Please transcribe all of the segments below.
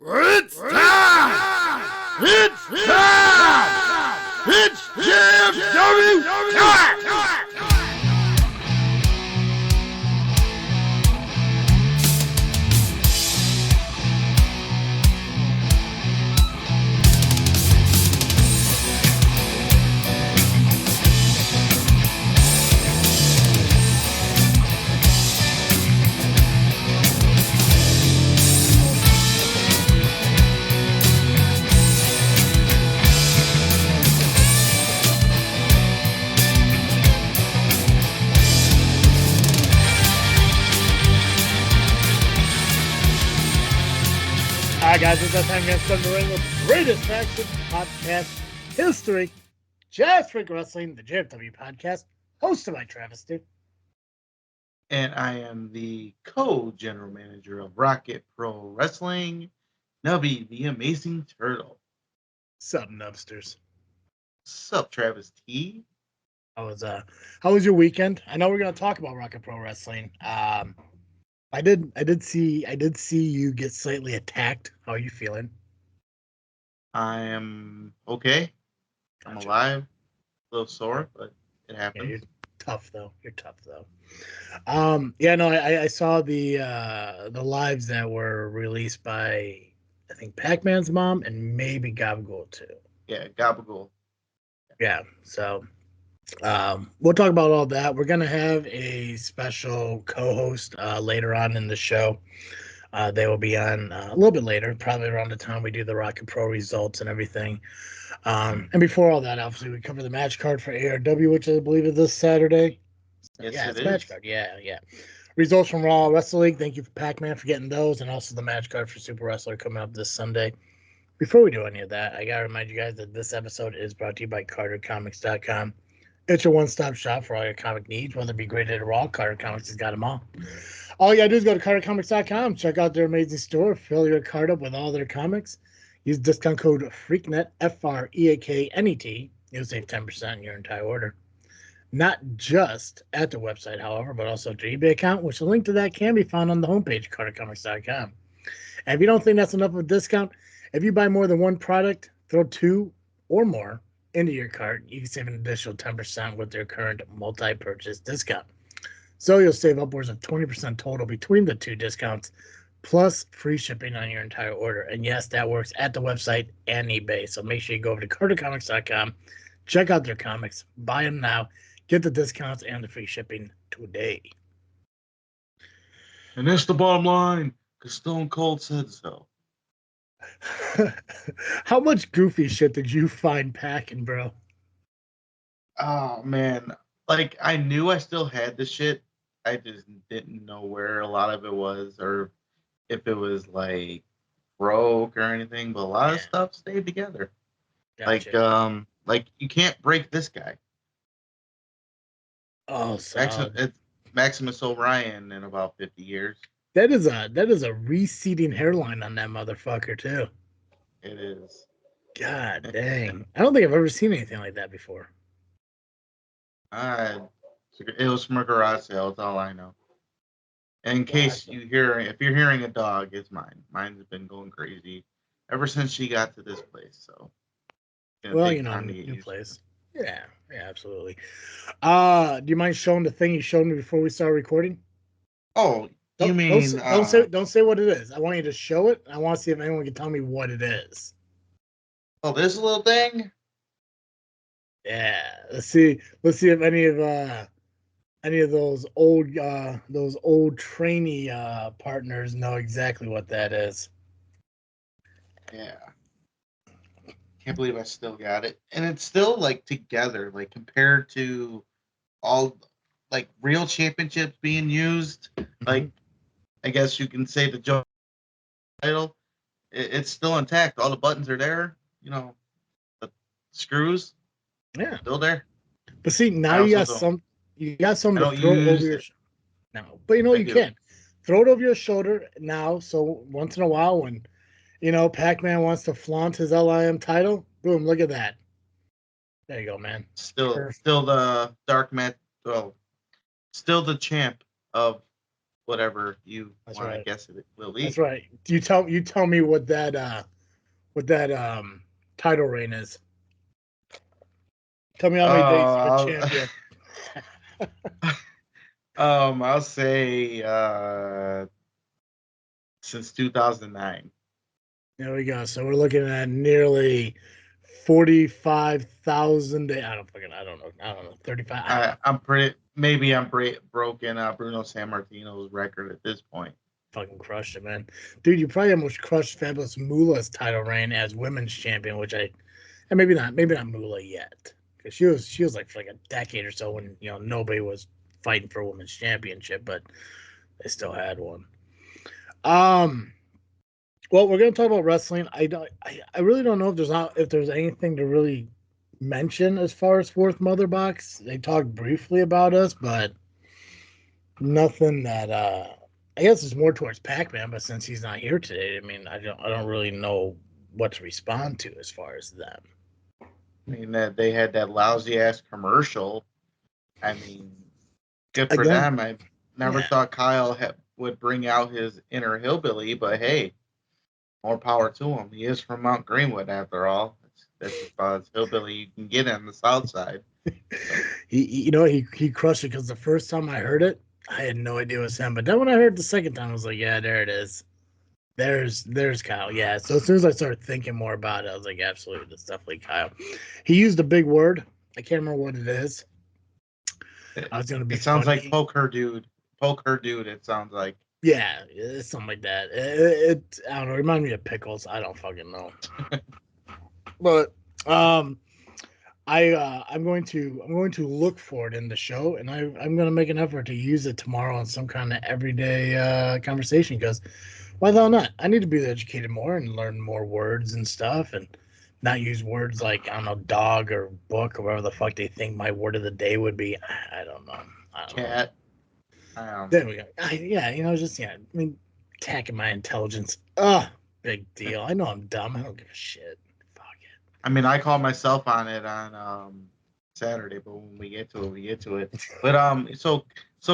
It's time! It's time! It's JFiW time! All right, guys, it's that time against the ring with the greatest faction podcast history. Just Freak Wrestling, the JFiW podcast, hosted by Travis-T. And I am the co-general manager of ARWPro Wrestling, Nubby, the Amazing Turtle. Sup, Nubsters? Sup, Travis-T? How was your weekend? I know we're gonna talk about Rocket Pro Wrestling. I did see you get slightly attacked. How are you feeling? I am okay. I'm Gotcha. alive. A little sore, but it Yeah, happens. you're tough though. I saw the lives that were released by I think Pacman's mom and maybe Gabagool too. Yeah, Gabagool. Yeah, so we'll talk about all that. We're gonna have a special co-host later on in the show. They will be on a little bit later, probably around the time we do the Rocket Pro results and everything. And before all that, obviously, we cover the match card for ARW, which I believe is this Saturday. Yes, yeah, it it's a is. match card. Yeah. Results from Raw, Wrestle League. Thank you for Pacman for getting those, and also the match card for Super Wrestler coming up this Sunday. Before we do any of that, I gotta remind you guys that this episode is brought to you by CarterComics.com. It's your one-stop shop for all your comic needs, whether it be graded or raw. Carter Comics has got them all. All you gotta do is go to CarterComics.com, check out their amazing store, fill your cart up with all their comics. Use discount code FreakNet, FREAKNET. You'll save 10% on your entire order. Not just at the website, however, but also to eBay account, which a link to that can be found on the homepage, CarterComics.com. And if you don't think that's enough of a discount, if you buy more than one product, throw two or more into your cart, you can save an additional 10% with their current multi-purchase discount. So you'll save upwards of 20% total between the two discounts, plus free shipping on your entire order. And yes, that works at the website and eBay. So make sure you go over to CarterComics.com, check out their comics, buy them now, get the discounts and the free shipping today. And that's the bottom line, because Stone Cold said so. How much goofy shit did you find packing, bro? Oh, man. Like, I knew I still had the shit. I just didn't know where a lot of it was, or if it was, like, broke or anything. But a lot of stuff stayed together. Gotcha. Like you can't break this guy. Oh, so It's Maximus Orion in about 50 years. that is a receding hairline on that motherfucker too. It is. God dang. I don't think I've ever seen anything like that before. It was from a garage sale. That's all I know. In case if you're hearing a dog, it's mine. Mine's been going crazy ever since she got to this place. So, well, new place. Yeah, absolutely. Do you mind showing the thing you showed me before we started recording? Oh, don't say what it is. I want you to show it. I want to see if anyone can tell me what it is. Oh, this little thing? Yeah. Let's see if any of those old trainee partners know exactly what that is. Yeah. Can't believe I still got it. And it's still like together, like compared to all like real championships being used. Mm-hmm. Like I guess you can say the Joe title. It's still intact. All the buttons are there. The screws. Yeah. Still there. But see, now you got something to throw over your no. But you can. Throw it over your shoulder now. So once in a while when Pacman wants to flaunt his LIM title, boom, look at that. There you go, man. Still the dark mat. Well, still the champ of whatever you That's want to right. guess it will be. That's right. You tell me what that title reign is. Tell me how many days you've been champion. I'll say since 2009. There we go. So we're looking at nearly 45,000 days. I don't know. 35. I'm broken Bruno Sammartino's record at this point. Fucking crushed it, man. Dude, you probably almost crushed Fabulous Moolah's title reign as women's champion, which and maybe not Moolah yet. Because she was like for like a decade or so when nobody was fighting for a women's championship, but they still had one. Well, we're gonna talk about wrestling. I really don't know if there's anything to really mention as far as Fourth Mother Box. They talked briefly about us, but nothing that I guess it's more towards Pacman, but since he's not here today, I mean I don't really know what to respond to as far as them. I mean that they had that lousy ass commercial. I mean, good for them. I never thought Kyle would bring out his inner hillbilly, but hey, more power to him. He is from Mount Greenwood, after all. That's about as hillbilly you can get on the south side. So. He crushed it because the first time I heard it, I had no idea it was him. But then when I heard it the second time, I was like, yeah, there it is. There's Kyle. Yeah. So as soon as I started thinking more about it, I was like, absolutely, that's definitely Kyle. He used a big word. I can't remember what it is. I was gonna be. It sounds funny. like poke her dude. Poke her dude. It sounds like. Yeah, it's something like that. It I don't know. Remind me of pickles. I don't fucking know. But I'm going to look for it in the show, and I'm going to make an effort to use it tomorrow on some kind of everyday conversation, because why the hell not? I need to be educated more and learn more words and stuff, and not use words like, I don't know, dog or book or whatever the fuck they think my word of the day would be. I don't know. Cat. There we go. I mean, attacking my intelligence. Big deal. I know I'm dumb. I don't give a shit. Fuck it. I mean, I call myself on it on Saturday, but when we get to it, we get to it. But so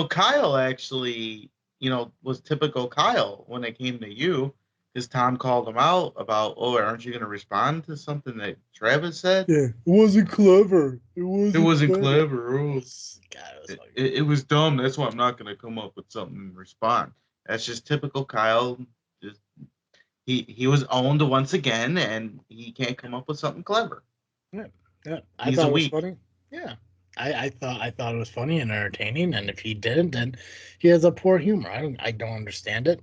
Kyle actually, was typical Kyle when it came to you, because Tom called him out about, aren't you going to respond to something that Travis said? Yeah, it wasn't clever. It wasn't clever. Oh. God, it was dumb. That's why I'm not going to come up with something and respond. That's just typical Kyle. Just he was owned once again, and he can't come up with something clever. Yeah. I thought it was funny. Yeah, I thought it was funny and entertaining, and if he didn't, then he has a poor humor. I don't understand it.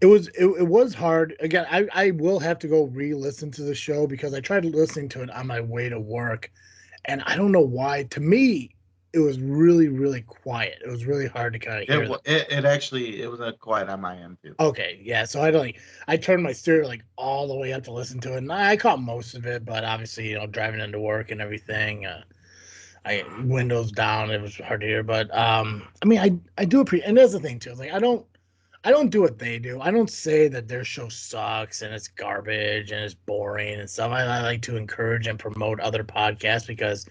It was hard. Again, I will have to go re-listen to the show, because I tried listening to it on my way to work, and I don't know why. To me, it was really, really quiet. It was really hard to kind of hear. It was quiet on my end too. Okay, yeah. So I turned my stereo like all the way up to listen to it, and I caught most of it. But obviously, driving into work and everything, I windows down. It was hard to hear. But I mean, I do appreciate. And that's the thing too. It's like I don't do what they do. I don't say that their show sucks and it's garbage and it's boring and stuff. I like to encourage and promote other podcasts, because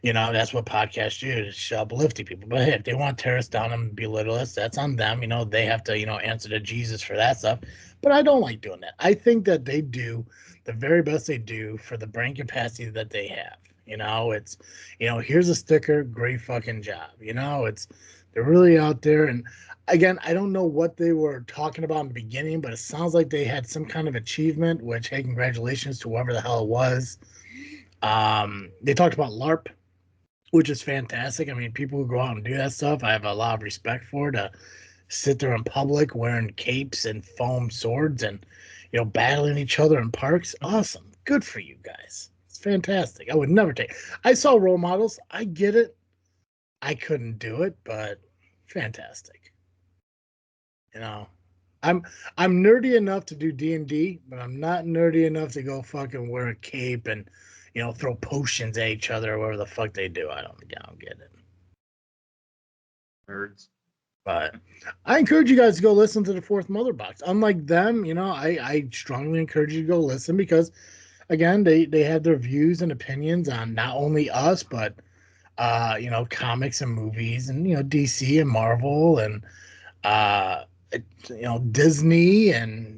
that's what podcasts do, to uplift people. But hey, if they want to tear us down and belittle us, that's on them. They have to, answer to Jesus for that stuff. But I don't like doing that. I think that they do the very best they do for the brain capacity that they have. It's, here's a sticker, great fucking job. They're really out there. And again, I don't know what they were talking about in the beginning, but it sounds like they had some kind of achievement, which, hey, congratulations to whoever the hell it was. They talked about LARP, which is fantastic. I mean, people who go out and do that stuff, I have a lot of respect for, to sit there in public wearing capes and foam swords and, battling each other in parks. Awesome. Good for you guys. It's fantastic. I would never take. I saw role models. I get it. I couldn't do it, but fantastic. I'm nerdy enough to do D&D, but I'm not nerdy enough to go fucking wear a cape and throw potions at each other or whatever the fuck they do. I don't get it. Nerds. But I encourage you guys to go listen to the Fourth Mother Box. Unlike them, I strongly encourage you to go listen, because again, they have their views and opinions on not only us, but comics and movies, and DC and Marvel and Disney and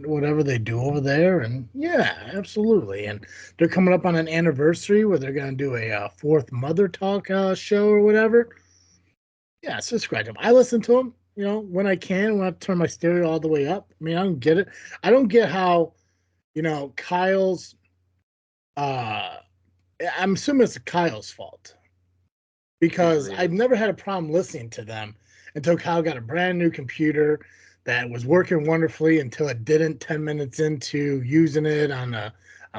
whatever they do over there. And yeah, absolutely. And they're coming up on an anniversary where they're going to do a fourth Mother Talk show or whatever. Yeah, subscribe to them. I listen to them, when I can, when I turn my stereo all the way up. I mean, I don't get it. I don't get how, Kyle's, I'm assuming it's Kyle's fault because Usually I've is. never had a problem listening to them until Kyle got a brand new computer that was working wonderfully until it didn't 10 minutes into using it on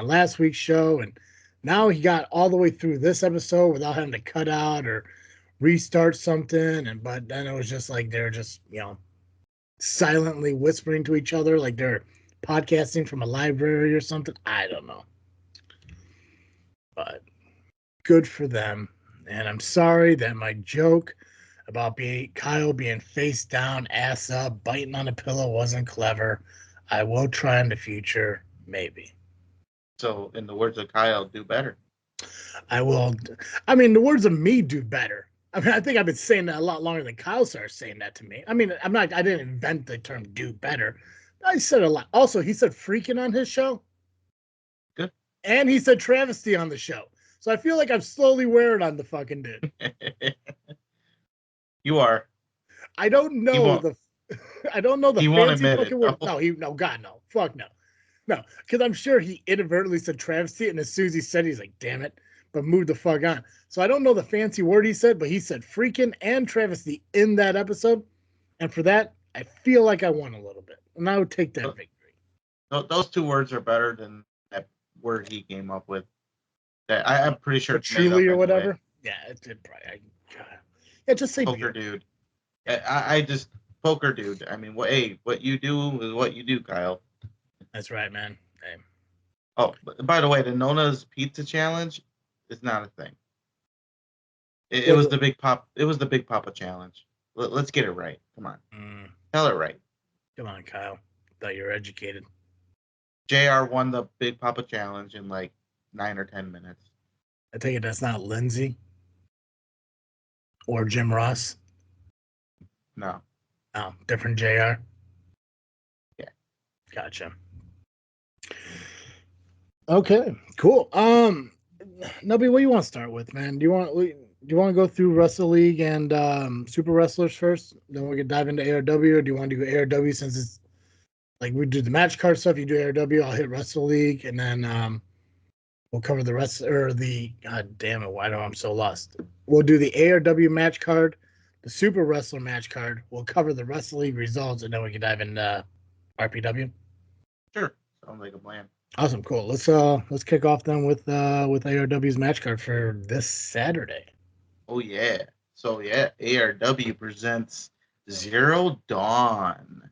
last week's show. And now he got all the way through this episode without having to cut out or restart something. But then it was just like they're just, silently whispering to each other like they're podcasting from a library or something. I don't know. But good for them. And I'm sorry that my joke about Kyle being face down, ass up, biting on a pillow wasn't clever. I will try in the future, maybe. So, in the words of Kyle, do better. I will. I mean, the words of me do better. I mean, I think I've been saying that a lot longer than Kyle started saying that to me. I mean, I didn't invent the term do better. I said a lot. Also, he said freaking on his show. Good. And he said Travis-T on the show. So I feel like I'm slowly wearing on the fucking dude. You are. I don't know I don't know the He won't fancy admit fucking it, word. though. No, God, no. Fuck no. No, because I'm sure he inadvertently said Travis-T, and as soon as he said it, he's like, damn it, but moved the fuck on. So I don't know the fancy word he said, but he said freaking and Travis-T in that episode. And for that, I feel like I won a little bit. And I would take that victory. Those two words are better than that word he came up with. That I'm pretty sure But it's made up truly or anyway. whatever. Yeah, it did probably. Yeah, just say Poker beer. dude. I just poker dude. I mean, what you do is what you do, Kyle. That's right, man. Hey. Oh, by the way, the Nona's Pizza Challenge is not a thing. It was the Big Pop. It was the Big Papa Challenge. Let's get it right. Come on, tell it right. Come on, Kyle. Thought you were educated. JR won the Big Papa Challenge in like 9 or 10 minutes. I take it that's not Lindsay or Jim Ross. No. Oh, different JR. Yeah. Gotcha. Okay, cool. Nubby, what do you want to start with, man? Do you want to go through Wrestle League and Super Wrestlers first? Then we can dive into ARW, or do you want to do ARW since it's like we do the match card stuff? You do ARW, I'll hit Wrestle League, and then we'll cover the rest or the God damn it, why do I'm so lost? We'll do the ARW match card, the Super Wrestler match card. We'll cover the Wrestle League results, and then we can dive into RPW. Sure. Sounds like a plan. Awesome, cool. Let's kick off then with ARW's match card for this Saturday. Oh yeah. So yeah, ARW presents Zero Dawn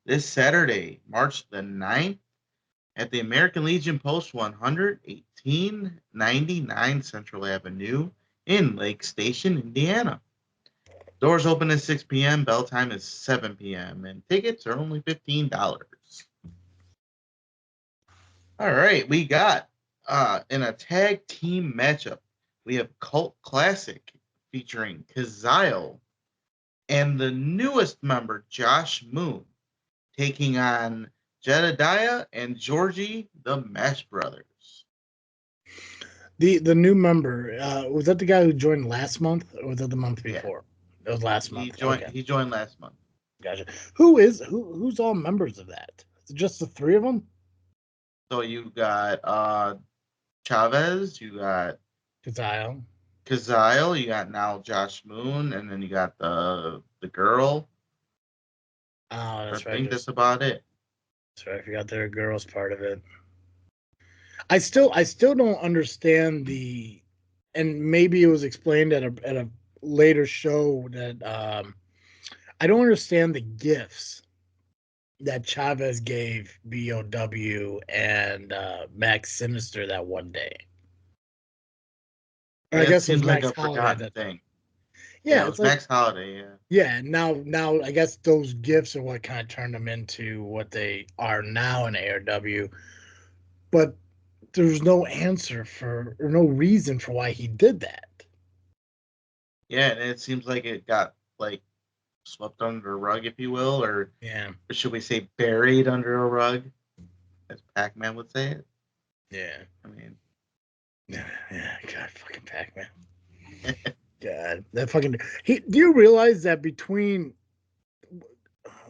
this Saturday, March the 9th at the American Legion Post 100, 1899 Central Avenue in Lake Station, Indiana. Doors open at 6 p.m. Bell time is 7 p.m. and tickets are only $15. All right, we got in a tag team matchup, we have Cult Classic featuring Kazile and the newest member, Josh Moon, taking on Jedediah and Georgie, the Mash Brothers. The new member, was that the guy who joined last month, or was that the month before? Yeah. It was last month. He joined last month. Gotcha. Who's all members of that? Is it just the three of them? So you got Chavez, you got Kazile, you got now Josh Moon, and then you got the girl. Oh, that's right. I think that's about it. That's right. I forgot there were girls part of it. I still don't understand and maybe it was explained at a later show that I don't understand the gifts that Chavez gave BOW and Max Sinister that one day. Or I guess it was like Max a Holiday forgotten thing. Yeah, it was Max Holiday. Yeah. Yeah, now I guess those gifts are what kind of turned them into what they are now in ARW. But there's no answer or no reason for why he did that. Yeah, and it seems like it got like swept under a rug, if you will, or should we say buried under a rug, as Pacman would say it. Yeah. I mean, yeah, God, fucking Pacman. God, that fucking. Do you realize that between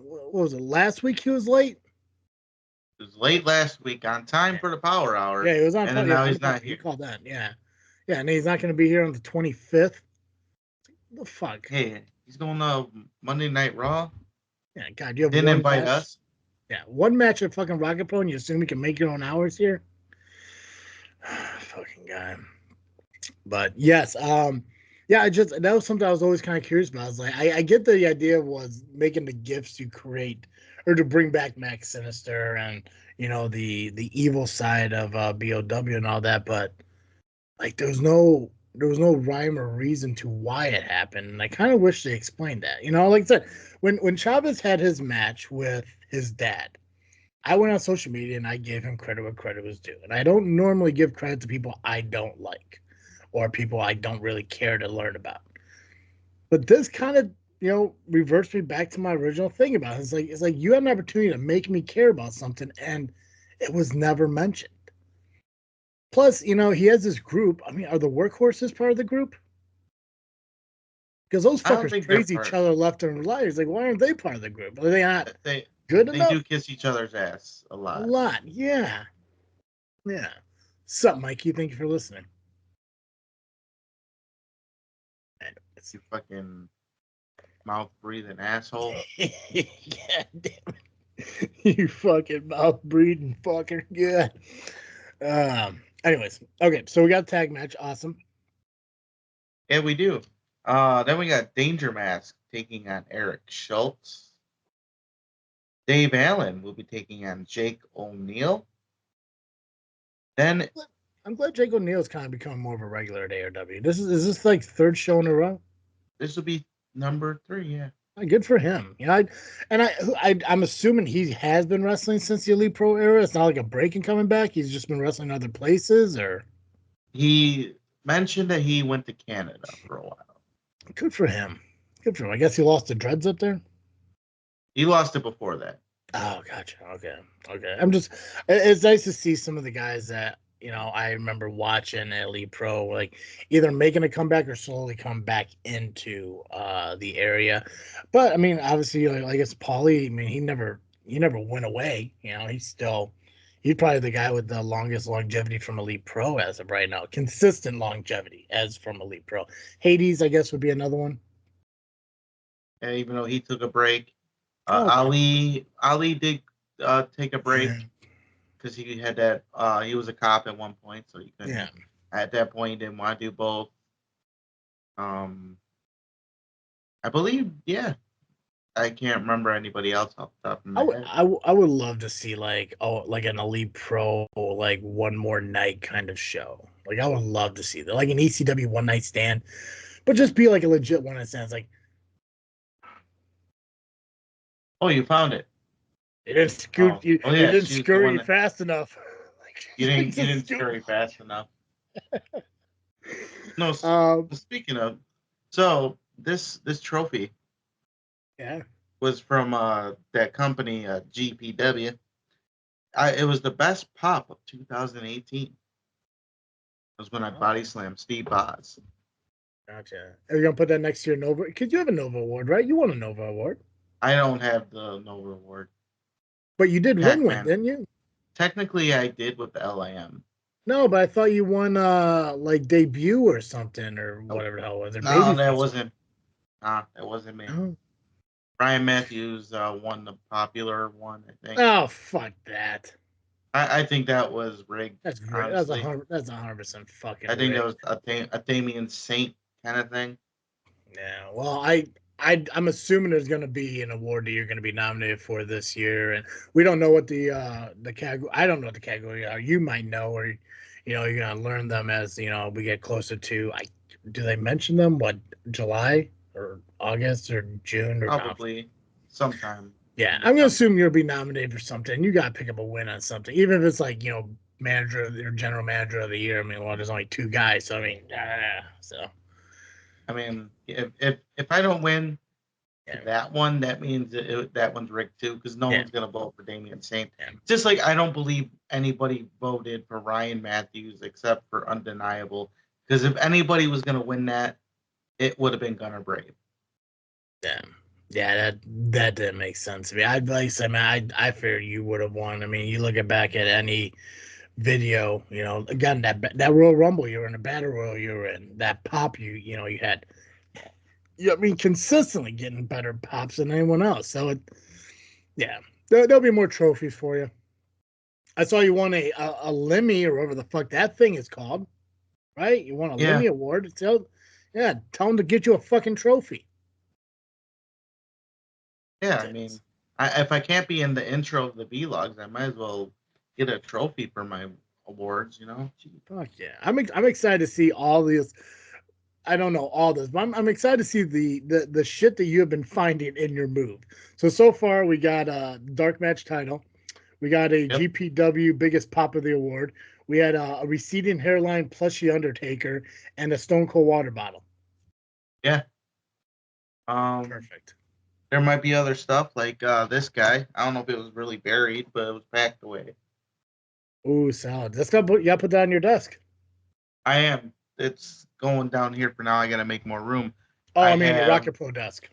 what was it, last week he was late? It was late last week, on time for the Power Hour. Yeah, he was on and time. then now he's not here. You called that, yeah, and he's not going to be here on the 25th. What the fuck? Hey, he's going to Monday Night Raw. Yeah, God, you have didn't invite us. Yeah, one match at fucking Rocket Pro, and you assume you can make your own hours here. Fucking guy. But yes, yeah, that was something I was always kind of curious about. I was like, I get the idea was making the gifts you create, or to bring back Max Sinister and the evil side of BOW and all that, but like there was no rhyme or reason to why it happened, and I kind of wish they explained that. Like I said, when Chavez had his match with his dad, I went on social media and I gave him credit where credit was due, and I don't normally give credit to people I don't like or people I don't really care to learn about. But this kind of, reversed me back to my original thing about it. It's like you had an opportunity to make me care about something, and it was never mentioned. Plus, he has this group. I mean, are the workhorses part of the group? Because those fuckers praise each other left and right. It's like, why aren't they part of the group? Are they not good enough? They do kiss each other's ass a lot. A lot, yeah. Yeah. Sup, Mikey? Thank you for listening. You fucking mouth breathing asshole. Yeah, damn it. You fucking mouth breathing fucker. Good. Anyways, okay, so we got a tag match. Awesome. Yeah, we do. Then we got Danger Mask taking on Eric Schultz. Dave Allen will be taking on Jake O'Neill. Then I'm glad Jake O'Neill's kind of becoming more of a regular at ARW. Is this like third show in a row? This will be number 3, yeah. Good for him. I'm assuming he has been wrestling since the Elite Pro era. It's not like a break and coming back. He's just been wrestling other places, or he mentioned that he went to Canada for a while. Good for him. Good for him. I guess he lost the dreads up there. He lost it before that. Oh, gotcha. Okay. It's nice to see some of the guys that I remember watching at Elite Pro, like either making a comeback or slowly come back into the area. But I mean, obviously, I guess Paulie. I mean, he never went away. He's probably the guy with the longest longevity from Elite Pro as of right now. Consistent longevity as from Elite Pro. Hades, I guess, would be another one. And even though he took a break, Ali did take a break. Because he had that, he was a cop at one point, so he couldn't. Yeah. At that point, he didn't want to do both. I believe, yeah. I can't remember anybody else off the top of my head. I would love to see like an Elite Pro, like one more night kind of show. Like I would love to see that, like an ECW one night stand, but just be like a legit one night stand. It's like, oh, you found it. You didn't scoot. You didn't scurry fast enough. You didn't scurry fast enough. No. Speaking of, so this trophy, was from that company GPW. It was the best pop of 2018. It was when I body slammed Steve Boz. Gotcha. Are you gonna put that next to your Nova? Because you have a Nova award, right? You won a Nova award. I don't have the Nova award. But you did win one, didn't you? Technically, I did with the LAM. No, but I thought you won like debut or something or whatever the hell was it. No, that wasn't. That wasn't me. Oh. Brian Matthews won the popular one, I think. Oh, fuck that. I think that was rigged. That's great. That's 100% fucking. I think that was a Damien Saint kind of thing. Yeah. Well, I'm assuming there's going to be an award that you're going to be nominated for this year, and we don't know what the category. I don't know what the category are. You might know, or you're going to learn them as we get closer to. Do they mention them? What, July or August or June or probably sometime. Yeah, I'm going to assume you'll be nominated for something. You got to pick up a win on something, even if it's like manager or general manager of the year. I mean, well, there's only 2 guys, so I mean, so. I mean, if I don't win Yeah. that one, that means that one's rigged too, because no Yeah. one's gonna vote for Damian Saint. Yeah. Just like I don't believe anybody voted for Ryan Matthews except for Undeniable, because if anybody was gonna win that, it would have been Gunnar Brave. Yeah. Yeah, that didn't make sense to me. I'd like to say, man, I figured you would have won. I mean, you look back at any video, you know, again, that Royal Rumble you were in, the Battle Royal you were in, that pop you know, you had, I mean, consistently getting better pops than anyone else. So, yeah, there'll be more trophies for you. I saw you won a Lemmy or whatever the fuck that thing is called, right? You won a Yeah. Lemmy award. So, yeah, tell them to get you a fucking trophy. Yeah, I mean, if I can't be in the intro of the vlogs, I might as well get a trophy for my awards, you know? Fuck yeah. I'm excited to see all these. I don't know all this, but I'm excited to see the shit that you have been finding in your move. So far we got a dark match title, we got a Yep. GPW biggest pop of the award, we had a receding hairline plushie Undertaker, and a Stone Cold water bottle. Yeah. Perfect. There might be other stuff like this guy. I don't know if it was really buried, but it was packed away. Ooh, solid. You gotta put that on your desk. I am. It's going down here for now. I gotta make more room. Oh, I mean, the have. Rocket Pro desk.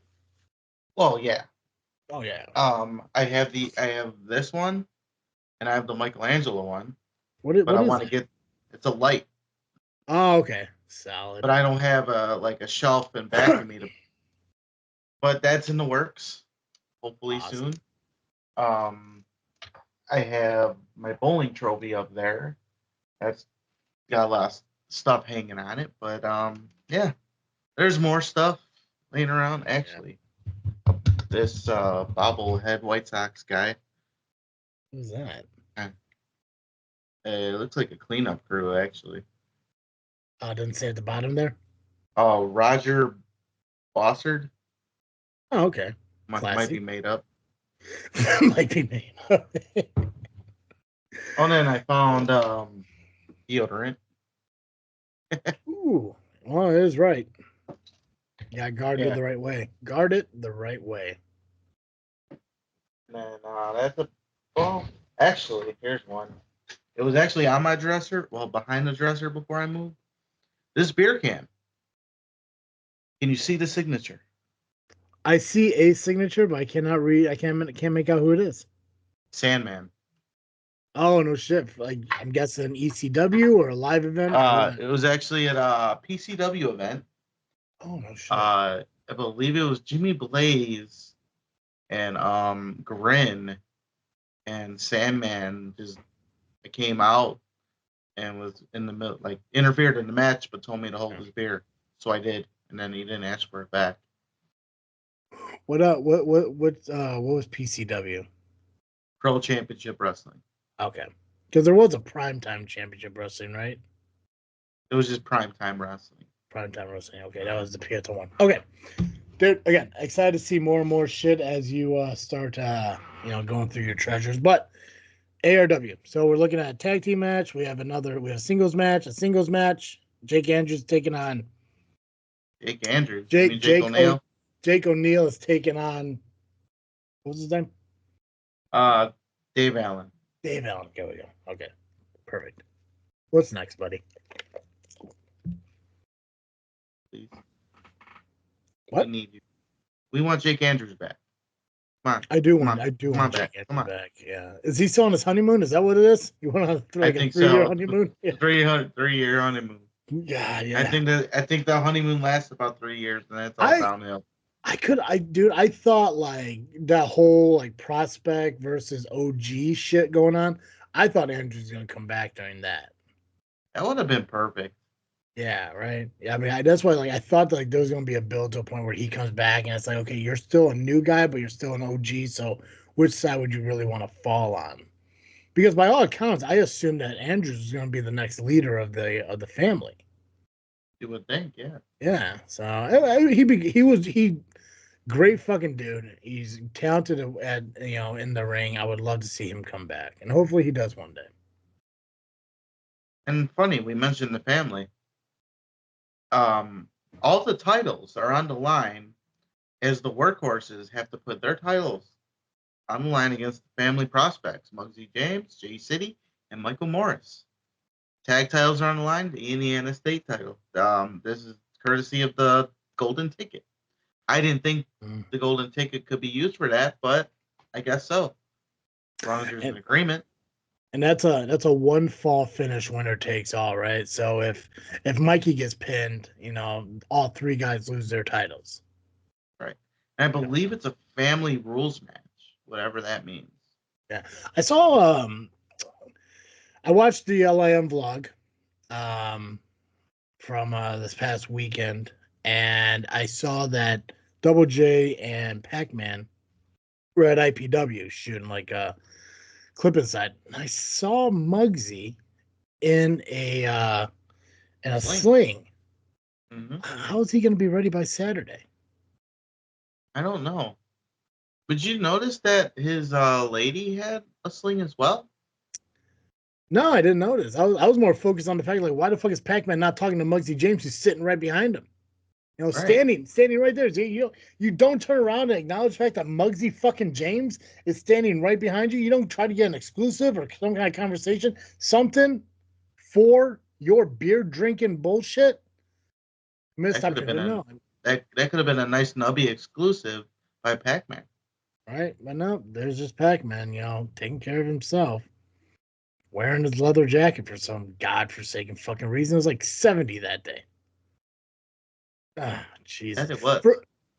Well, yeah. Oh yeah. I have this one, and I have the Michelangelo one. What But I is want to that? get. It's a light, Oh, okay. Solid. but I don't have a shelf in back of me to. But that's in the works. Hopefully Awesome. soon. I have my bowling trophy up there. That's got a lot of stuff hanging on it, but yeah, there's more stuff laying around. Actually, this bobblehead White Sox guy. Who's that? It looks like a cleanup crew, actually. Didn't say at the bottom there. Oh, Roger Bossard. Oh, okay. Might be made up. Might be me. Oh, and then I found deodorant. Ooh, well, it is right. Yeah, guard it Yeah. the right way. Guard it the right way. And then that's a. Well, actually, here's one. It was actually on my dresser, well, behind the dresser before I moved. This beer can. Can you see the signature? I see a signature, but I cannot read. I can't make out who it is. Sandman. Oh no shit! Like I'm guessing ECW or a live event. It was actually at a PCW event. Oh no shit! I believe it was Jimmy Blaze and Grin and Sandman just came out and was in the middle, like interfered in the match, but told me to hold his beer, so I did, and then he didn't ask for it back. What was PCW? Pro Championship Wrestling. Okay, because there was a primetime championship wrestling, right? It was just primetime wrestling. Primetime wrestling. Okay, that was the Pietro one. Okay, dude. Again, excited to see more and more shit as you start going through your treasures. But ARW. So we're looking at a tag team match. We have a singles match. Jake Andrews taking on Jake Andrews. Jake O'Neil. Jake O'Neil is taking on, what was his name? Dave Allen. Dave Allen. There we go. Okay, perfect. What's next, buddy? Please. What? We need you. We want Jake Andrews back. Come on. I do Come want on. Jake Come Andrews on. back. Yeah. Is he still on his honeymoon? Is that what it is? You want to like a 3-year honeymoon? Yeah. 3-year honeymoon. Yeah. I think the honeymoon lasts about 3 years, and that's all downhill. I thought like that whole like prospect versus OG shit going on. I thought Andrews was gonna come back during that. That would have been perfect. Yeah, right. Yeah, I mean, that's why like I thought like there was gonna be a build to a point where he comes back and it's like, okay, you're still a new guy, but you're still an OG. So which side would you really want to fall on? Because by all accounts, I assumed that Andrews was gonna be the next leader of the family. You would think, yeah. Yeah. So he great fucking dude. He's talented at in the ring. I would love to see him come back, and hopefully he does one day. And funny, we mentioned the family. all the titles are on the line, as the workhorses have to put their titles on the line against the family prospects, Muggsy James, Jay City, and Michael Morris. Tag titles are on the line, the Indiana State title. This is courtesy of the Golden Ticket. I didn't think the Golden Ticket could be used for that, but I guess so. As long as there's an agreement. And that's a one fall finish, winner takes all, right? So if Mikey gets pinned, all three guys lose their titles. Right. And I believe it's a family rules match, whatever that means. Yeah. I saw I watched the LIM vlog from this past weekend, and I saw that Double J and Pacman were at IPW shooting like a clip inside. And I saw Muggsy in a sling. Mm-hmm. How is he going to be ready by Saturday? I don't know. But you notice that his lady had a sling as well? No, I didn't notice. I was more focused on the fact, like, why the fuck is Pacman not talking to Muggsy James, who's sitting right behind him? Right. Standing right there. You don't turn around and acknowledge the fact that Muggsy fucking James is standing right behind you. You don't try to get an exclusive or some kind of conversation, something for your beer drinking bullshit. That could have been a nice Nubby exclusive by Pacman. Right, but no, there's just Pacman, taking care of himself, wearing his leather jacket for some godforsaken fucking reason. It was like 70 that day. Ah, Jesus. Yes, it was.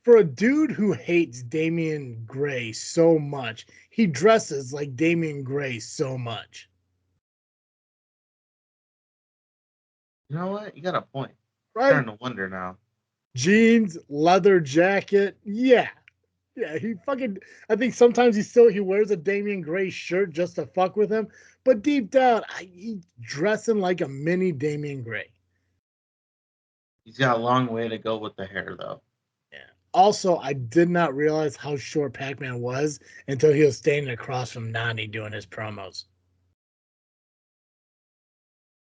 For a dude who hates Damian Gray so much, he dresses like Damian Gray so much. You know what? You got a point. Right? I'm starting to wonder now. Jeans, leather jacket. Yeah. Yeah, I think sometimes he wears a Damian Gray shirt just to fuck with him, but deep down, he's dressing like a mini Damian Gray. He's got a long way to go with the hair, though. Yeah. Also, I did not realize how short Pacman was until he was standing across from Nani doing his promos.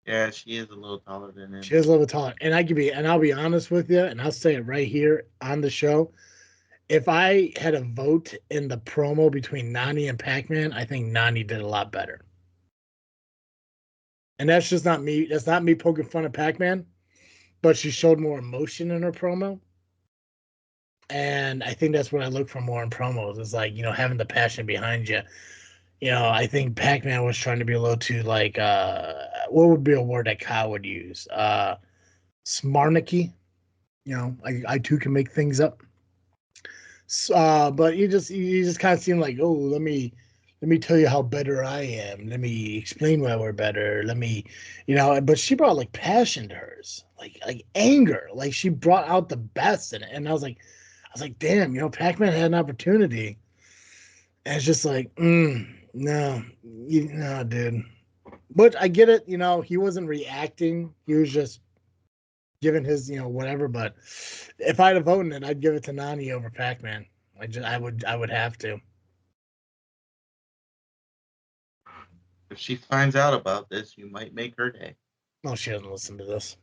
Yeah, she is a little taller than him. She is a little taller. And I'll be honest with you, and I'll say it right here on the show. If I had a vote in the promo between Nani and Pacman, I think Nani did a lot better. And that's just not me. That's not me poking fun at Pacman, but she showed more emotion in her promo. And I think that's what I look for more in promos. Is like, having the passion behind you. I think Pacman was trying to be a little too like what would be a word that Kyle would use? Smarnicky. I too can make things up. But you just kind of seem like, oh, let me tell you how better I am. Let me explain why we're better. Let me, but she brought like passion to hers, like anger. Like she brought out the best in it. And I was like, damn, Pacman had an opportunity. And it's just like, no, dude. But I get it, he wasn't reacting. He was just giving his, whatever. But if I had a vote in it, I'd give it to Nani over Pacman. I would have to. If she finds out about this, you might make her day. No, she doesn't listen to this.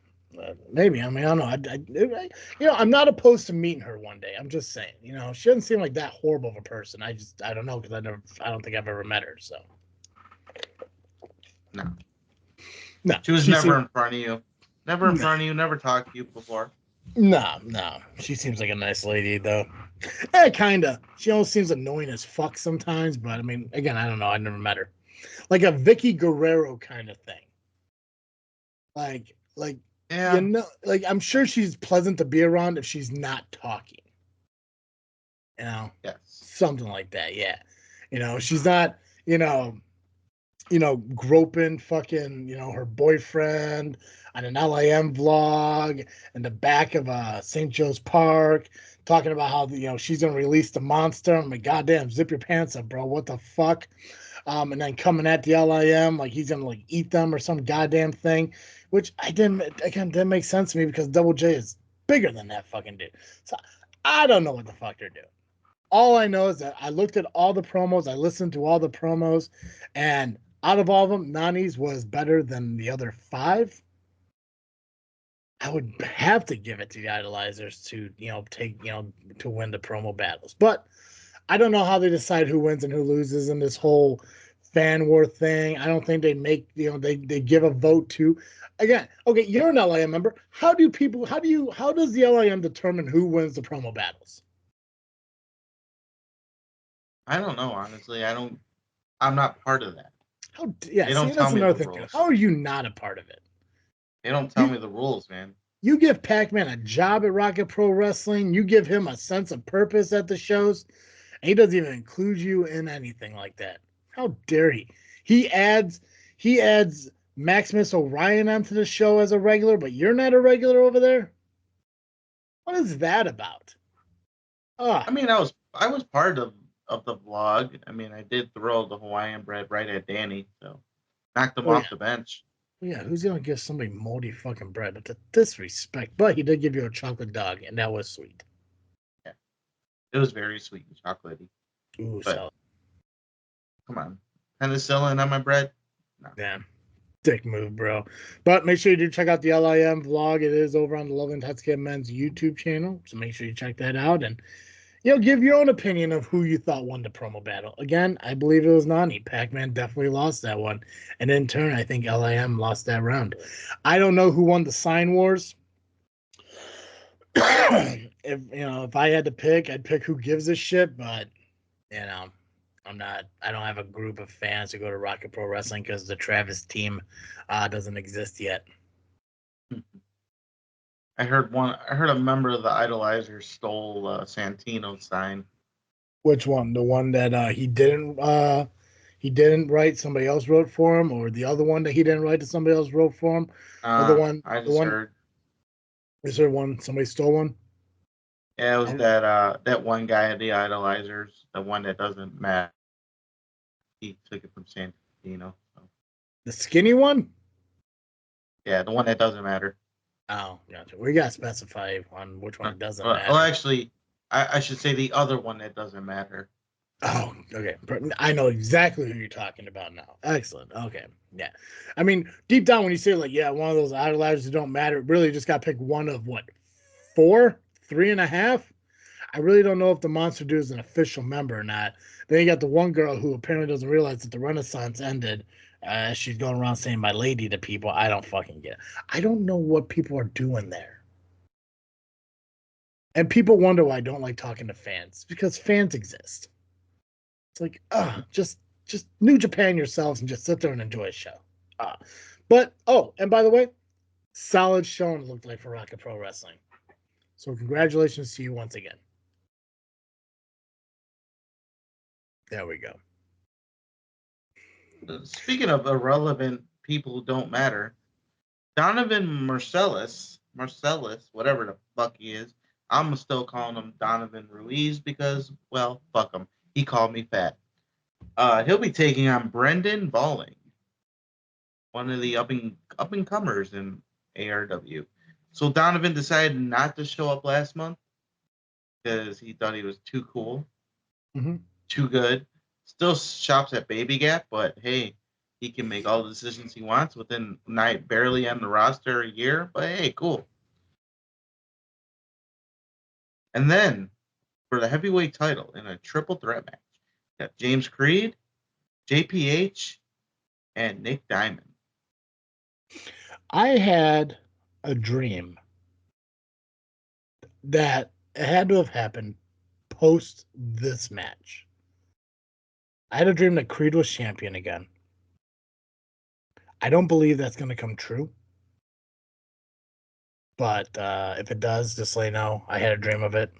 Maybe. I mean, I don't know. I'm not opposed to meeting her one day. I'm just saying, she doesn't seem like that horrible of a person. I don't know because I don't think I've ever met her. So. No. No. She never in front of you. Never in front of you. Never talked to you before. No. She seems like a nice lady, though. Kind of. She almost seems annoying as fuck sometimes, but I mean, again, I don't know. I never met her. Like a Vicky Guerrero kind of thing. Like, yeah. Like I'm sure she's pleasant to be around if she's not talking. Yes. Something like that. Yeah. She's not, groping fucking, her boyfriend on an LIM vlog in the back of St. Joe's Park, talking about how, she's going to release the monster. I'm like, goddamn, zip your pants up, bro. What the fuck? And then coming at the LIM, like he's going to like eat them or some goddamn thing, which didn't make sense to me because Double J is bigger than that fucking dude. So I don't know what the fuck they're doing. All I know is that I looked at all the promos, I listened to all the promos, and out of all of them, Nani's was better than the other 5. I would have to give it to the idolizers to, to win the promo battles. But I don't know how they decide who wins and who loses in this whole fan war thing. I don't think they make, they give a vote to. Again, okay, you're an LIM member. How does the LIM determine who wins the promo battles? I don't know, honestly. I'm not part of that. They don't See, tell that's me another the thing. rules. How are you not a part of it? They don't tell me the rules, man. You give Pacman a job at Rocket Pro Wrestling. You give him a sense of purpose at the shows. And he doesn't even include you in anything like that. How dare he? He adds Maximus Orion onto the show as a regular, but you're not a regular over there? What is that about? I mean, I was part of the vlog. I mean, I did throw the Hawaiian bread right at Danny, so knocked him off the bench. Yeah, who's gonna give somebody moldy fucking bread? But the disrespect. But he did give you a chocolate dog, and that was sweet. Yeah, it was very sweet and chocolatey. Ooh, but so come on, penicillin on my bread? No. Damn. Dick move, bro. But make sure you do check out the LIM vlog. It is over on the Love and Intoxicated Men's YouTube channel. So make sure you check that out and give your own opinion of who you thought won the promo battle. Again, I believe it was Nani. Pacman definitely lost that one. And in turn, I think LIM lost that round. I don't know who won the sign wars. If I had to pick, I'd pick who gives a shit, but I don't have a group of fans who go to Rocket Pro Wrestling because the Travis team doesn't exist yet. I heard a member of the Idolizers stole Santino's sign. Which one? The one that he didn't write, somebody else wrote for him, or the other one that he didn't write that somebody else wrote for him? Or I just heard. Is there one somebody stole one? Yeah, it was that one guy at the Idolizers, the one that doesn't matter. He took it from Santino. So. The skinny one? Yeah, the one that doesn't matter. Oh, gotcha. We got to specify on which one doesn't matter. Well, actually, I should say the other one that doesn't matter. Oh, okay. I know exactly who you're talking about now. Excellent. Okay. Yeah. I mean, deep down, when you say, like, yeah, one of those idolizers that don't matter, really just got to pick one of what? 4? 3.5? I really don't know if the Monster Dude is an official member or not. Then you got the one girl who apparently doesn't realize that the Renaissance ended. She's going around saying "my lady" to people. I don't fucking get it. I don't know what people are doing there. And people wonder why I don't like talking to fans, because fans exist. It's like, just New Japan yourselves and just sit there and enjoy a show. And by the way, solid showing it looked like for Rocket Pro Wrestling. So congratulations to you once again. There we go. Speaking of irrelevant people who don't matter, Donovan Marcellus, whatever the fuck he is, I'm still calling him Donovan Ruiz because, well, fuck him. He called me fat. He'll be taking on Brendan Balling, one of the up and comers in ARW. So Donovan decided not to show up last month because he thought he was too cool, too good. Still shops at Baby Gap, but hey, he can make all the decisions he wants within barely on the roster a year. But hey, cool. And then for the heavyweight title in a triple threat match, got James Creed, JPH, and Nick Diamond. I had a dream that it had to have happened post this match. I had a dream that Creed was champion again. I don't believe that's going to come true. But if it does, just let you know, I had a dream of it.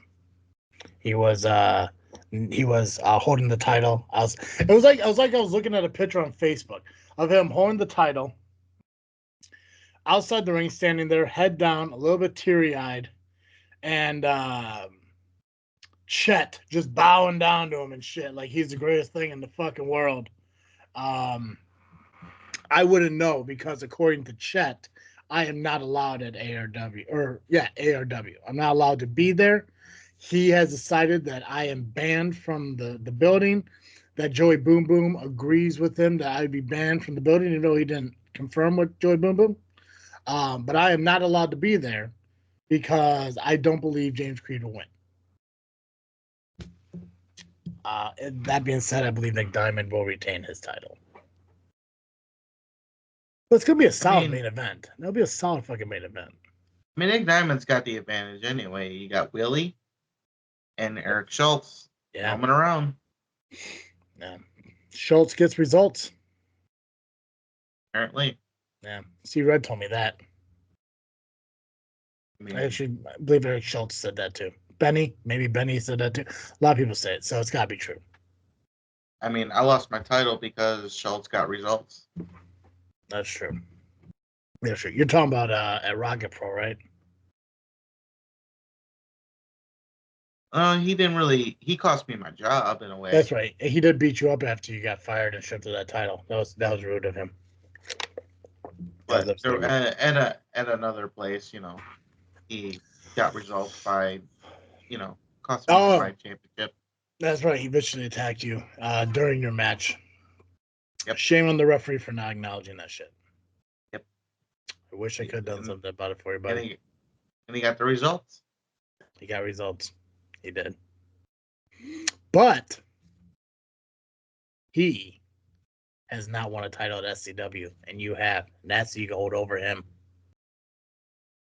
He was holding the title. I was looking at a picture on Facebook of him holding the title outside the ring, standing there, head down, a little bit teary-eyed, and Chet just bowing down to him and shit, like he's the greatest thing in the fucking world. I wouldn't know because according to Chet, I am not allowed at ARW. ARW. I'm not allowed to be there. He has decided that I am banned from the building, that Joey Boom Boom agrees with him that I'd be banned from the building, even though he didn't confirm with Joey Boom Boom. But I am not allowed to be there because I don't believe James Creed will win. That being said, I believe Nick Diamond will retain his title. But it's going to be a solid main event. It'll be a solid fucking main event. I mean, Nick Diamond's got the advantage anyway. You got Willie and Eric Schultz roaming around. Yeah. Schultz gets results. Apparently. Yeah. C. Red told me that. I believe Eric Schultz said that too. Maybe Benny said that too. A lot of people say it, so it's got to be true. I mean, I lost my title because Schultz got results. That's true. Yeah, sure. You're talking about at ARWPro, right? He didn't really. He cost me my job in a way. That's right. He did beat you up after you got fired and stripped of that title. That was rude of him. But at another place, he got results by, costing me my championship. That's right. He viciously attacked you during your match. Yep. Shame on the referee for not acknowledging that shit. Yep. I wish I could have done something about it for you, buddy. And he got the results. He got results. He did. But he has not won a title at SCW, and you have. And that's you can hold over him.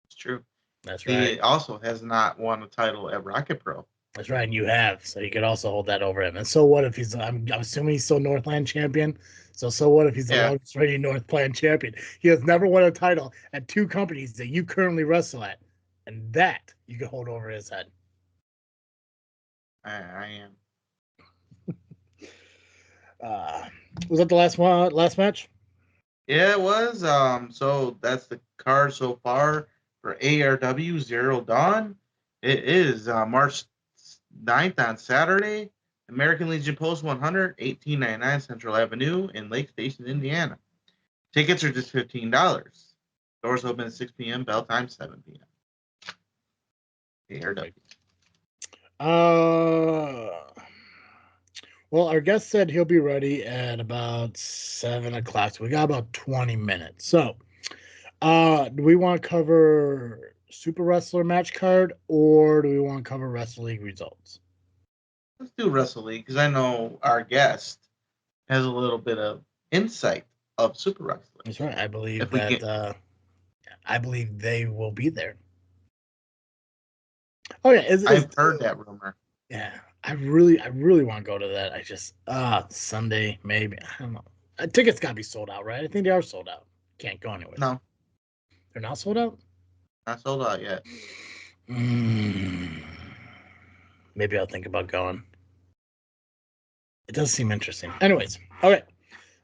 It's true. That's right. He also has not won a title at ARWPro. That's right, and you have. So you could also hold that over him. And so what if he's, I'm assuming he's still Northland champion. So what if he's the longest reigning Northland champion? He has never won a title at two companies that you currently wrestle at. And that you can hold over his head. I am. Was that the last match? Yeah, it was. So that's the card so far for ARW Zero Dawn. It is March 9th on Saturday. American Legion Post 100, 1899 Central Avenue in Lake Station, Indiana. Tickets are just $15. Doors open at 6 p.m. Bell time 7 p.m. ARW. Well, our guest said he'll be ready at about 7 o'clock. So we got about 20 minutes. So do we want to cover Super Wrestler match card or do we want to cover Wrestle League results? Let's do Wrestle League because I know our guest has a little bit of insight of Super Wrestling. That's right. I believe I believe they will be there. Oh yeah, I've heard that rumor. Yeah, I really want to go to that. I just Sunday maybe. I don't know. Tickets got to be sold out, right? I think they are sold out. Can't go anywhere. No, they're not sold out. Not sold out yet. Maybe I'll think about going. It does seem interesting. Anyways, okay.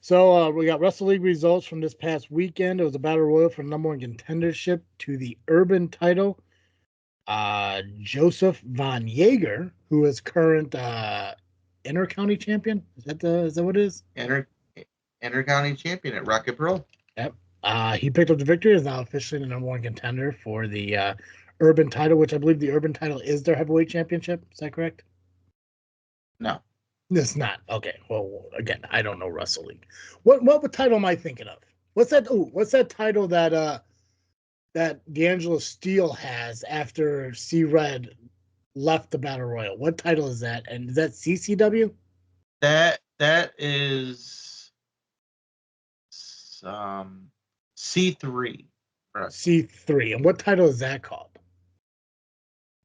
So we got Wrestle League results from this past weekend. It was a battle royal for number one contendership to the Urban title. Joseph Von Jaeger, who is current Inter-County champion. Is that what it is? Inter-County champion at ARWPro. Yep. He picked up the victory. Is now officially the number one contender for the Urban title, which I believe the Urban title is their heavyweight championship. Is that correct? No. It's not. Okay. Well, again, I don't know Wrestle League. What title am I thinking of? What's that? Oh, what's that title that D'Angelo Steele has after C Red left the Battle Royal? What title is that? And is that CCW? That is C3. Right. C3. And what title is that called?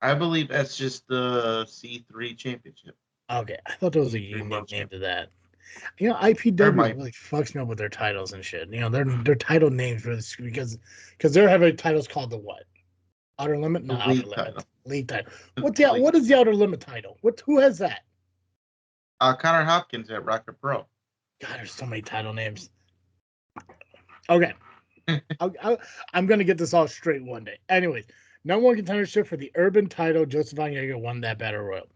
I believe that's just the C3 championship. Okay, I thought there was a unique name to that. IPW really fucks me up with their titles and shit. Their title names really because their heavyweight title's called the what? Outer Limit? No, Outer Limit. League title. What is the Outer Limit title? Who has that? Connor Hopkins at ARWPro. God, there's so many title names. Okay. I'm gonna get this all straight one day. Anyways, number one contendership for the Urban title. Joseph Von Jaeger won that Battle Royal.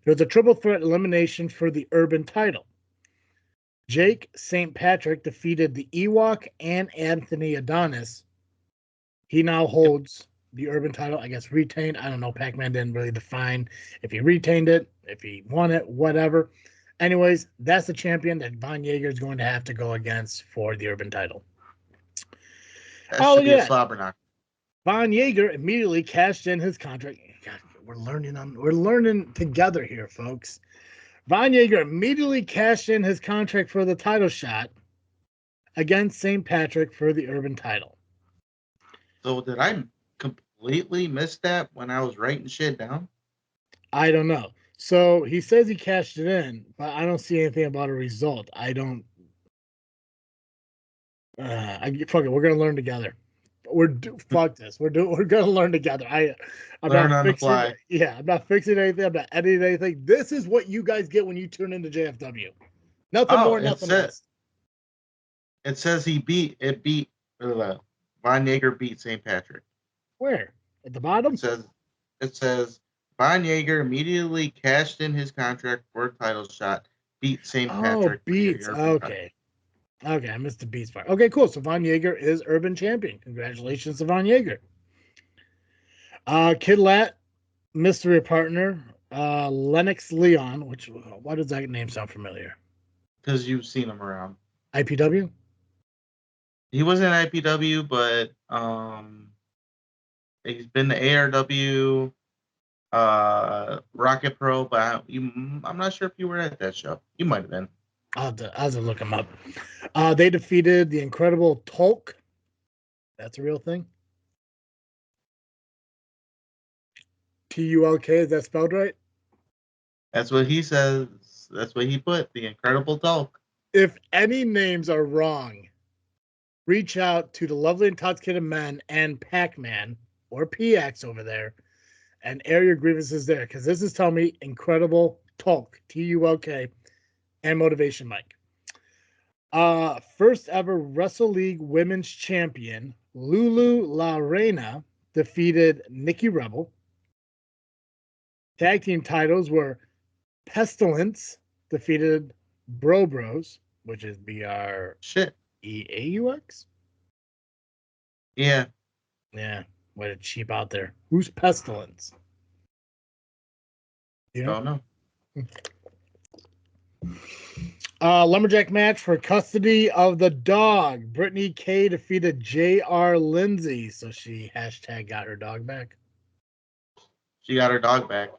There was a triple threat elimination for the Urban title. Jake St. Patrick defeated the Ewok and Anthony Adonis. He now holds the Urban title, I guess retained. I don't know. Pacman didn't really define if he retained it, if he won it, whatever. Anyways, that's the champion that Von Jaeger is going to have to go against for the Urban title. That Oh, should be yeah. a slobber knocker. Von Yeager immediately cashed in his contract. God, we're learning together here, folks. Von Yeager immediately cashed in his contract for the title shot against St. Patrick for the Urban title. So did I completely miss that when I was writing shit down? I don't know. So he says he cashed it in, but I don't see anything about a result. I don't. Fuck it. We're gonna learn together. Fuck this. We're gonna learn together. I'm Learn not on the fixing. fly. Yeah, I'm not fixing anything. I'm not editing anything. This is what you guys get when you tune into JFW. Nothing more, nothing less. It says Von Yeager beat St. Patrick. Where? At the bottom? It says Von Yeager immediately cashed in his contract for a title shot, beat St. Patrick. Beats. Okay. Okay, I missed the beats part. Okay, cool. So Von Yeager is Urban Champion. Congratulations to Von Yeager. Kid Lat, mystery partner, Lennox Leon, why does that name sound familiar? Because you've seen him around. IPW? He wasn't IPW, but he's been to ARW, ARWPro, but I'm not sure if you were at that show. You might have been. I'll have to look him up. They defeated the Incredible Tulk. That's a real thing. TULK, is that spelled right? That's what he says. That's what he put. The Incredible Tulk. If any names are wrong, reach out to the lovely intoxicated men and Pacman or PX over there and air your grievances there, because this is telling me Incredible Tulk, TULK, and Motivation Mike. First ever Wrestle League Women's Champion Lulu La Reina defeated Nikki Rebel. Tag team titles were Pestilence defeated Bro Bros, which is BREAUX. Yeah. Yeah, what a cheap out there. Who's Pestilence? You know? Don't know. Lumberjack match for custody of the dog. Brittany K defeated J.R. Lindsay, so she #got her dog back. She got her dog back.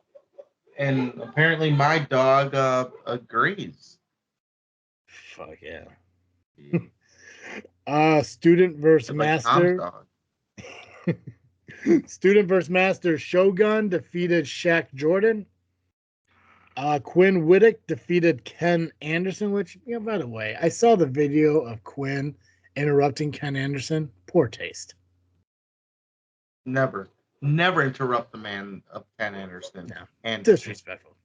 And apparently my dog agrees. Fuck yeah. Student versus Master. Student versus Master Shogun defeated Shaq Jordan. Quinn Whittick defeated Ken Anderson, which, by the way, I saw the video of Quinn interrupting Ken Anderson. Poor taste. Never interrupt the man of Ken Anderson. No. And Disrespectful.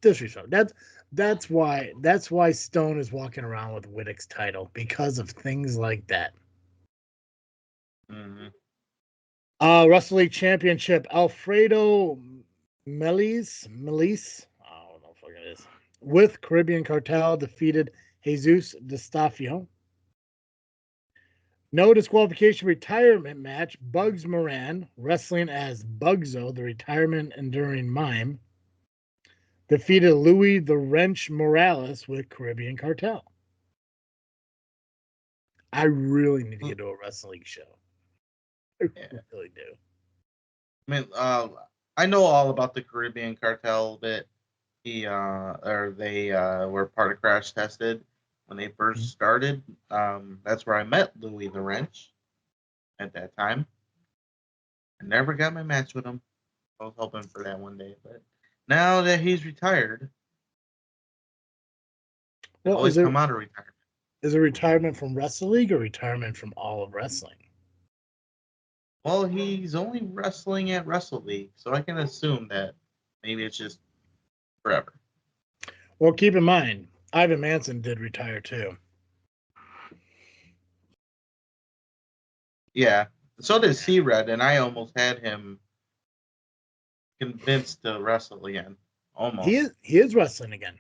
That's why Stone is walking around with Whittick's title, because of things like that. Mm-hmm. Wrestle League Championship, Alfredo Melis, I don't know what it is, with Caribbean Cartel defeated Jesus DeStafio. No disqualification retirement match, Bugs Moran, wrestling as Bugzo, the retirement enduring mime, defeated Louis the Wrench Morales with Caribbean Cartel. I really need to get to a Wrestle League show. I really do. I mean, I know all about the Caribbean Cartel bit. They were part of Crash Tested when they first started. That's where I met Louis the Wrench at that time. I never got my match with him. I was hoping for that one day, but now that he's retired, Well, always come out of retirement. Is it retirement from Wrestle League or retirement from all of wrestling? Well, he's only wrestling at Wrestle League, so I can assume that maybe it's just forever. Well, keep in mind, Ivan Manson did retire too. Yeah, so did C-Red, and I almost had him convinced to wrestle again. Almost. He is wrestling again.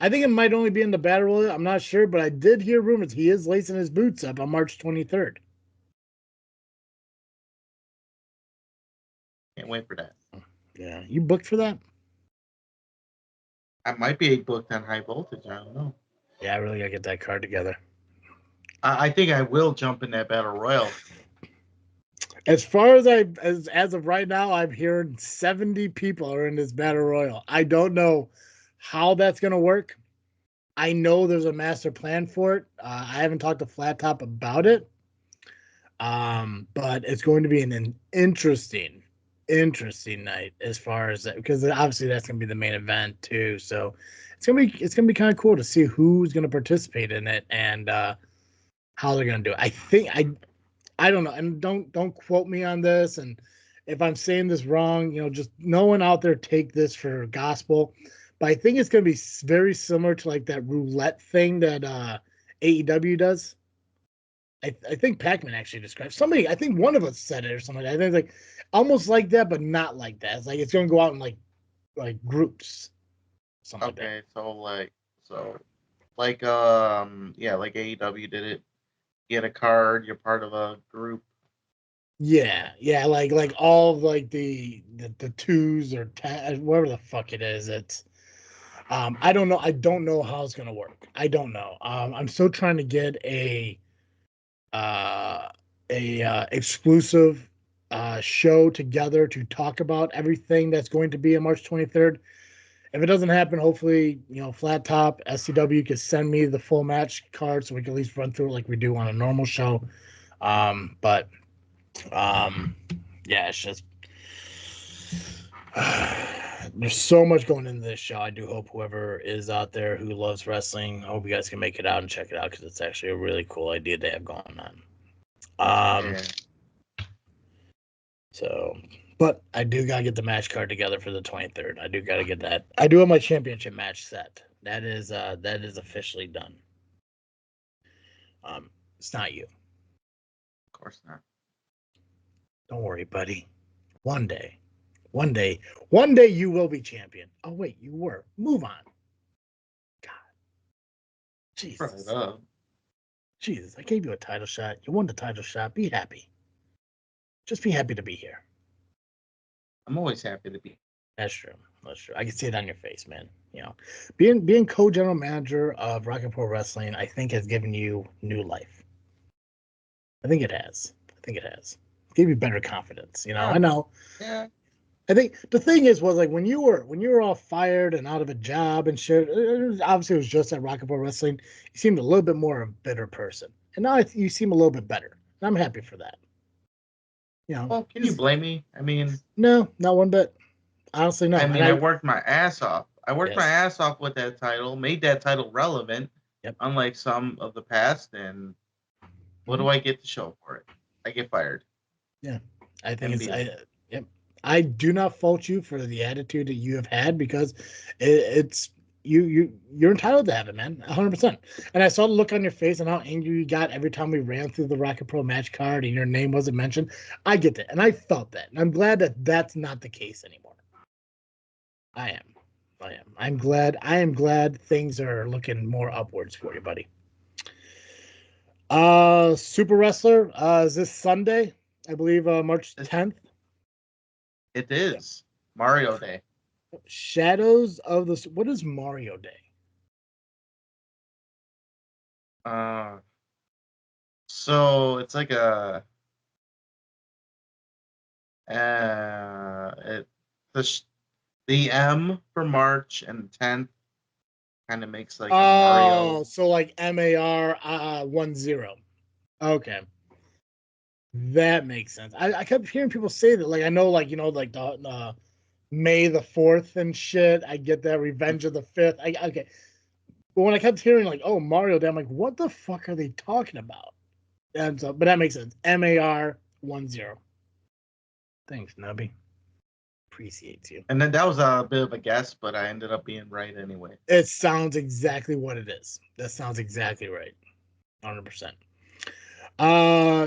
I think it might only be in the Battle Royal. I'm not sure, but I did hear rumors he is lacing his boots up on March 23rd. Can't wait for that. Yeah, you booked for that? I might be booked on High Voltage. I don't know. Yeah, I really gotta get that card together. I think I will jump in that battle royal. As far as as of right now, I'm hearing 70 people are in this battle royal. I don't know how that's gonna work. I know there's a master plan for it. I haven't talked to Flat Top about it. But it's going to be an interesting night as far as that, because obviously that's going to be the main event too. So it's gonna be kind of cool to see who's going to participate in it and how they're going to do it. I don't know, and don't quote me on this. And if I'm saying this wrong, just no one out there take this for gospel. But I think it's going to be very similar to like that roulette thing that AEW does. I think Pacman actually described somebody. I think one of us said it or something. I think like almost like that, but not like that. It's like it's going to go out in like groups, something like that. Okay, like like AEW did it. You get a card. You're part of a group. Yeah, like all of like the twos or ten, whatever the fuck it is. It's I don't know. I don't know how it's gonna work. I don't know. I'm still trying to get a exclusive show together to talk about everything that's going to be on March 23rd. If it doesn't happen, hopefully, Flat Top SCW can send me the full match card so we can at least run through it like we do on a normal show. But yeah, it's just there's so much going into this show. I do hope whoever is out there who loves wrestling, I hope you guys can make it out and check it out because it's actually a really cool idea they have going on. Yeah. So, but I do gotta get the match card together for the 23rd. I do gotta get that. I do have my championship match set. That is officially done. It's not you. Of course not. Don't worry, buddy. One day you will be champion. Oh wait, you were. Move on. God, Jesus. Jesus, I gave you a title shot. You won the title shot. Be happy. Just be happy to be here. I'm always happy to be. That's true. I can see it on your face, man. Being co-general manager of Rock and Pro Wrestling, I think has given you new life. I think it has. Gave you better confidence. I know. Yeah. I think the thing was like when you were all fired and out of a job and shit. Obviously, it was just at Rock and Pro Wrestling. You seemed a little bit more of a bitter person, and now you seem a little bit better. And I'm happy for that. Well, can you blame me? I mean, no, not one bit. Honestly, no. I mean, I worked my ass off. I worked my Yes. ass off with that title, made that title relevant, Yep. unlike some of the past. And what do I get to show for it? I get fired. Yeah, I think yep. I do not fault you for the attitude that you have had because it's you're entitled to have it, man, 100%. And I saw the look on your face and how angry you got every time we ran through the Rocket Pro match card and your name wasn't mentioned. I get that, and I felt that, and I'm glad that that's not the case anymore. I am. I'm glad. I am glad things are looking more upwards for you, buddy. Super Wrestler is this Sunday, I believe, March 10th. It is Mario Day. Shadows of the. What is Mario Day? So it's like the M for March and 10th kind of makes like a Mario. So like MAR 10. Okay. That makes sense. I kept hearing people say that. Like I know, like like the May the 4th and shit. I get that. Revenge of the 5th. Okay. But when I kept hearing like, oh, Mario Day, I'm like, what the fuck are they talking about? And so, but that makes sense. MAR 10. Thanks, Nubby. Appreciate you. And then that was a bit of a guess, but I ended up being right anyway. It sounds exactly what it is. That sounds exactly right. 100%.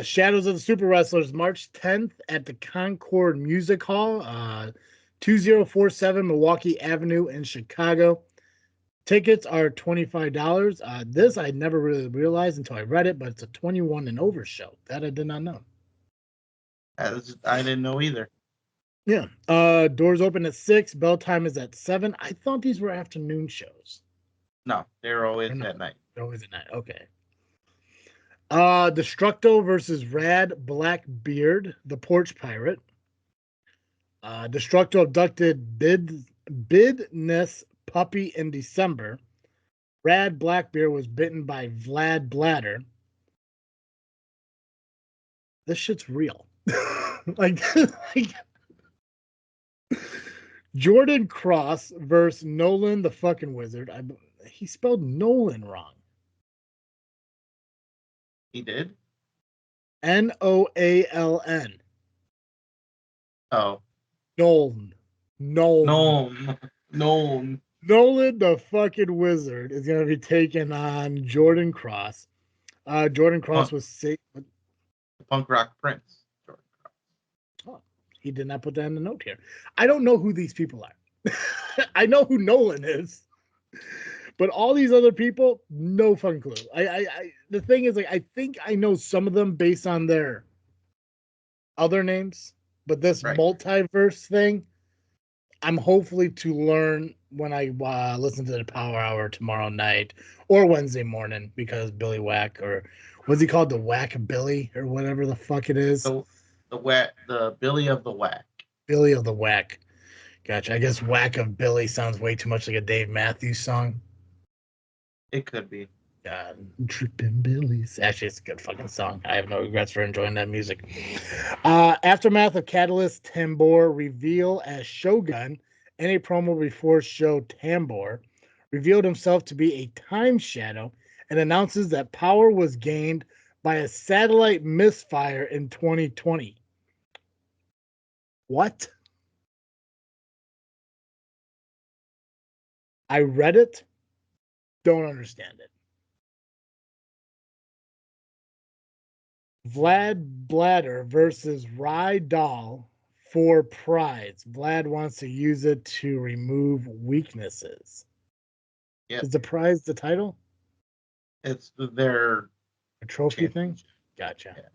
Shadows of the Super Wrestlers, March 10th at the Concord Music Hall, 2047 Milwaukee Avenue in Chicago. Tickets are $25. This I never really realized until I read it, but it's a 21 and over show. That I did not know. I didn't know either. Yeah. Doors open at 6. Bell time is at 7. I thought these were afternoon shows. No, they're always at night. They're always at night. Okay. Destructo versus Rad Blackbeard, the Porch Pirate. Destructo abducted Bidness Puppy in December. Rad Blackbeard was bitten by Vlad Bladder. This shit's real. like Jordan Cross versus Nolan the fucking Wizard. He spelled Nolan wrong. He did? Noaln. Oh. Nolan. Nolan. Nolan the fucking Wizard is going to be taking on Jordan Cross. Jordan Cross was sick. The punk rock prince. Oh, he did not put that in the note here. I don't know who these people are. I know who Nolan is, but all these other people, no fucking clue. The thing is, like, I think I know some of them based on their other names, but this multiverse thing, I'm hopefully to learn when I listen to the Power Hour tomorrow night or Wednesday morning, because Billy Whack, or what's he called, the Whack Billy or whatever the fuck it is. The Billy of the Whack. Billy of the Whack. Gotcha. I guess Whack of Billy sounds way too much like a Dave Matthews song. It could be. God, Trippin' Billies. Actually, it's a good fucking song. I have no regrets for enjoying that music. Aftermath of Catalyst Tambor reveal as Shogun in a promo before show. Tambor revealed himself to be a time shadow and announces that power was gained by a satellite misfire in 2020. What? I read it. Don't understand it. Vlad Bladder versus Rydal for prize. Vlad wants to use it to remove weaknesses. Yep. Is the prize the title? It's their a trophy thing? Gotcha. Yeah.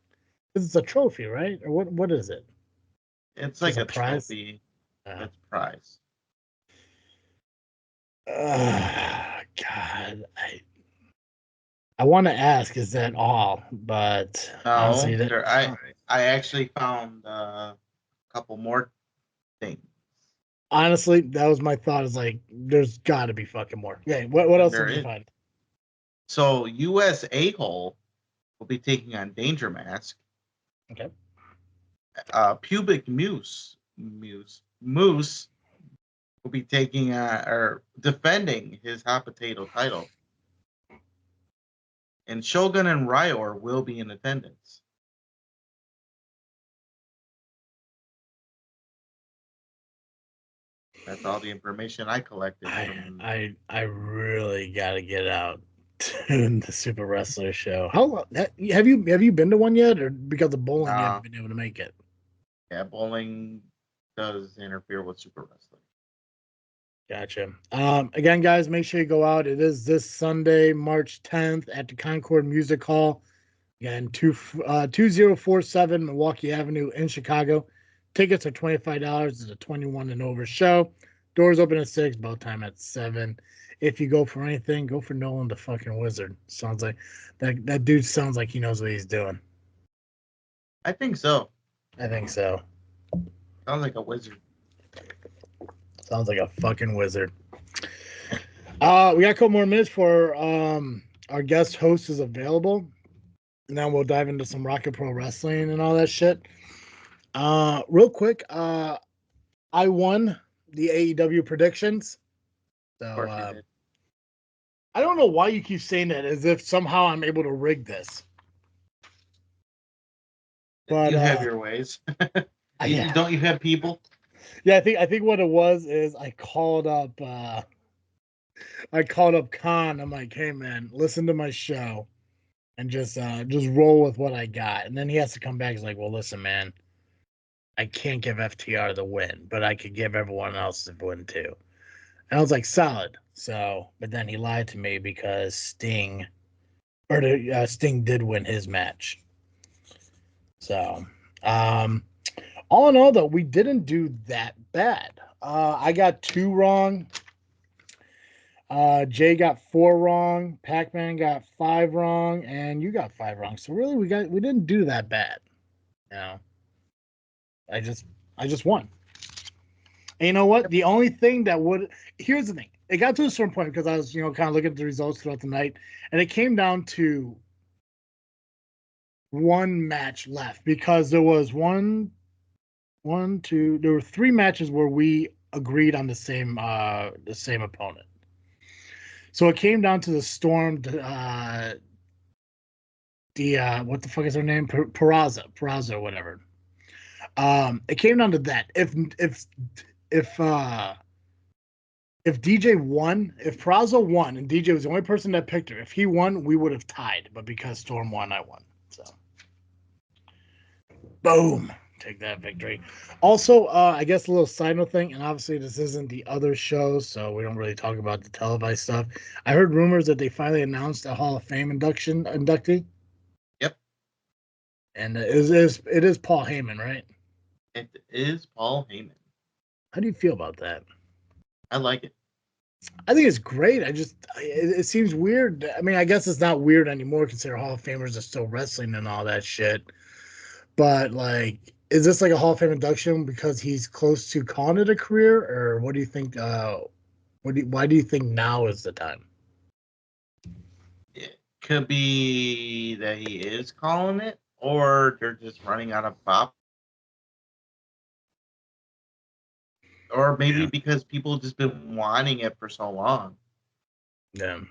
It's a trophy, right? Or what is it? It's like a prize? Trophy. It's prize. God, I want to ask, is that all? But no, honestly, I actually found a couple more things. Honestly, that was my thought. Is like, there's got to be fucking more. Yeah. What else did you find? So US A-Hole will be taking on Danger Mask. Okay. Pubic Moose will be taking or defending his hot potato title. And Shogun and Ryor will be in attendance. That's all the information I collected. I really got to get out to the Super Wrestler show. How long have you been to one yet, or because of bowling you haven't been able to make it? Yeah, bowling does interfere with Super Wrestling. Gotcha. Again, guys, make sure you go out. It is this Sunday, March 10th at the Concord Music Hall. Again, 2047 Milwaukee Avenue in Chicago. Tickets are $25. It's a 21 and over show. Doors open at 6, bow time at 7. If you go for anything, go for Nolan the fucking Wizard. Sounds like that dude sounds like he knows what he's doing. I think so. I think so. Sounds like a wizard. Sounds like a fucking wizard. We got a couple more minutes for our guest host is available. And then we'll dive into some Rocket Pro Wrestling and all that shit. Real quick, I won the AEW predictions. So of course you did. I don't know why you keep saying that as if somehow I'm able to rig this. But you have your ways. Yeah. Don't you have people? Yeah, I think what it was is I called up Khan. I'm like, hey man, listen to my show and just roll with what I got. And then he has to come back. He's like, well, listen, man, I can't give FTR the win, but I could give everyone else the win too. And I was like, solid. So, but then he lied to me because Sting did win his match. So, all in all, though, we didn't do that bad. I got 2 wrong. Jay got 4 wrong, Pacman got 5 wrong, and you got 5 wrong. So really, we didn't do that bad. You know, I just won. And you know what? The only thing that here's the thing. It got to a certain point because I was, kind of looking at the results throughout the night, and it came down to one match left because there was there were 3 matches where we agreed on the same opponent. So it came down to the Storm, what the fuck is her name? Peraza, or whatever. It came down to that. If DJ won, if Peraza won, and DJ was the only person that picked her, if he won, we would have tied. But because Storm won, I won. So, boom. Take that victory. Also, I guess a little side note thing, and obviously this isn't the other shows, so we don't really talk about the televised stuff. I heard rumors that they finally announced a Hall of Fame inductee. Yep. And it is Paul Heyman, right? It is Paul Heyman. How do you feel about that? I like it. I think it's great. It seems weird. I mean, I guess it's not weird anymore considering Hall of Famers are still wrestling and all that shit. But like, is this like a Hall of Fame induction because he's close to calling it a career, or what do you think? Why do you think now is the time? It could be that he is calling it, or they're just running out of pop. Or maybe because people have just been wanting it for so long. Yeah.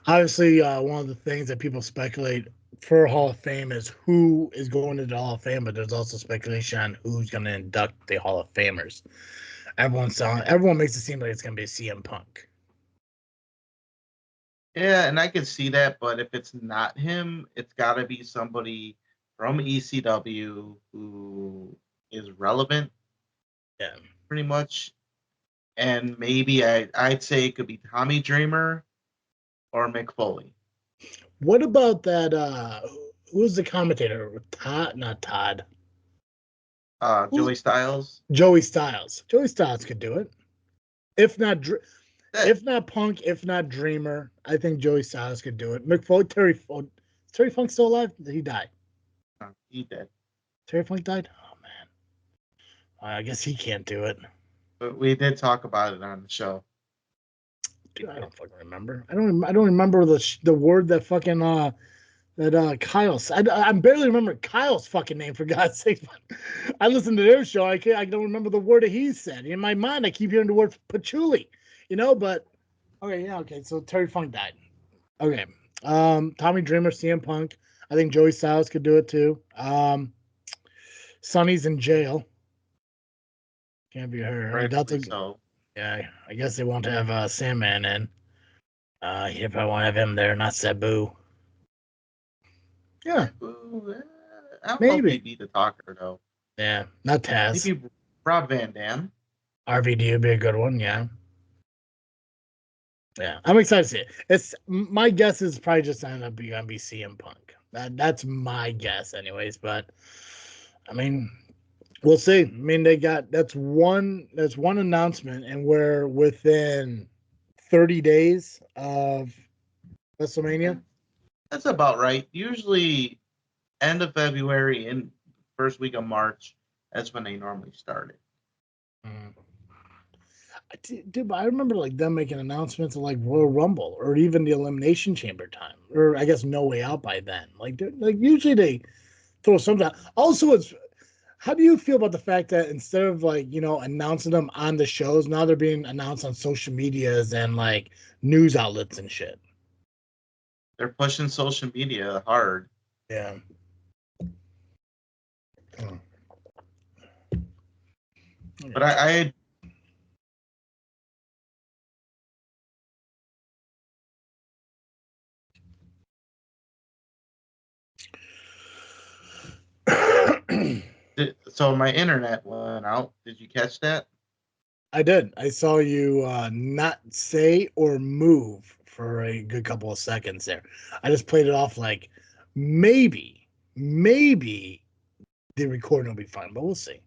Obviously, one of the things that people speculate for Hall of Fame is who is going to the Hall of Fame, but there's also speculation on who's going to induct the Hall of Famers. Everyone makes it seem like it's going to be a CM Punk. Yeah, and I can see that, but if it's not him, it's got to be somebody from ECW who is relevant. Yeah, pretty much. And maybe I'd say it could be Tommy Dreamer or Mick Foley. What about that? Who's the commentator? Not Todd. Joey Styles. Joey Styles. Joey Styles could do it. If not Punk, if not Dreamer, I think Joey Styles could do it. Mick Foley, Terry Funk still alive? Did he die? He did. Terry Funk died? Oh man. I guess he can't do it. But we did talk about it on the show. Dude, I don't fucking remember. I don't remember the word that fucking that Kyle. I barely remember Kyle's fucking name, for God's sake. I listened to their show. I don't remember the word that he said. In my mind, I keep hearing the word patchouli. But okay. So Terry Funk died. Okay. Tommy Dreamer, CM Punk. I think Joey Styles could do it too. Sonny's in jail. Can't be her. So. Yeah, I guess they won't have Sandman in. You probably won't have him there, not Sabu. Yeah. I don't Maybe. know if he'd be the talker, though. Yeah, not Taz. Maybe Rob Van Dam. RVD would be a good one, yeah. Yeah, I'm excited to see it. My guess is probably just going to be CM Punk. That's my guess, anyways. But I mean, we'll see. I mean, that's one announcement, and we're within 30 days of WrestleMania. That's about right. Usually, end of February and first week of March. That's when they normally start it. Dude, but I remember like them making announcements of like Royal Rumble or even the Elimination Chamber time, or I guess No Way Out by then. Like usually they throw something out. Also, how do you feel about the fact that instead of like announcing them on the shows, now they're being announced on social medias and like news outlets and shit? They're pushing social media hard. Yeah. But I so my internet went out. Did you catch that? I did. I saw you not say or move for a good couple of seconds there. I just played it off like maybe the recording will be fine, but we'll see.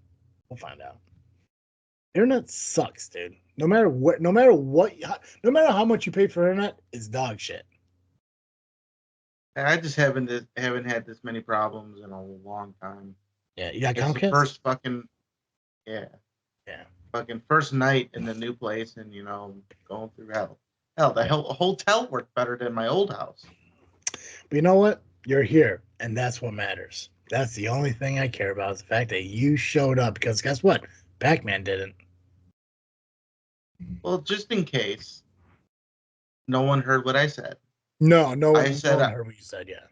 We'll find out. Internet sucks, dude. No matter how much you paid for internet, it's dog shit. I just haven't had this many problems in a long time. Yeah, you got It's Comcast? the first fucking fucking first night in the new place, and going through hell. Hell, the hotel worked better than my old house. But you know what? You're here, and that's what matters. That's the only thing I care about, is the fact that you showed up, because guess what? Pacman didn't. Well, just in case no one heard what I said. No one heard what you said, yeah.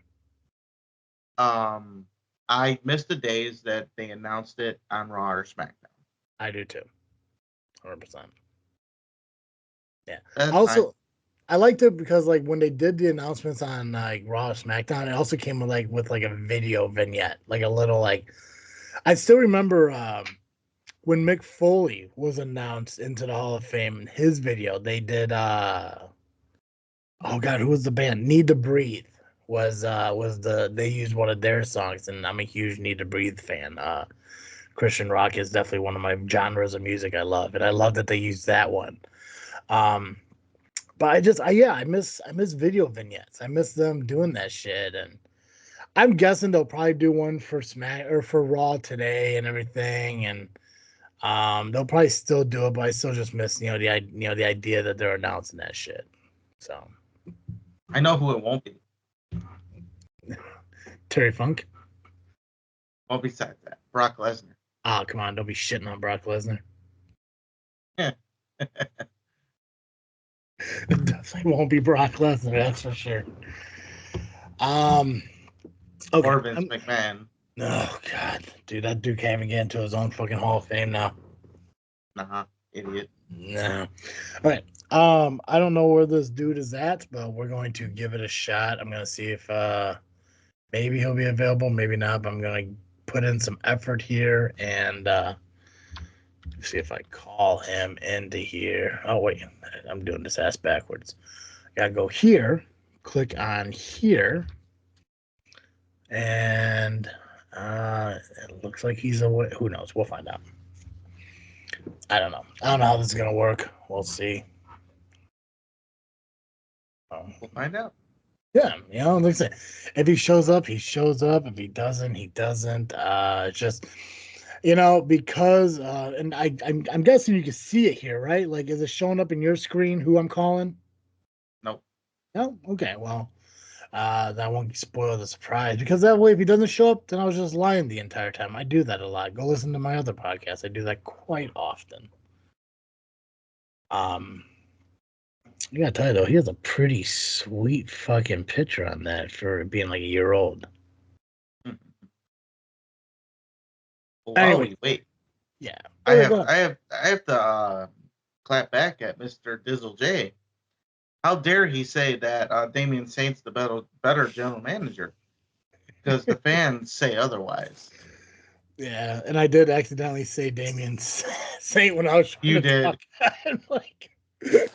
I missed the days that they announced it on Raw or SmackDown. I do too. 100%. Yeah. That's also, fine. I liked it because like when they did the announcements on like Raw or SmackDown, it also came with a video vignette, like a little like. I still remember when Mick Foley was announced into the Hall of Fame. His video, they did. Oh God, who was the band? Need to Breathe was they used one of their songs, and I'm a huge Need to Breathe fan. Christian rock is definitely one of my genres of music I love, and I love that they used that one. But I miss video vignettes. I miss them doing that shit, and I'm guessing they'll probably do one for Smack or for Raw today and everything, and they'll probably still do it, but I still just miss the idea that they're announcing that shit. So I know who it won't be. Terry Funk. Well, besides that, Brock Lesnar. Oh, come on, don't be shitting on Brock Lesnar. Yeah. It definitely won't be Brock Lesnar, that's for sure. Okay. Or Vince McMahon. Oh God, dude, that dude can't even get into his own fucking Hall of Fame now. Nah, idiot. No. All right. I don't know where this dude is at, but we're going to give it a shot. I'm gonna see if maybe he'll be available, maybe not, but I'm gonna put in some effort here and see if I call him into here. Oh wait, I'm doing this ass backwards. I gotta go here, click on here, and it looks like he's away. Who knows? We'll find out. I don't know how this is gonna work. We'll see. We'll find out. Yeah, like I said, if he shows up, he shows up. If he doesn't, he doesn't. It's just, because, and I'm guessing you can see it here, right? Like, is it showing up in your screen who I'm calling? Nope. No? Okay, well, that won't spoil the surprise, because that way, if he doesn't show up, then I was just lying the entire time. I do that a lot. Go listen to my other podcast. I do that quite often. I gotta tell you though, he has a pretty sweet fucking picture on that for being like a year old. Anyway, wait. Yeah. I have to clap back at Mr. Dizzle J. How dare he say that Damian Saint's the better general manager? Because the fans say otherwise. Yeah, and I did accidentally say Damian Saint when I was trying You to did. talk. I'm like,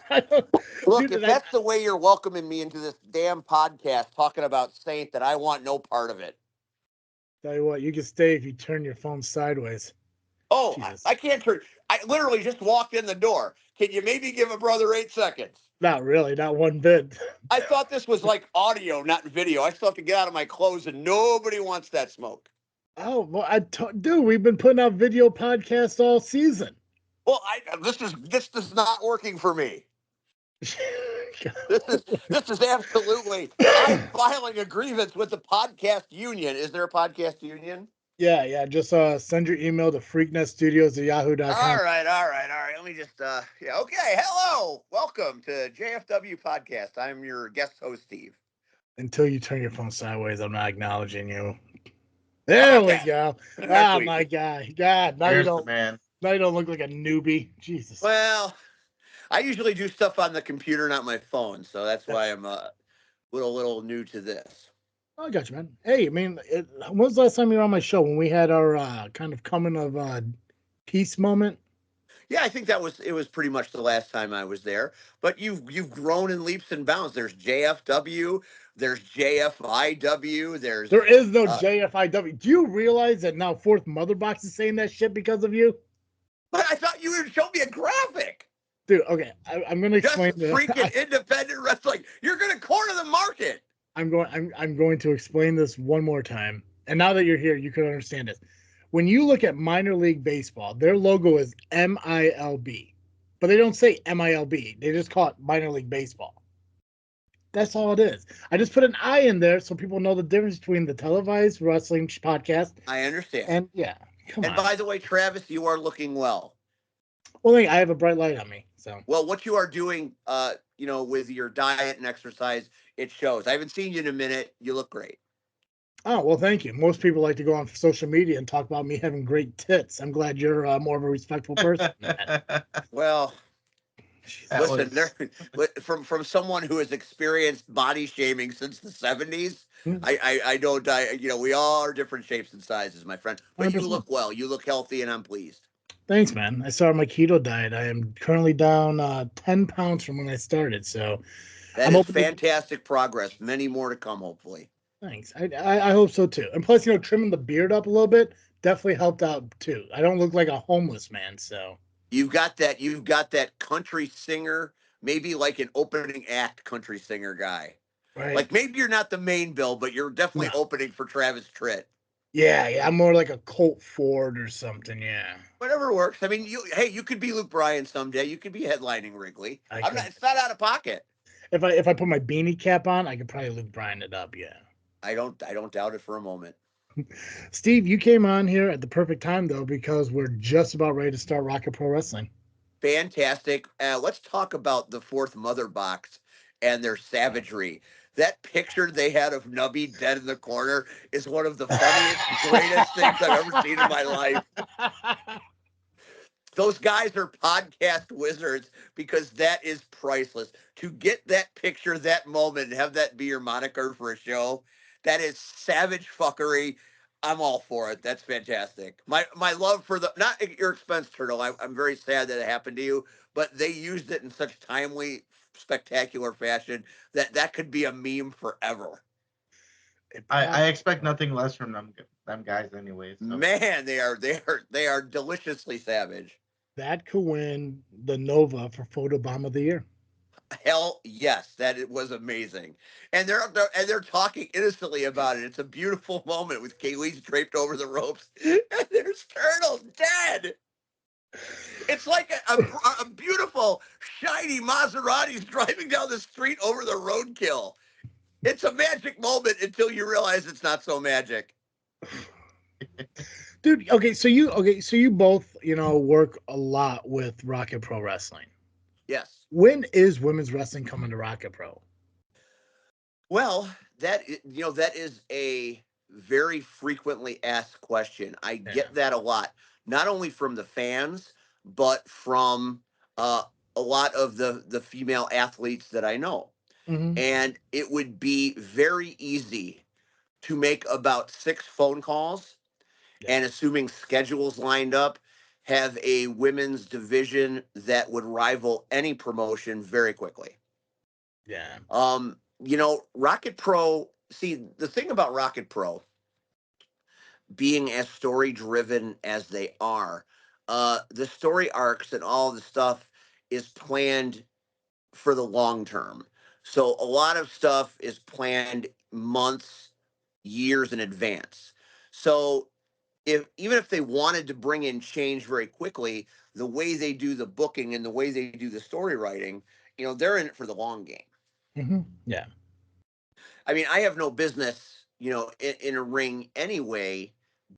I don't, Look, if that's the way you're welcoming me into this damn podcast talking about Saint, then I want no part of it. Tell you what, you can stay if you turn your phone sideways. Oh, I can't turn. I literally just walked in the door. Can you maybe give a brother 8 seconds? Not really, not one bit. I thought this was like audio, not video. I still have to get out of my clothes, and nobody wants that smoke. Oh, well, dude, we've been putting out video podcasts all season. Well, this is not working for me. This is absolutely. I'm filing a grievance with the podcast union. Is there a podcast union? Yeah. Just send your email to freaknetstudios@yahoo.com. All right. Let me just okay. Hello. Welcome to JFW podcast. I'm your guest host, Steve. Until you turn your phone sideways, I'm not acknowledging you. There we go. Oh my God. Now you don't look like a newbie. Jesus. Well, I usually do stuff on the computer, not my phone, so that's why I'm a little new to this. I got you, man. Hey, I mean, when was the last time you were on my show? When we had our kind of coming of peace moment? Yeah, I think it was pretty much the last time I was there. But you've grown in leaps and bounds. There's JFW, there's JFIW, there is no JFIW. Do you realize that now Fourth Mother Box is saying that shit because of you? But I thought you would show me a graphic. Dude, okay, I'm going to Just explain freaking independent wrestling. You're going to corner the market. I'm going to explain this one more time. And now that you're here, you can understand it. When you look at minor league baseball, their logo is MILB. But they don't say MILB. They just call it minor league baseball. That's all it is. I just put an I in there so people know the difference between the televised wrestling podcast I understand. and yeah. Come And on. by the way, Travis, you are looking well. Well, I have a bright light on me. So Well, what you are doing, with your diet and exercise, it shows. I haven't seen you in a minute. You look great. oh well, thank you. Most people like to go on social media and talk about me having great tits. I'm glad you're more of a respectful person. Well, That listen, was- from someone who has experienced body shaming since the 70s, I don't. We all are different shapes and sizes, my friend. But you 100%. look well. You look healthy, and I'm pleased. Thanks, man. I started my keto diet. I am currently down 10 pounds from when I started. So That I'm is open to. fantastic progress. Many more to come, hopefully. Thanks. I hope so too. And plus, trimming the beard up a little bit definitely helped out too. I don't look like a homeless man. So You've got that country singer, maybe like an opening act country singer guy. right. Like maybe you're not the main bill, but you're definitely No. opening for Travis Tritt. Yeah. I'm more like a Colt Ford or something. Yeah. Whatever works. I mean, you could be Luke Bryan someday. You could be headlining Wrigley. I I'm could. not. It's not out of pocket. If I put my beanie cap on, I could probably Luke Bryan it up. Yeah. I don't doubt it for a moment. Steve, you came on here at the perfect time though because we're just about ready to start Rocket Pro Wrestling. Fantastic. Let's talk about the fourth mother box and their savagery. That picture they had of Nubby dead in the corner is one of the funniest, greatest things I've ever seen in my life. Those guys are podcast wizards because that is priceless. To get that picture, that moment, and have that be your moniker for a show, that is savage fuckery. I'm all for it. That's fantastic. My love for not at your expense, Turtle. I'm very sad that it happened to you, but they used it in such timely, spectacular fashion that could be a meme forever. I expect nothing less from them guys anyways. So. Man, they are deliciously savage. That could win the Nova for Photobomb of the Year. Hell yes, that it was amazing, and they're talking innocently about it. It's a beautiful moment with Kaylee's draped over the ropes, and there's Turtle dead. It's like a beautiful shiny Maserati's driving down the street over the roadkill. It's a magic moment until you realize it's not so magic. Dude, so you both, work a lot with Rocket Pro Wrestling. Yes. When is women's wrestling coming to Rocket Pro? Well, that is a very frequently asked question. I get that a lot, not only from the fans, but from a lot of the female athletes that I know. Mm-hmm. And it would be very easy to make about 6 phone calls, and assuming schedules lined up, have a women's division that would rival any promotion very quickly. Yeah. Rocket Pro, see, the thing about Rocket Pro being as story driven as they are, the story arcs and all the stuff is planned for the long term. So a lot of stuff is planned months, years in advance. So even if they wanted to bring in change very quickly, the way they do the booking and the way they do the story writing, they're in it for the long game. Mm-hmm. Yeah. I mean, I have no business, in a ring anyway,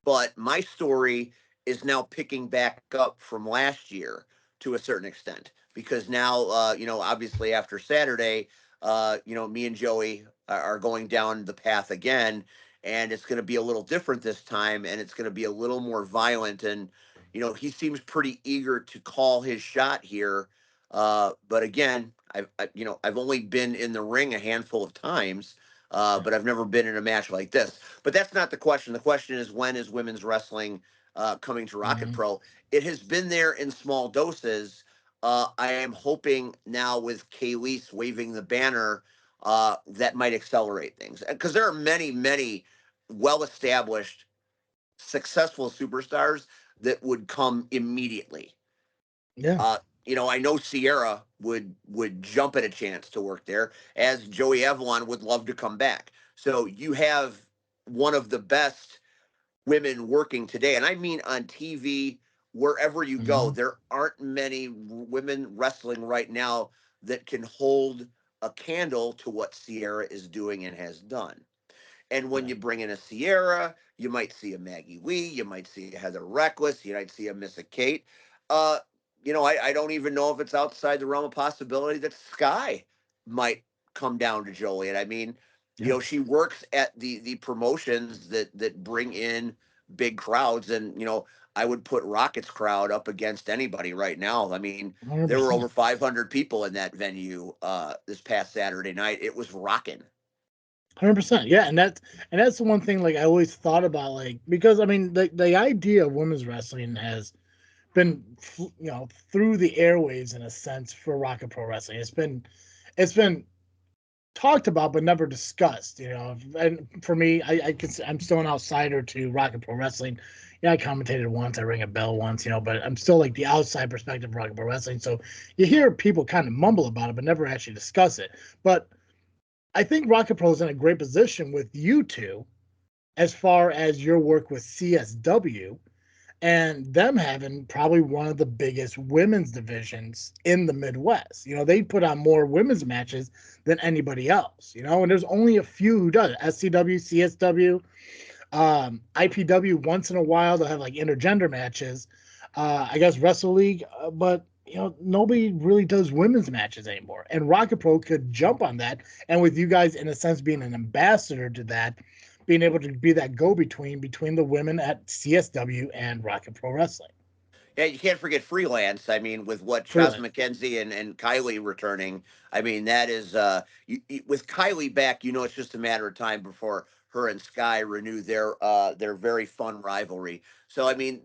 but my story is now picking back up from last year to a certain extent because now, obviously after Saturday, me and Joey are going down the path again, and it's going to be a little different this time, and it's going to be a little more violent. And, he seems pretty eager to call his shot here. But again, I've only been in the ring a handful of times. But I've never been in a match like this. But that's not the question. The question is, when is women's wrestling coming to Rocket Pro? It has been there in small doses. I am hoping now with Kaylee's waving the banner, that might accelerate things. Because there are many, many well-established, successful superstars that would come immediately. Yeah. I know Sierra would jump at a chance to work there, as Joey Avalon would love to come back. So you have one of the best women working today, and I mean on TV, wherever you go. Mhm. There aren't many women wrestling right now that can hold a candle to what Sierra is doing and has done. And when Yeah. you bring in a Sierra, you might see a Maggie Lee, you might see a Heather Reckless, you might see a Missa Kate. Uh, I don't even know if it's outside the realm of possibility that Sky might come down to Joliet. I mean, Yeah. she works at the promotions that bring in big crowds, and I would put Rocket's crowd up against anybody right now. I mean, there were 100%. over 500 people in that venue this past Saturday night. It was rocking. 100%. Yeah, and that's the one thing like I always thought about, like, because I mean the idea of women's wrestling has been through the airwaves in a sense for Rocket Pro Wrestling. It's been talked about but never discussed. And for me, I'm still an outsider to Rocket Pro Wrestling. Yeah, I commentated once, I rang a bell once, but I'm still like the outside perspective of Rocket Pro Wrestling. So you hear people kind of mumble about it but never actually discuss it. But I think Rocket Pro is in a great position with you two as far as your work with CSW and them having probably one of the biggest women's divisions in the Midwest. They put on more women's matches than anybody else, and there's only a few who does it. SCW, CSW, IPW once in a while they'll have like intergender matches. I guess Wrestle League, but nobody really does women's matches anymore. And Rocket Pro could jump on that, and with you guys in a sense being an ambassador to that, being able to be that go-between the women at CSW and Rocket Pro Wrestling. Yeah, you can't forget freelance. I mean, with what Chaz Freelance. McKenzie and Kylie returning, I mean that is with Kylie back, it's just a matter of time before her and Sky renew their very fun rivalry. So I mean,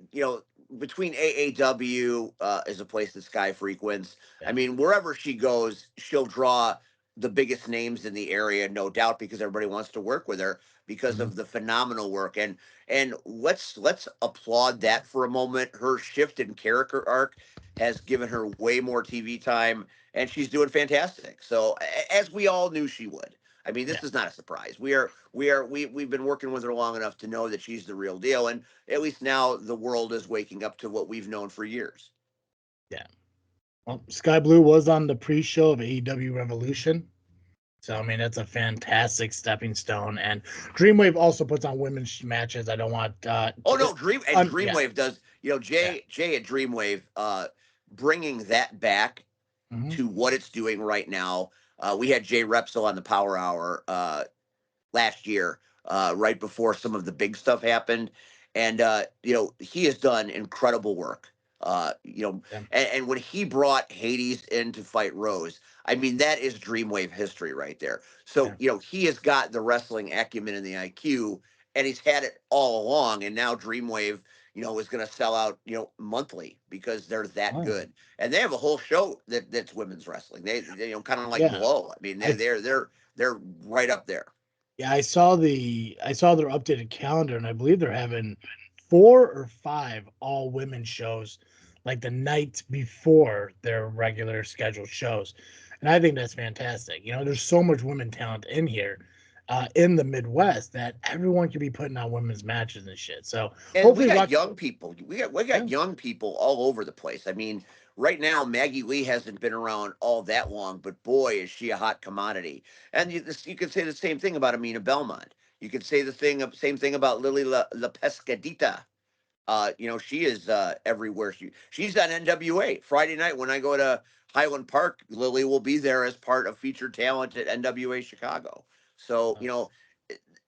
between AAW is a place that Sky frequents. I Yeah. mean, wherever she goes, she'll draw the biggest names in the area, no doubt, because everybody wants to work with her because Mhm. of the phenomenal work. And let's applaud that for a moment. Her shift in character arc has given her way more TV time, and she's doing fantastic. So as we all knew she would. I mean, Yeah. this is not a surprise. We've been working with her long enough to know that she's the real deal, and at least now the world is waking up to what we've known for years. Yeah. Well, Sky Blue was on the pre-show of AEW Revolution. So I mean, that's a fantastic stepping stone. And Dreamwave also puts on women's matches. I don't want Oh no, yeah, Dreamwave does. yeah. Jay at Dreamwave, bringing that back Hmm. to what it's doing right now. We had Jay Repsol on the Power Hour last year, right before some of the big stuff happened, and he has done incredible work. Yeah, And when he brought Hades in to fight Rose, I mean that is Dreamwave history right there. So yeah. he has got the wrestling acumen and the IQ, and he's had it all along. And now Dreamwave, is going to sell out, monthly because they're that Oh, good, and they have a whole show that's women's wrestling. They kind of like yeah. Glow. I mean, I they're right up there. Yeah, I saw their updated calendar, and I believe they're having 4 or 5 all women shows, like the night before their regular scheduled shows, and I think that's fantastic. There's so much women talent in here, in the Midwest that everyone could be putting on women's matches and shit. So And we hopefully, got Rock. young people. We got Yeah, young people all over the place. I mean, right now Maggie Lee hasn't been around all that long, but boy, is she a hot commodity. And you could say the same thing about Amina Belmont. You could say the same thing about Lily La Pescadita. She is everywhere. She's on NWA Friday night when I go to Highland Park. Lily will be there as part of featured talent at NWA Chicago. So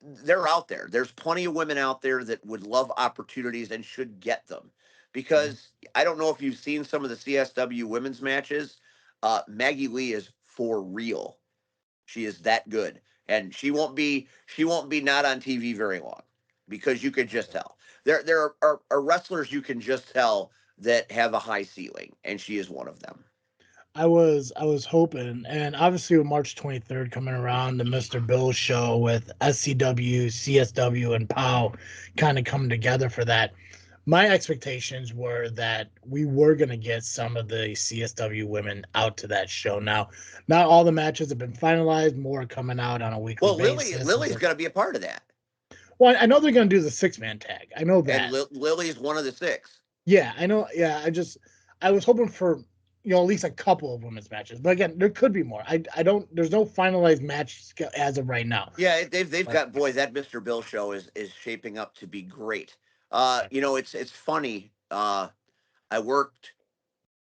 they're out there. There's plenty of women out there that would love opportunities and should get them. yeah. Because I don't know if you've seen some of the CSW women's matches. Maggie Lee is for real. She is that good, and she won't be not on TV very long because you could just tell. There are wrestlers you can just tell that have a high ceiling, and she is one of them. I was hoping, and obviously with March 23rd coming around, the Mr. Bill show with SCW, CSW, and POW kind of coming together for that. my expectations were that we were going to get some of the CSW women out to that show. Now, not all the matches have been finalized. More are coming out on a weekly Well, basis. Lily's going to be a part of that. Well, I know they're going to do the 6-man tag. I know that. And Lily's one of the 6. Yeah, I know. Yeah, I was hoping for, at least a couple of women's matches. But again, there could be more. I don't. There's no finalized match as of right now. Yeah, they've got, boy, that Mr. Bill show is shaping up to be great. It's funny. I worked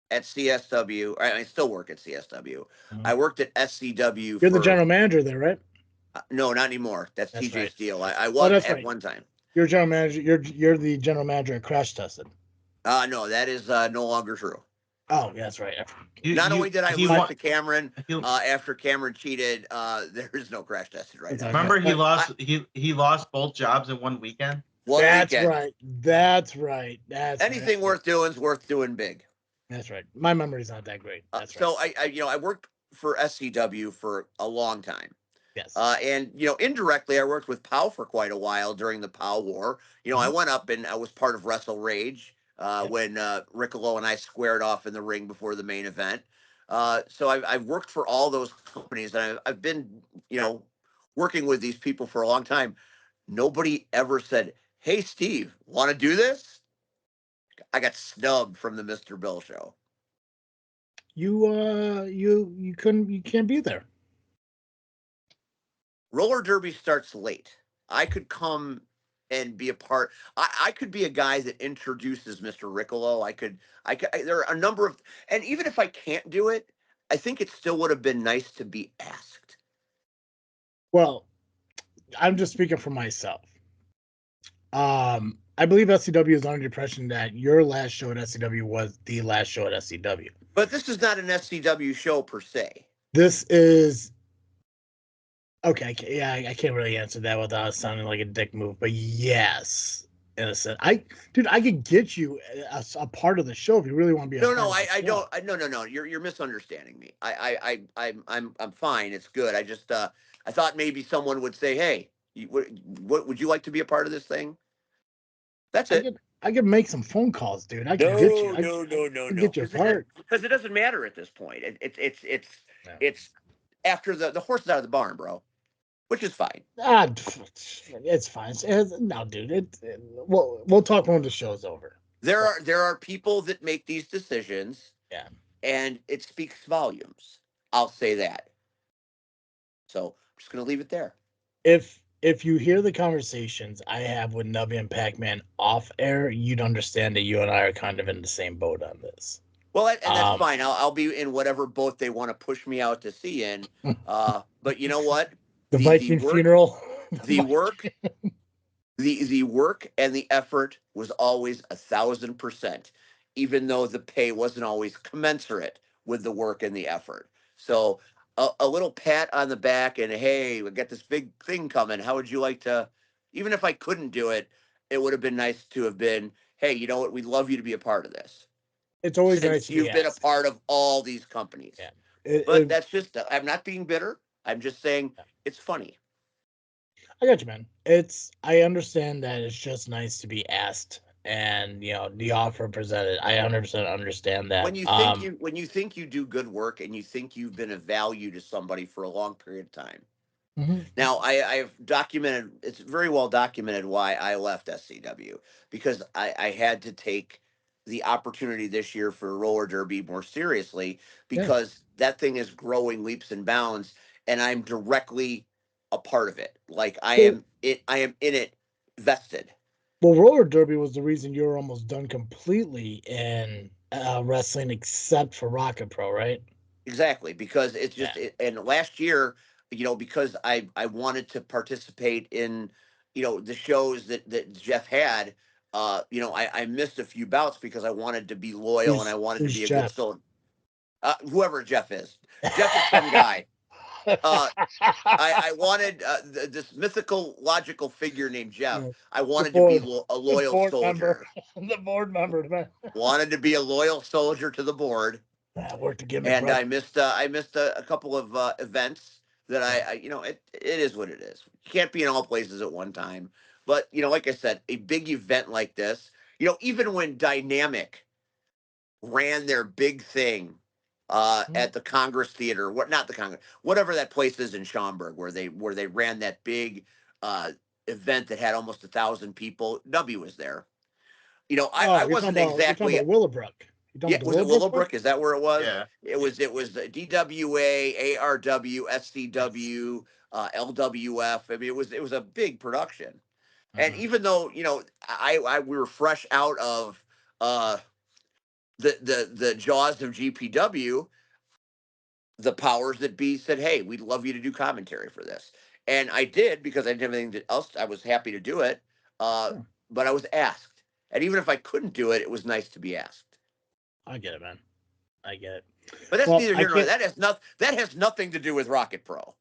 at CSW. I still work at CSW. Mhm. I worked at SCW. You're the general manager there, right? No, not anymore. That's TJ right. Steele. I was at one time. You're general manager. You're the general manager at Crash Tested. No, that is no longer true. Oh, yeah, that's right. Not only did I lose to Cameron after Cameron cheated, there is no Crash Tested right now. Remember, he lost both jobs in one weekend. That's right. That's right. Anything worth doing is worth doing big. That's right. My memory's not that great. That's right. So I worked for SCW for a long time. Yes. And indirectly, I worked with POW for quite a while during the POW war. I went up and I was part of Wrestle Rage when Riccolo and I squared off in the ring before the main event. So I've worked for all those companies, and I've been working with these people for a long time. Nobody ever said, "Hey, Steve, want to do this?" I got snubbed from the Mr. Bill show. You can't be there. Roller derby starts late. I could come and be a part. I could be a guy that introduces Mr. Riccolo. There are a number of, and even if I can't do it, I think it still would have been nice to be asked. Well, I'm just speaking for myself. I believe SCW is under the impression that your last show at SCW was the last show at SCW. But this is not an SCW show per se. This is okay. Yeah, I can't really answer that without sounding like a dick move, but yes, in a sense, I could get you a part of the show if you really want to be. I don't. No. You're misunderstanding me. I'm fine. It's good. I just I thought maybe someone would say, "Hey, what would you like to be a part of this thing?" That's it. I could make some phone calls, dude. I can get you. No. Get your part because it doesn't matter at this point. It's after the horse is out of the barn, bro, which is fine. It's fine. No, dude. We'll talk when the show's over. There are people that make these decisions. Yeah, and it speaks volumes. I'll say that. So I'm just gonna leave it there. If you hear the conversations I have with Nubby and Pacman off air, you'd understand that you and I are kind of in the same boat on this. Well, and that's fine. I'll be in whatever boat they want to push me out to sea in. But you know what? The Viking funeral. The work and the effort was always 1,000%, even though the pay wasn't always commensurate with the work and the effort. So a little pat on the back and, hey, we got this big thing coming. How would you like to, even if I couldn't do it, it would have been nice to have been, hey, you know what? We'd love you to be a part of this. It's always nice to you've been a part of all these companies. Yeah. But that's just, I'm not being bitter. I'm just saying it's funny. I got you, man. I understand that it's just nice to be asked, and the offer presented. I 100% understand that. When you think you do good work and you think you've been of value to somebody for a long period of time. Mm-hmm. Now I've documented. It's very well documented why I left SCW, because I had to take the opportunity this year for roller derby more seriously, because that thing is growing leaps and bounds, and I'm directly a part of it. Like I am in it vested. Well, roller derby was the reason you were almost done completely in wrestling, except for ARWPro, right? Exactly, because it's just and last year, because I wanted to participate in the shows that Jeff had. I missed a few bouts because I wanted to be loyal and I wanted to be a good soldier. Whoever Jeff is some guy. I wanted this mythical, logical figure named Jeff. I wanted to be a loyal soldier. The board member, man. Wanted to be a loyal soldier to the board. Worked again, and bro. I missed a couple of events that it is what it is. You can't be in all places at one time. But like I said, a big event like this, even when Dynamic ran their big thing at the Congress Theater, not the Congress, whatever that place is in Schaumburg, where they ran that big event that had almost 1,000 people. Nubby was there. I wasn't exactly. You're talking about Willowbrook. Was it Willowbrook? Is that where it was? Yeah. It was the DWA, ARW, SCW, LWF. I mean, it was a big production. And even though we were fresh out of the jaws of GPW, the powers that be said, "Hey, we'd love you to do commentary for this," and I did because I didn't have anything else. I was happy to do it, but I was asked, and even if I couldn't do it, it was nice to be asked. I get it, man. I get it. But that's neither here nor there. That has nothing to do with RocketPro.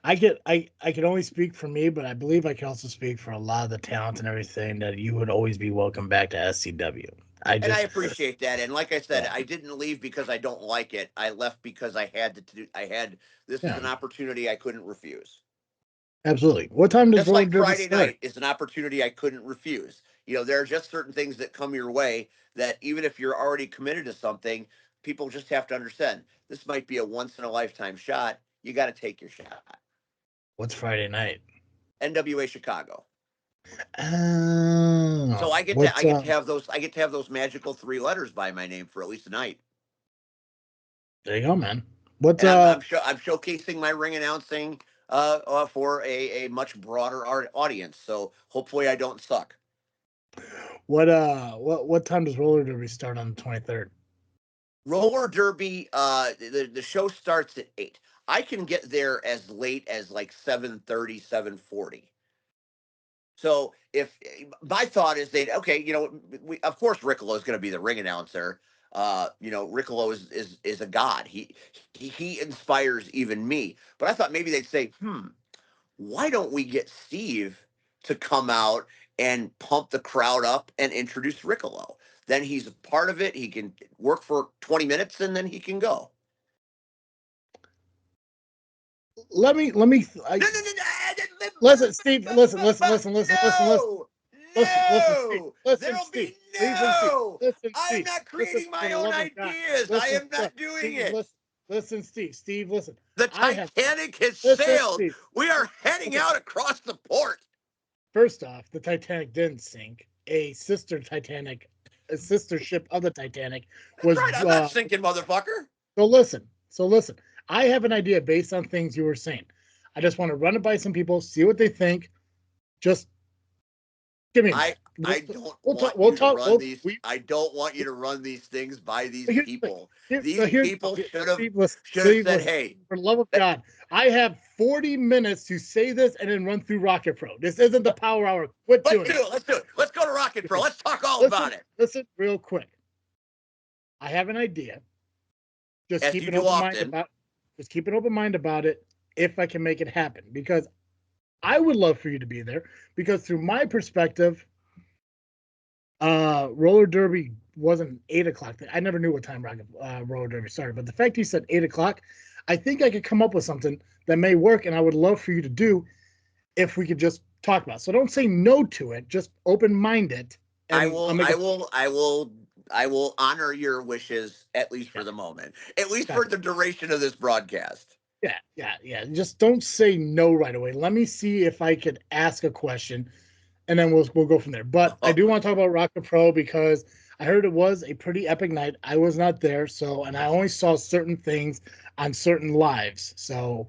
I can only speak for me, but I believe I can also speak for a lot of the talent and everything that you would always be welcome back to SCW. I appreciate that. And like I said, I didn't leave because I don't like it. I left because I had to do. This was an opportunity I couldn't refuse. Absolutely. What time does just like Friday night is an opportunity I couldn't refuse. There are just certain things that come your way that even if you're already committed to something, people just have to understand this might be a once in a lifetime shot. You got to take your shot. What's Friday night? NWA Chicago. Oh. So I get to have those magical 3 letters by my name for at least a night. There you go, man. I'm showcasing my ring announcing for a much broader audience. So hopefully I don't suck. What time does roller derby start on the 23rd? Roller derby, the show starts at 8. I can get there as late as like 7:30, 7:40. So if my thought is of course Riccolo is going to be the ring announcer. Riccolo is a god. He inspires even me. But I thought maybe they'd say, why don't we get Steve to come out and pump the crowd up and introduce Riccolo? Then he's a part of it. He can work for 20 minutes and then he can go. Let me. Listen, Steve. Listen, Steve. I'm not creating my own ideas. I am not doing it. Listen, Steve. Steve, listen. The Titanic has sailed. Steve. We are heading out across the port. First off, the Titanic didn't sink. A sister ship of the Titanic was. That's right, I'm not sinking, motherfucker. So listen. I have an idea based on things you were saying. I just want to run it by some people, see what they think. Just give me. I don't want you to run these things by these people. These people should have said, "Hey, for the love of God, I have 40 minutes to say this and then run through RocketPro. This isn't the Power Hour. Let's do it. Let's go to RocketPro. Let's talk all about it. Listen, real quick. I have an idea. Just keep an open mind about it if I can make it happen, because I would love for you to be there, because through my perspective, roller derby wasn't 8 o'clock. I never knew what time roller derby started, but the fact you said 8 o'clock, I think I could come up with something that may work, and I would love for you to do if we could just talk about it. So don't say no to it, just open-mind it. I will honor your wishes, at least for the moment, at least for the duration of this broadcast. Yeah. Just don't say no right away. Let me see if I could ask a question, and then we'll go from there. But I do want to talk about RocketPro because I heard it was a pretty epic night. I was not there, and I only saw certain things on certain lives. So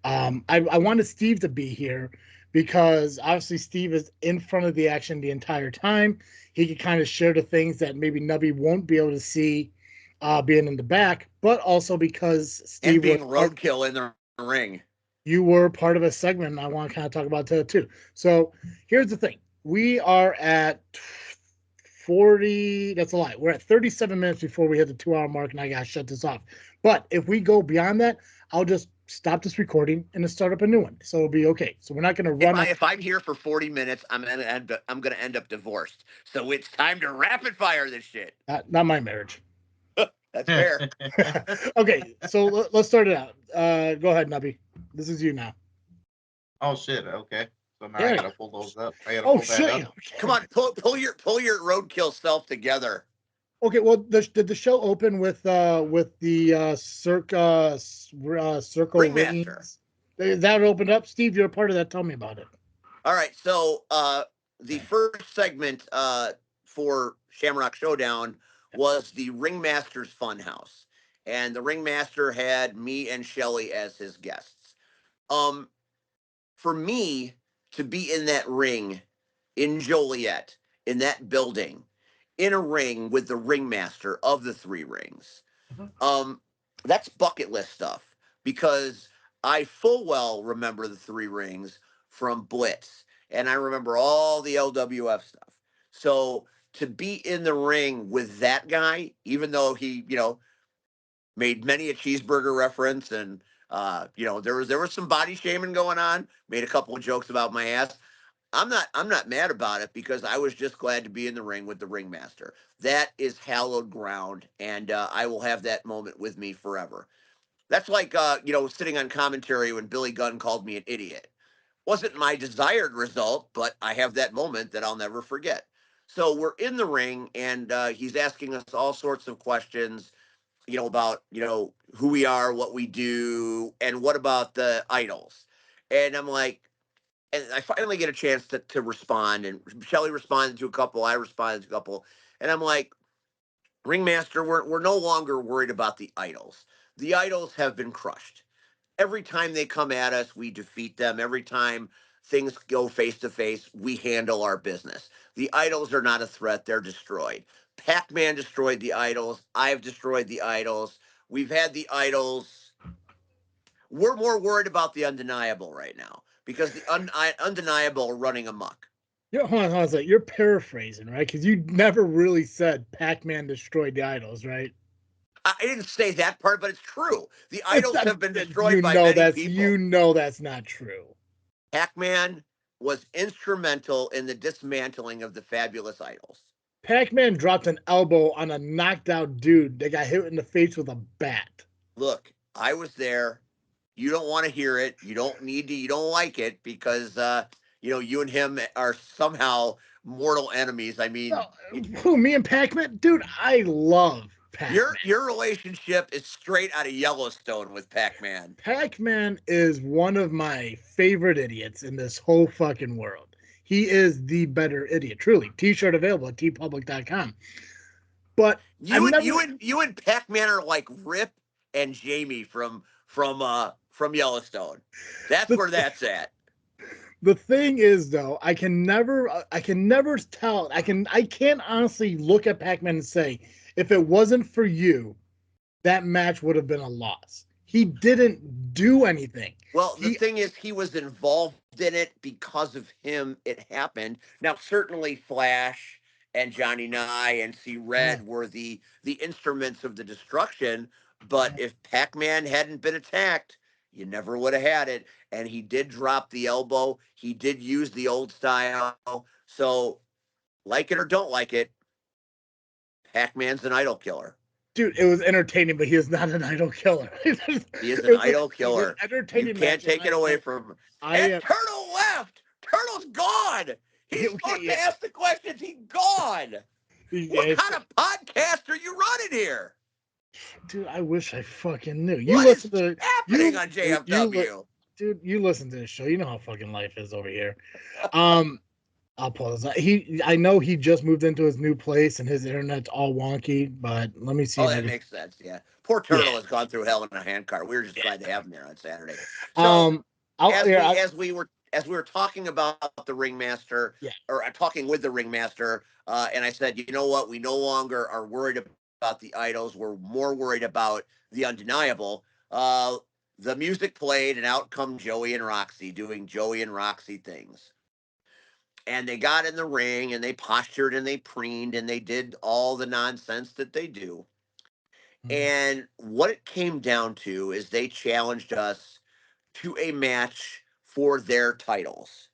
I wanted Steve to be here because obviously Steve is in front of the action the entire time. He could kind of share the things that maybe Nubby won't be able to see being in the back, but also because Steve and being roadkill in the ring. You were part of a segment, and I want to kind of talk about that too. So here's the thing. We are at 40, that's a lie. We're at 37 minutes before we hit the 2-hour mark, and I got to shut this off. But if we go beyond that, I'll just stop this recording and then start up a new one. So it'll be okay. So we're not going to run. If I'm here for 40 minutes, I'm going to end up divorced. So it's time to rapid fire this shit. Not my marriage. That's fair. Okay, so let's start it out. Go ahead, Nubby. This is you now. Oh shit. Okay. So now Yeah. I gotta pull those up. I gotta Oh pull that shit! up. Okay. Come on, pull your roadkill self together. Okay, well, did the show open with the circle Ringmaster. rings? That opened up. Steve, you're a part of that. Tell me about it. All right, so the first segment for Shamrock Showdown was the Ringmaster's Funhouse, and the Ringmaster had me and Shelly as his guests. For me to be in that ring in Joliet, in that building, in a ring with the Ringmaster of the Three Rings, that's bucket list stuff because I full well remember the Three Rings from Blitz, and I remember all the LWF stuff. So to be in the ring with that guy, even though he, made many a cheeseburger reference and there was some body shaming going on, made a couple of jokes about my ass. I'm not mad about it because I was just glad to be in the ring with the ringmaster. That is hallowed ground, and I will have that moment with me forever. That's like sitting on commentary when Billy Gunn called me an idiot. Wasn't my desired result, but I have that moment that I'll never forget. So we're in the ring, and he's asking us all sorts of questions, about who we are, what we do, and what about the idols. And I'm like, and I finally get a chance to respond, and Shelly responded to a couple, I responded to a couple, and I'm like, Ringmaster, we're no longer worried about the idols. The idols have been crushed. Every time they come at us, we defeat them. Every time things go face to face, we handle our business. The idols are not a threat, they're destroyed. Pac-Man destroyed the idols. I've destroyed the idols. We've had the idols. We're more worried about the undeniable right now because the undeniable are running amok. Hold on a second. You're paraphrasing, right? Because you never really said Pac-Man destroyed the idols, right? I didn't say that part, but it's true. The idols have been destroyed You by know many that's people. that's not true. Pac-Man was instrumental in the dismantling of the fabulous idols. Pac-Man dropped an elbow on a knocked out dude that got hit in the face with a bat. Look, I was there. You don't want to hear it. You don't need to. You don't like it because you and him are somehow mortal enemies. I mean, No, who? Me and Pac-Man, dude. I love Pac-Man. your relationship is straight out of Yellowstone with Pac-Man. Pac-Man is one of my favorite idiots in this whole fucking world. He is the better idiot, truly. T-shirt available at tpublic.com. But You and Pac-Man are like Rip and Jamie from Yellowstone. That's the, where that's at. the thing is, though, I can never tell. I can't honestly look at Pac-Man and say, if it wasn't for you, that match would have been a loss. He didn't do anything. Well, the thing is, he was involved in it because of him. It happened. Now, certainly, Flash and Johnny Nye and C Red were the instruments of the destruction. But if Pac-Man hadn't been attacked, you never would have had it. And he did drop the elbow. He did use the old style. So, like it or don't like it, Pac-Man's an idol killer. Dude, it was entertaining, but he is not an idol killer. He is an idol killer. Entertaining You can't match, take it away from him. And Turtle left. Turtle's gone. He's supposed to ask the questions. He's gone. What kind of podcast are you running here? Dude, I wish I fucking knew. What is happening on JFW? Dude, you listen to this show. You know how fucking life is over here. I'll pause. I know he just moved into his new place and his internet's all wonky, but let me see. Oh, that makes sense. Yeah. Poor Turtle has gone through hell in a handcart. We were just glad to have him there on Saturday. So as we were talking about the ringmaster, or talking with the ringmaster, and I said, you know what, we no longer are worried about the idols. We're more worried about the undeniable. The music played, and out come Joey and Roxy doing Joey and Roxy things. And they got in the ring and they postured and they preened and they did all the nonsense that they do. And what it came down to is they challenged us to a match for their titles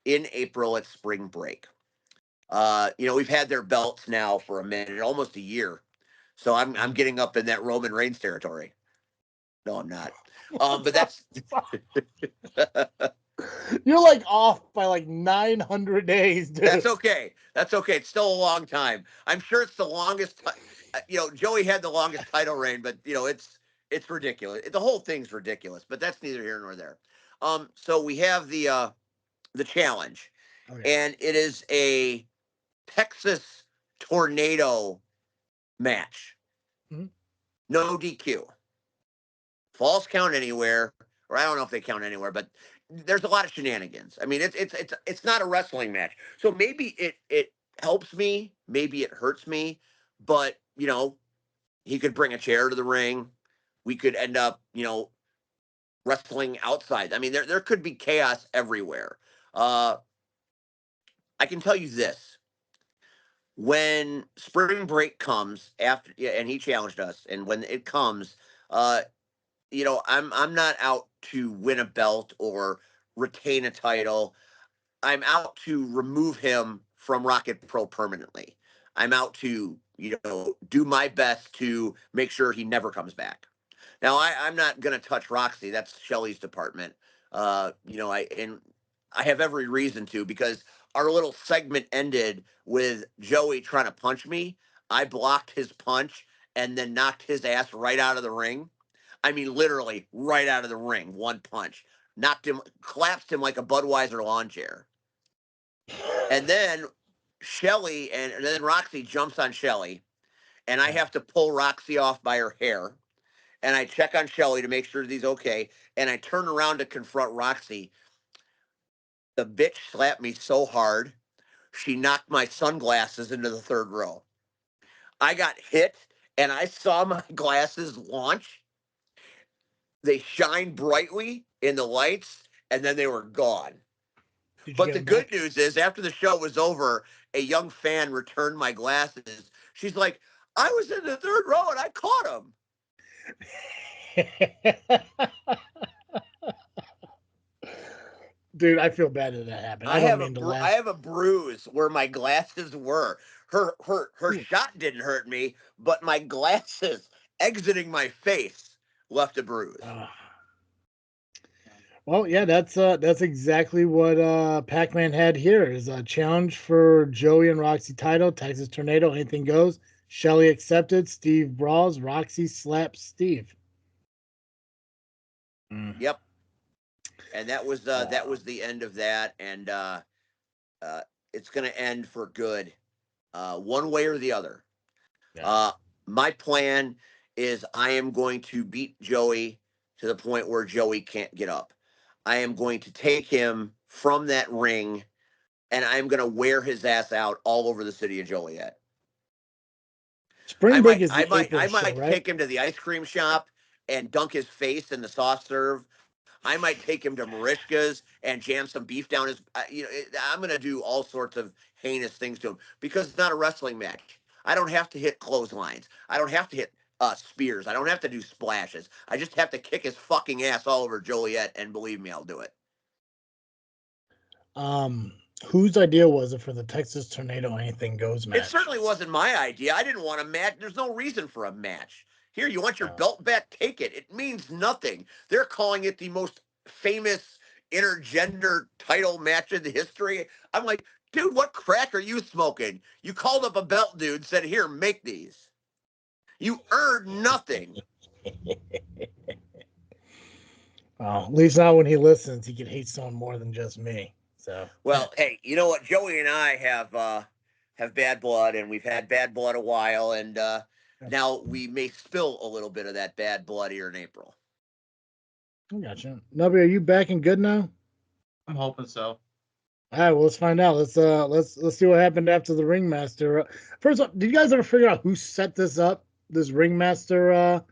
in April at spring break. We've had their belts now for a minute, almost a year. So I'm getting up in that Roman Reigns territory. No, I'm not. But that's You're like off by like 900 days, dude. That's okay. That's okay. It's still a long time. I'm sure it's the longest. Joey had the longest title reign, but it's ridiculous. The whole thing's ridiculous. But that's neither here nor there. So we have the challenge, Okay. and it is a Texas tornado match. Mhm. No DQ. Falls count anywhere, or I don't know if they count anywhere, but there's a lot of shenanigans. I mean, it's not a wrestling match, so maybe it helps me, maybe it hurts me, but he could bring a chair to the ring. We could end up wrestling outside. I mean, there could be chaos everywhere. I can tell you this: when spring break comes after, yeah, and he challenged us, and when it comes, uh, I'm not out to win a belt or retain a title. I'm out to remove him from Rocket Pro permanently. I'm out to, do my best to make sure he never comes back. Now, I'm not gonna touch Roxy. That's Shelly's department. I have every reason to, because our little segment ended with Joey trying to punch me. I blocked his punch and then knocked his ass right out of the ring. I mean, literally right out of the ring, one punch. Knocked him, collapsed him like a Budweiser lawn chair. And then Shelly and then Roxy jumps on Shelly, and I have to pull Roxy off by her hair. And I check on Shelly to make sure he's okay. And I turn around to confront Roxy. The bitch slapped me so hard, she knocked my sunglasses into the third row. I got hit, and I saw my glasses launch. They shined brightly in the lights, and then they were gone. Did you But get the him good back? news is, after the show was over, a young fan returned my glasses. She's like, I was in the third row and I caught him. Dude, I feel bad that that happened. I I don't have mean to I laugh. have a bruise where my glasses were. Her Ooh. shot didn't hurt me, but my glasses exiting my face left a bruise. Well, yeah, that's exactly what Pacman had here is a challenge for Joey and Roxy title, Texas Tornado, anything goes. Shelly accepted, Steve brawls, Roxy slaps Steve. Mm. Yep, and that was the end of that, and uh, it's going to end for good, one way or the other. Yeah. Uh, my plan is I am going to beat Joey to the point where Joey can't get up. I am going to take him from that ring, and I'm going to wear his ass out all over the city of Joliet. Spring I break might, is I the might, April I show, might right? take him to the ice cream shop and dunk his face in the soft serve. I might take him to Marishka's and jam some beef down his. I'm going to do all sorts of heinous things to him because it's not a wrestling match. I don't have to hit clotheslines. I don't have to hit spears. I don't have to do splashes. I just have to kick his fucking ass all over Joliet, and believe me, I'll do it. Um, whose idea was it for the Texas Tornado anything goes It match? certainly wasn't my idea. I didn't want a match. There's no reason for a match. Here, you want your Oh. belt back? Take it. It means nothing. They're calling it the most famous intergender title match in the history. I'm like, dude, what crack are you smoking? You called up a belt dude, said, here, make these. You earned nothing. Well, at least now when he listens, he can hate someone more than just me. So Well, hey, you know what? Joey and I have bad blood, and we've had bad blood a while, and now we may spill a little bit of that bad blood here in April. I gotcha. Nubby, are you back and good now? I'm hoping so. All right, well, let's find out. Let's see what happened after the ringmaster. First off, did you guys ever figure out who set this up, this ringmaster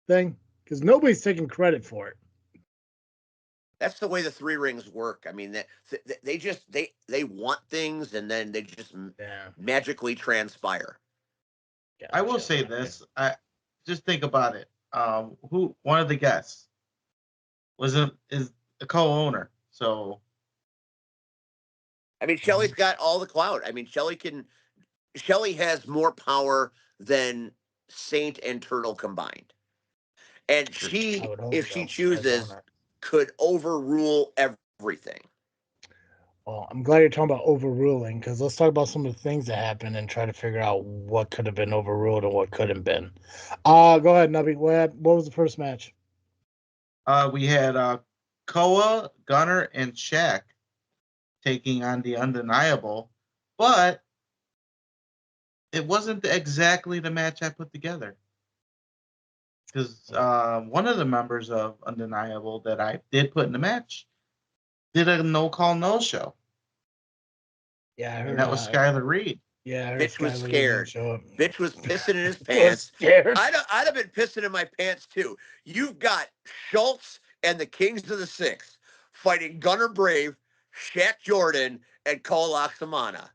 thing? Because nobody's taking credit for it. That's the way the three rings work. I mean, they just they want things, and then they just Yeah, magically transpire. I will gotcha. say Okay. this. I just think about it. Who one of the guests is the co-owner. So I mean, Shelly's got all the clout. I mean, Shelly has more power than Saint and Turtle combined, and I she, would hope if she so, as chooses, owner. could overrule everything. Well, I'm glad you're talking about overruling, because let's talk about some of the things that happened and try to figure out what could have been overruled and what couldn't been. Go ahead, Nubby. What was the first match? We had Koa, Gunner, and Shaq taking on the Undeniable, but it wasn't exactly the match I put together. Because one of the members of Undeniable that I did put in the match did a no-call, no-show. Yeah, I heard. And that was Skylar Reed. Yeah, I heard Bitch was Skylar scared. show up. Bitch was pissing in his Was pants. scared. I'd have been pissing in my pants too. You've got Schultz and the Kings of the Six fighting Gunner Brave, Shaq Jordan, and Cole Oxamana.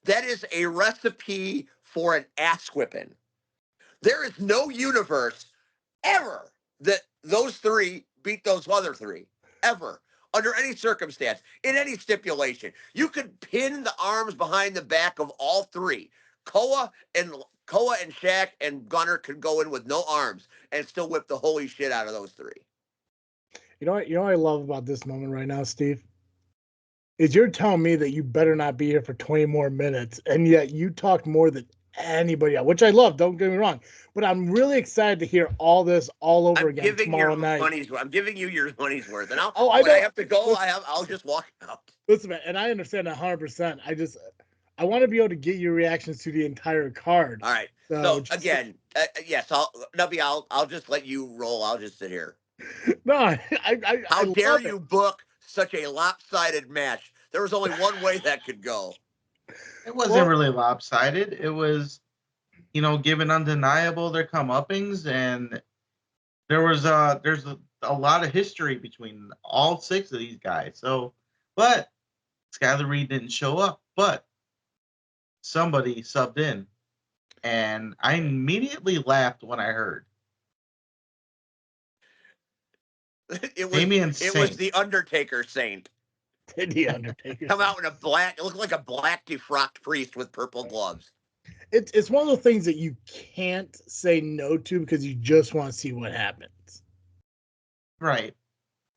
That is a recipe for an ass whipping. There is no universe ever that those three beat those other three. Ever. Under any circumstance, in any stipulation. You could pin the arms behind the back of all three. Koa and Shaq and Gunner could go in with no arms and still whip the holy shit out of those three. You know what I love about this moment right now, Steve? Is you're telling me that you better not be here for 20 more minutes, and yet you talked more than anybody else, which I love, don't get me wrong. But I'm really excited to hear all this all over again tomorrow night. I'm giving you your money's worth. And I when I have to go, I'll just walk out. Listen, man, and I understand 100%. I want to be able to get your reactions to the entire card. All right. So again, yes, Nubby, I'll just let you roll. I'll just sit here. No, How dare you book such a lopsided match? There was only one way that could go. It wasn't really lopsided. It was, given Undeniable their comeuppings, and there's a lot of history between all six of these guys. So, but Skylar Reed didn't show up, but somebody subbed in, and I immediately laughed when I heard. It was the Undertaker Saint. The Undertaker come out in a black. It looked like a black defrocked priest with purple gloves. It's one of those things that you can't say no to because you just want to see what happens. Right.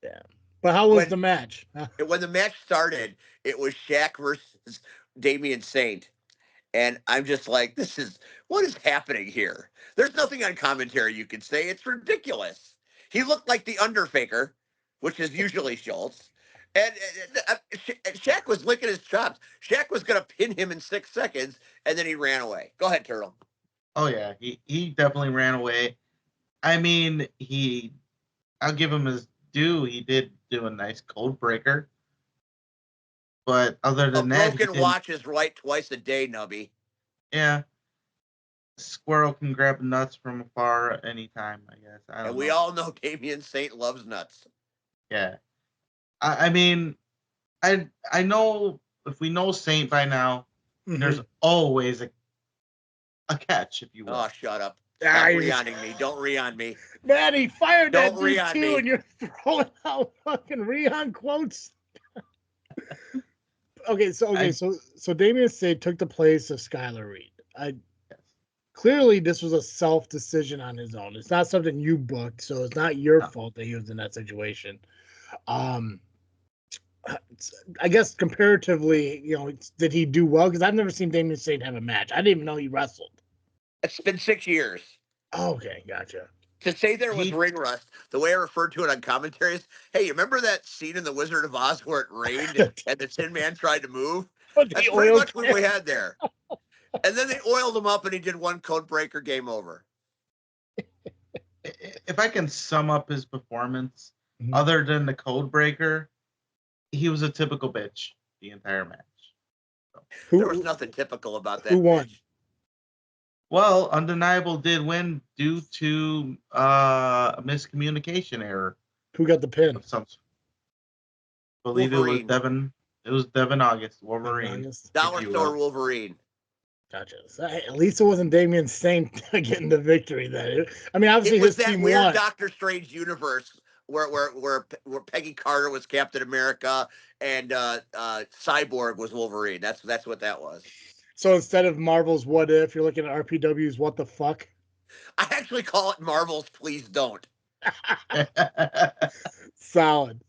Yeah. But how was the match? When the match started, it was Shaq versus Damian Saint. And I'm just like, what is happening here? There's nothing on commentary you can say. It's ridiculous. He looked like the Underfaker, which is usually Schultz. And Shaq was licking his chops. Shaq was going to pin him in 6 seconds, and then he ran away. Go ahead, Turtle. Oh, yeah. He definitely ran away. I mean, I'll give him his due. He did do a nice code breaker. But other than that, broken watch is right twice a day, Nubby. Yeah. Squirrel can grab nuts from afar anytime, I guess. I don't know. We all know Damian Saint loves nuts. Yeah. I mean, I know if we know Saint by now, there's always a catch, if you will. Oh, shut up. Stop re-onning me. Don't re-on me. Man, he fired Don't that dude too, and you're throwing out fucking re-on quotes. So Damian Saint took the place of Skylar Reed. Clearly, this was a self-decision on his own. It's not something you booked, so it's not your fault that he was in that situation. I guess comparatively, did he do well? Because I've never seen Damian Saint have a match. I didn't even know he wrestled. It's been 6 years. Okay, gotcha. To say there was ring rust, the way I referred to it on commentary is, hey, you remember that scene in The Wizard of Oz where it rained and the Tin Man tried to move? That's pretty much what we had there. And then they oiled him up and he did one code breaker, game over. If I can sum up his performance, other than the code breaker, he was a typical bitch the entire match. So. There was nothing typical about that. Who won? Bitch. Well, Undeniable did win due to a miscommunication error. Who got the pin? I believe Wolverine. It was Devin. It was Devin August, Wolverine. Dollar Store Wolverine. Gotcha. So, at least it wasn't Damian Saint getting the victory. Then I mean, obviously it was his that team weird won. Doctor Strange universe where Peggy Carter was Captain America and Cyborg was Wolverine. That's what that was. So instead of Marvel's What If, you're looking at RPW's What the Fuck? I actually call it Marvel's Please Don't. Solid.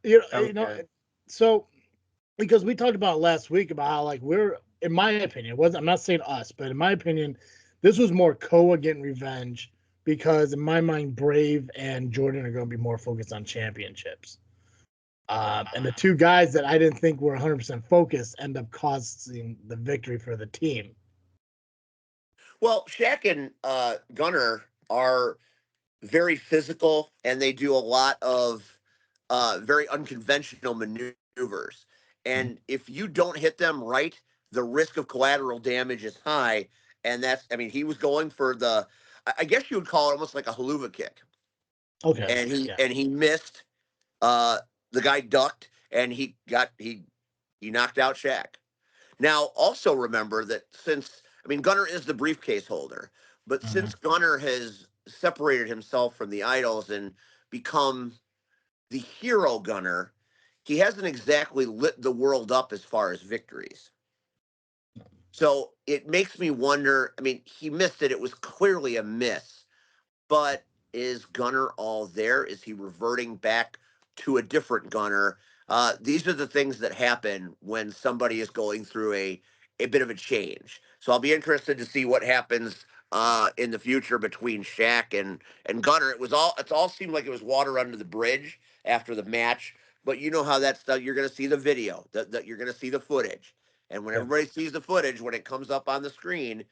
Okay. So because we talked about last week about how like in my opinion, I'm not saying us, but in my opinion, this was more Koa getting revenge because in my mind, Brave and Jordan are going to be more focused on championships. And the two guys that I didn't think were 100% focused end up causing the victory for the team. Well, Shaq and Gunner are very physical, and they do a lot of very unconventional maneuvers. And if you don't hit them right, the risk of collateral damage is high. And that's, I mean, he was going for I guess you would call it almost like a haluva kick, Okay. and he Yeah. and he missed. Uh, the guy ducked, and he knocked out Shaq. Now, also remember that since, I mean, Gunner is the briefcase holder, but Mhm. since Gunner has separated himself from the idols and become the hero Gunner, he hasn't exactly lit the world up as far as victories. So it makes me wonder. I mean, he missed it. It was clearly a miss, but is Gunner all there? Is he reverting back to a different Gunner? These are the things that happen when somebody is going through a bit of a change. So I'll be interested to see what happens in the future between Shaq and Gunner. It all seemed like it was water under the bridge after the match. But you know how that's done. You're going to see the video, that you're going to see the footage. And when Yep. everybody sees the footage, when it comes up on the screen,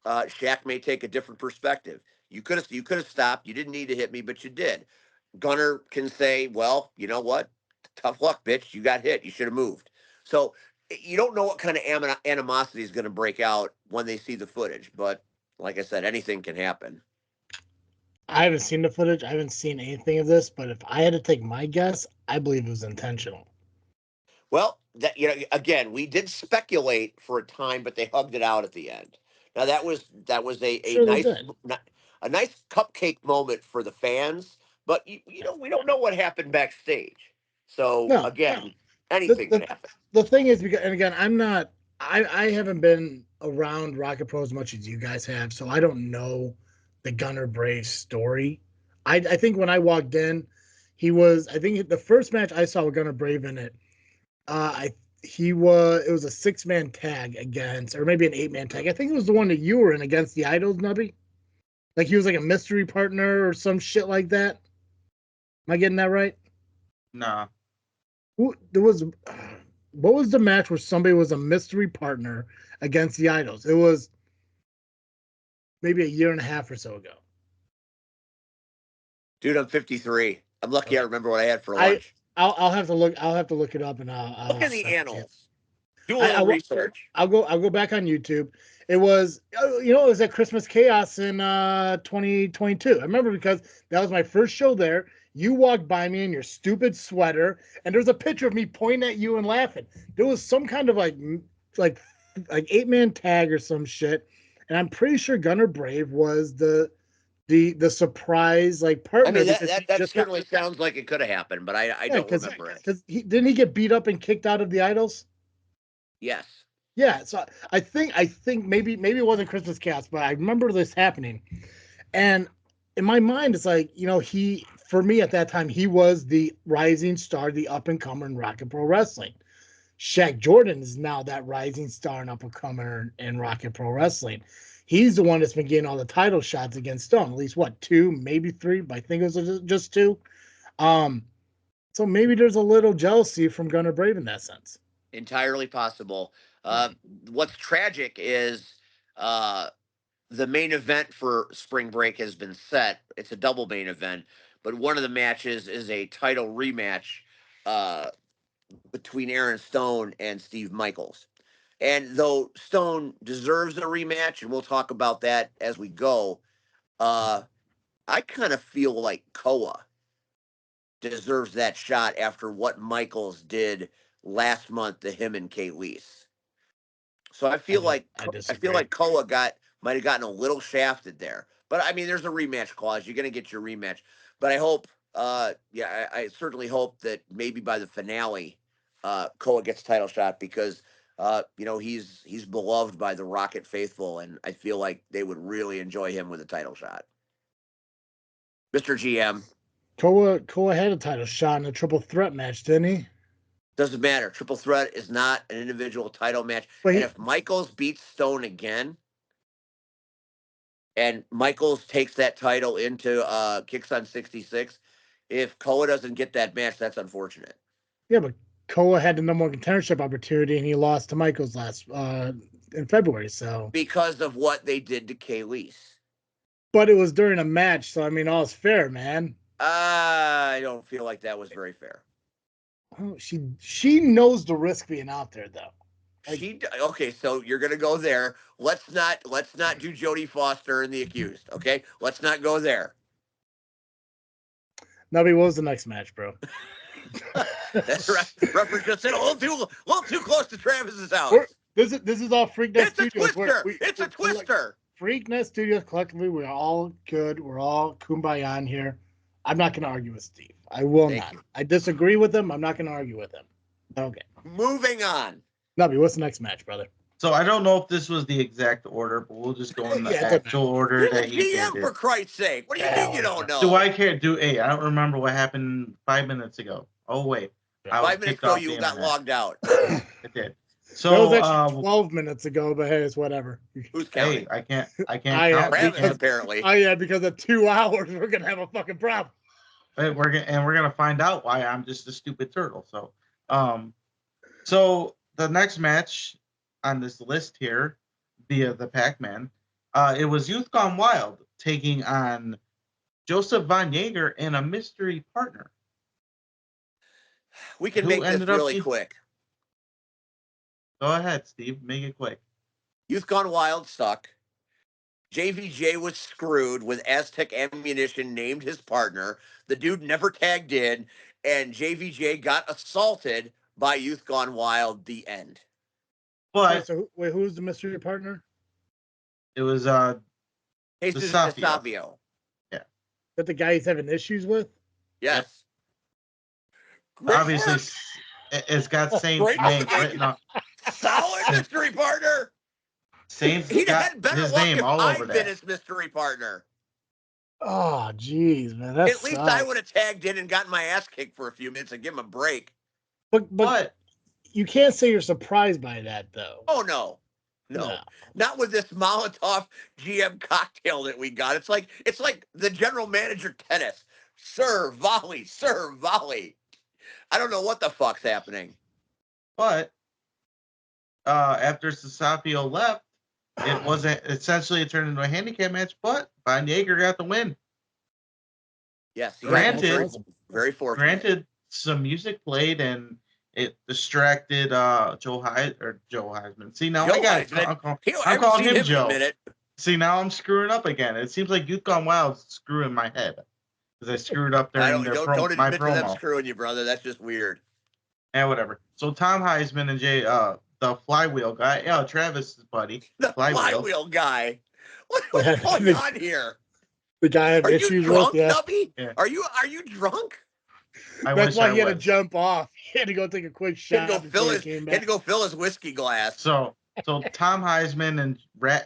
Shaq may take a different perspective. You could have stopped. You didn't need to hit me, but you did. Gunner can say, "Well, you know what? Tough luck, bitch. You got hit. You should have moved." So you don't know what kind of animosity is going to break out when they see the footage. But like I said, anything can happen. I haven't seen the footage. I haven't seen anything of this, but if I had to take my guess, I believe it was intentional. Well, that again, we did speculate for a time, but they hugged it out at the end. Now that was a Sure, they nice did. a nice cupcake moment for the fans, but we don't know what happened backstage. So No, again, the anything can the happen. the thing is because, and again, I'm not. I haven't been around Rocket Pro as much as you guys have, so I don't know the Gunner Brave story. I think when I walked in, he was. I think the first match I saw with Gunner Brave in it. I he was. It was a 6-man tag against, or maybe an 8-man tag. I think it was the one that you were in against the Idols, Nubby. Like he was like a mystery partner or some shit like that. Am I getting that right? Nah. There was what was the match where somebody was a mystery partner against the Idols? It was maybe a year and a half or so ago. Dude, I'm 53. I'm lucky I Okay. remember what I had for I lunch. I'll have to look. I'll have to look it up and Look I'll in the send it to you. annals. Do a I, little I research. I'll go back on YouTube. It was it was at Christmas Chaos in 2022. I remember because that was my first show there. You walked by me in your stupid sweater, and there's a picture of me pointing at you and laughing. There was some kind of like like 8-man tag or some shit, and I'm pretty sure Gunner Brave was the surprise like I partner mean, that because that, he that just got certainly sounds like it could have happened, but I yeah don't remember it. he didn't he get beat up and kicked out of the Idols. Yes. Yeah, so I think maybe it wasn't Christmas Cast, but I remember this happening. And in my mind, it's like, he for me at that time, he was the rising star, the up and comer in Rocket Pro Wrestling. Shaq Jordan is now that rising star and up and comer in Rocket Pro Wrestling. He's the one that's been getting all the title shots against Stone. At least what, two, maybe three, but I think it was just two. Um, so maybe there's a little jealousy from Gunnar Brave in that sense. Entirely possible. Uh, what's tragic is uh, the main event for spring break has been set. It's a double main event, but one of the matches is a title rematch uh, between Aaron Stone and Steve Michaels. And though Stone deserves a rematch, and we'll talk about that as we go, uh, I kind of feel like Koa deserves that shot after what Michaels did last month to him and Kayleese. So I I feel disagree. like Koa might have gotten a little shafted there. But I mean, there's a rematch clause. You're gonna get your rematch. But I hope, I certainly hope that maybe by the finale, Koa gets title shot because he's beloved by the Rocket faithful, and I feel like they would really enjoy him with a title shot. Mr. GM. Koa had a title shot in a triple threat match, didn't he? Doesn't matter. Triple threat is not an individual title match. But And if Michaels beats Stone again, and Michaels takes that title into Kicks on 66, if Koa doesn't get that match, that's unfortunate. yeah, but Koa had the number one contendership opportunity, and he lost to Michaels last in February. So Because of what they did to Kayleigh. but it was during a match, so I mean, all's fair, man. I don't feel like that was very fair. Oh, she knows the risk being out there, though. Okay, so you're gonna go there. Let's not do Jodie Foster and the accused. Okay, let's not go there. Nubby, what was the next match, bro? Reference just said a little too close to Travis's house. This is all Freak Net It's Studios. a twister. It's a twister. Freak Net Studios collectively, we're all good. We're all kumbaya in here. I'm not going to argue with Steve. I will not. I disagree with him. I'm not going to argue with him. Okay. Moving on. Nubby, what's the next match, brother? So I don't know if this was the exact order, but we'll just go in the actual order You're that the he GM, did. for Christ's sake. What do you mean you don't know? Do I care? I don't remember what happened 5 minutes ago. Oh wait, 5 minutes ago you got logged out. I did. So that was actually 12 minutes ago, but hey, it's whatever. Who's counting? Hey, I can't count. Travis, apparently. Oh yeah, because of 2 hours, we're gonna have a fucking problem. We're gonna find out why I'm just a stupid turtle. So the next match on this list here, via the Pacman, it was Youth Gone Wild taking on Joseph Von Jaeger and a mystery partner. We can make this really quick. Go ahead, Steve. Make it quick. Youth Gone Wild suck. JVJ was screwed with Aztec Ammunition named his partner. The dude never tagged in, and JVJ got assaulted by Youth Gone Wild. The end. But so wait, who's the mystery partner? It was Jesus DeSavio. Yeah. That the guy he's having issues with? Yes. Yep. Obviously, it's got Saint's name written on. Solid mystery partner. Saint's got his name all over that. I've been his mystery partner. Oh, jeez, man. That's at least I would have tagged in and gotten my ass kicked for a few minutes and give him a break. But you can't say you're surprised by that, though. Oh, no. Not with this Molotov GM cocktail that we got. It's like the general manager tennis. Serve, volley, serve, volley. I don't know what the fuck's happening. But after Sasapio left, it wasn't essentially it turned into a handicap match, but Von Jaeger got the win. Yes, granted, very fortunate. Granted, some music played and it distracted Joe Heisman. See, now I'm calling him Joe. See, now I'm screwing up again. It seems like Youth Gone Wild's screwing my head because I screwed up during don't my admit promo. To them screwing you, brother. That's just weird. And whatever. So Tom Heisman and the flywheel guy, Travis's buddy, the flywheel guy. What's going on here? The guy had issues drunk, with. Nubby? Yeah. Are you drunk? That's why he had to jump off. He had to go take a quick shot. He had to go fill his whiskey glass. So Tom Heisman and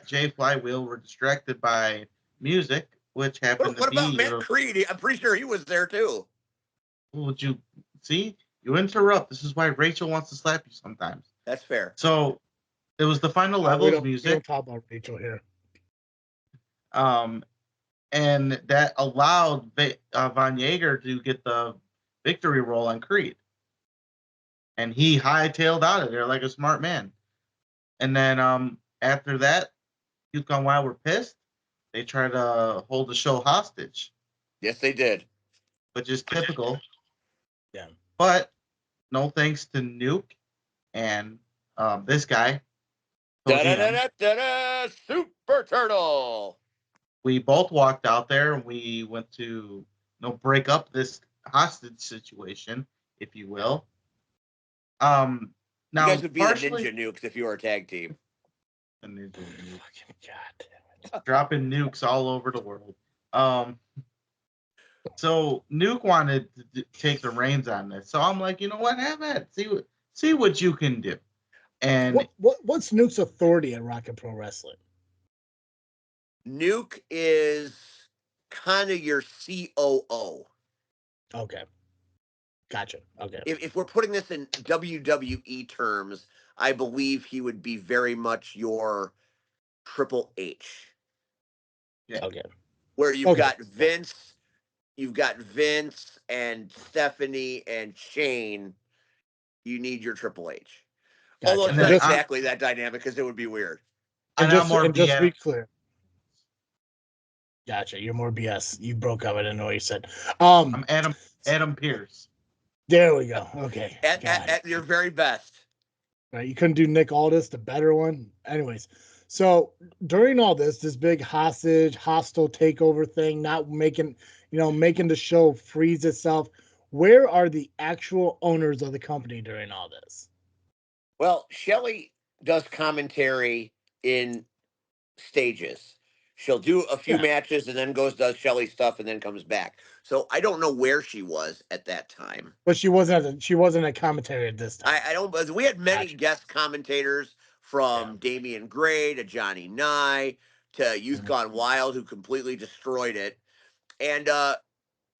Jay Flywheel were distracted by music, which happened What about Matt Creed? I'm pretty sure he was there too. Would you see? You interrupt. This is why Rachel wants to slap you sometimes. That's fair. So it was the final level of music. We don't talk about Rachel here. And that allowed Von Jaeger to get the victory roll on Creed. And he hightailed out of there like a smart man. And then after that, Youth Gone Wild were pissed. They tried to hold the show hostage. Yes, they did. Which is typical. Yeah. But no thanks to Nuke and this guy. Super Turtle. We both walked out there and we went to break up this hostage situation, if you will. Now you guys would be the Ninja Nukes if you were a tag team. The Ninja Nukes. God. Dropping nukes all over the world. So Nuke wanted to take the reins on this. So I'm like, you know what? Have it. See what you can do. And what's Nuke's authority at Rocket Pro Wrestling? Nuke is kind of your COO. Okay. Gotcha. Okay. If we're putting this in WWE terms, I believe he would be very much your Triple H, Yeah. Okay. where you've Okay. got Vince and Stephanie and Shane. You need your Triple H. Although Gotcha. it's And And not then just exactly that dynamic because it would be weird. I'm more and just to BS. be clear. Gotcha. You're more BS. You broke up. I didn't know what you said. I'm Adam Pierce. There we go. Okay. At, Got at, it. at your very best. Right. You couldn't do Nick Aldis, the better one. Anyways, so during all this big hostile takeover thing, not making, making the show freeze itself. Where are the actual owners of the company during all this? Well, Shelley does commentary in stages. She'll do a few Yeah, matches and then does Shelley stuff and then comes back. So I don't know where she was at that time. but she wasn't a commentary at this time. I don't. We had many Gotcha. guest commentators Yeah. from Damian Gray to Johnny Nye to Youth Mhm. Gone Wild, who completely destroyed it. And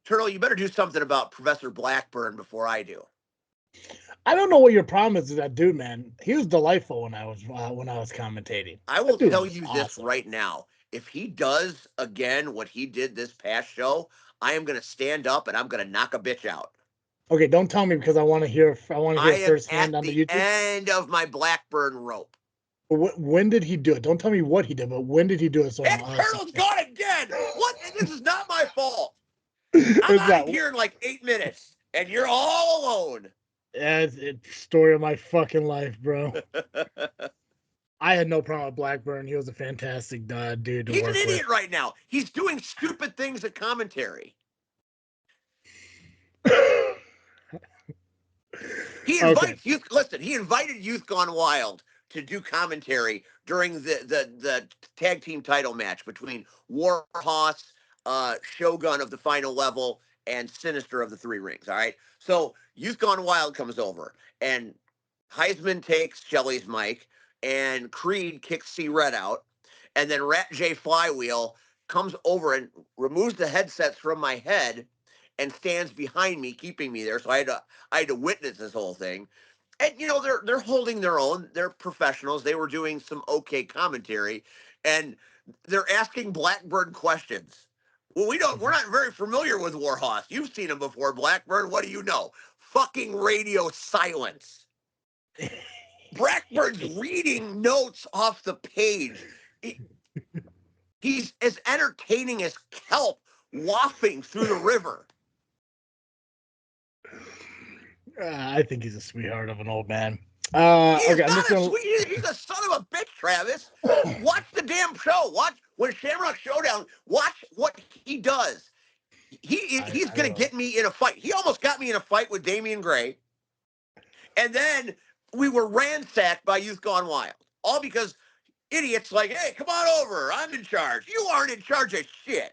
Turtle, you better do something about Professor Blackburn before I do. I don't know what your problem is with that dude, man. He was delightful when I was commentating. I That will dude tell was you this awesome. right now. If he does again what he did this past show, I am going to stand up and I'm going to knock a bitch out. Okay, don't tell me because I want to hear. I want to I hear am at firsthand on the the YouTube. end of my Blackburn rope. When did he do it? Don't tell me what he did, but when did he do it? So And Turtle's gone again. What? This is not my fault. I'm it's out not. of here in like 8 minutes, and you're all alone. It's story of my fucking life, bro. I had no problem with Blackburn. He was a fantastic dude to He's an work with. idiot right now. He's doing stupid things at commentary. He Okay. invites youth. Listen, he invited Youth Gone Wild to do commentary during the tag team title match between Warhorse, Shogun of the Final Level, and Sinister of the Three Rings. All right, so Youth Gone Wild comes over, and Heisman takes Shelley's mic, and Creed kicks C Red out, and then Rat J Flywheel comes over and removes the headsets from my head and stands behind me, keeping me there. So I had to witness this whole thing. And they're holding their own. They're professionals. They were doing some okay commentary, and they're asking Blackburn questions. Well, we're not very familiar with Warhorse. You've seen him before, Blackburn. What do you know? Fucking radio silence. Blackburn's reading notes off the page. He's as entertaining as kelp wafting through the river. I think he's a sweetheart of an old man. He is Okay, I'm just not a gonna. sweet. He's a son of a bitch, Travis. Watch the damn show. Watch when Shamrock Showdown. Watch what he does. He's I gonna will. get me in a fight. He almost got me in a fight with Damian Gray, and then we were ransacked by Youth Gone Wild, all because idiots like, hey, come on over. I'm in charge. You aren't in charge of shit.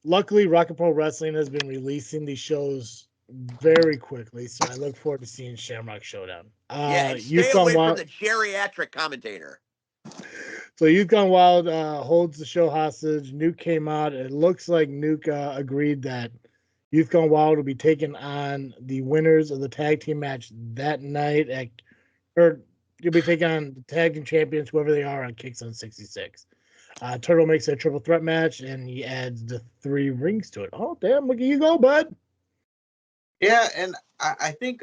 Luckily, Rocket Pro Wrestling has been releasing these shows very quickly, so I look forward to seeing Shamrock Showdown. Yeah, and Youth stay Gone away from Wild. the geriatric commentator. So Youth Gone Wild holds the show hostage. Nuke came out. It looks like Nuke agreed that Youth Gone Wild will be taking on the winners of the tag team match that night, or you'll be taking on the tag team champions, whoever they are, on Kicks on 66. Turtle makes a triple threat match, and he adds the 3 rings to it. Oh, damn, look at you go, bud. Yeah, and I think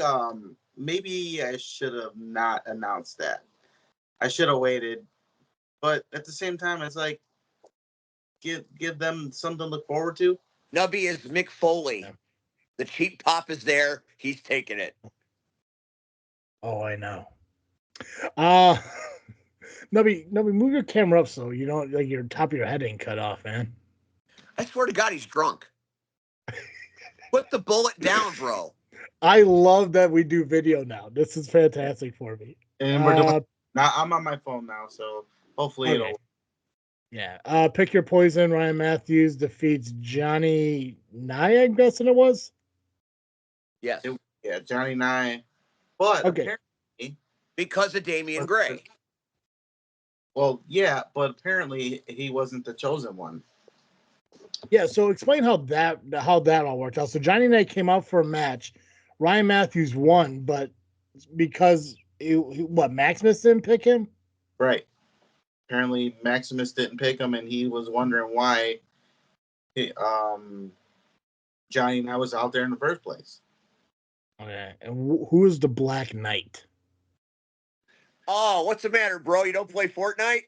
maybe I should have not announced that. I should have waited. But at the same time, it's like give them something to look forward to. Nubby is Mick Foley. Yeah. The cheap pop is there. He's taking it. Oh, I know. Uh Nubby, move your camera up so you don't like your top of your head ain't cut off, man. I swear to God, he's drunk. Put the bullet down, bro. I love that we do video now. This is fantastic for me. And we're doing. Now I'm on my phone now, so hopefully Okay. it'll. Yeah. Pick your poison. Ryan Matthews defeats Johnny Nye, I'm guessing it was. Yes. Yeah, Johnny Nye. But Okay. apparently, Because of Damian Gray. Well, yeah, but apparently he wasn't the chosen one. Yeah, so explain how that all worked out. So Johnny Knight came out for a match. Ryan Matthews won, but because what Maximus didn't pick him? Right. Apparently Maximus didn't pick him, and he was wondering why Johnny Knight was out there in the first place. Okay, and who is the Black Knight? Oh, what's the matter, bro? You don't play Fortnite?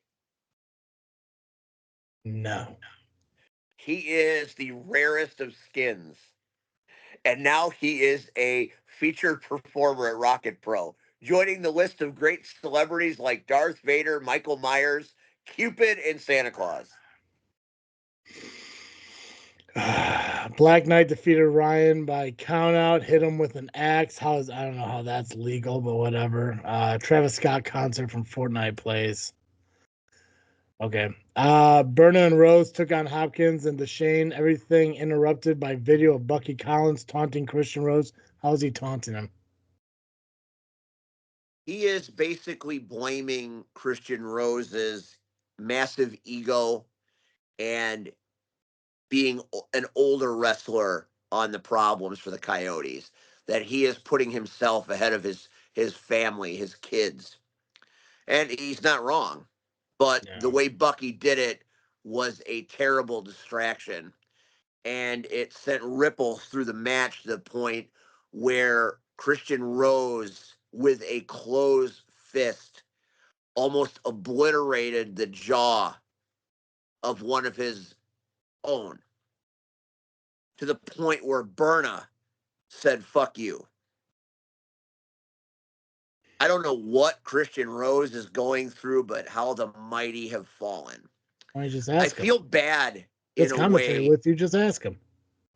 No. He is the rarest of skins. And now he is a featured performer at ARWPro, joining the list of great celebrities like Darth Vader, Michael Myers, Cupid, and Santa Claus. Black Knight defeated Ryan by countout, hit him with an axe. I don't know how that's legal, but whatever. Travis Scott concert from Fortnite plays. Okay. Berna and Rose took on Hopkins and Deshane. Everything interrupted by video of Bucky Collins taunting Christian Rose. How's he taunting him? He is basically blaming Christian Rose's massive ego and being an older wrestler on the problems for the Coyotes. That he is putting himself ahead of his family, his kids. And he's not wrong. But the Yeah. way Bucky did it was a terrible distraction. And it sent ripples through the match to the point where Christian Rose, with a closed fist, almost obliterated the jaw of one of his own, to the point where Berna said, "Fuck you." I don't know what Christian Rose is going through, but how the mighty have fallen. Why don't you just I ask him? feel bad in It's a commentary way. with you. Just ask him.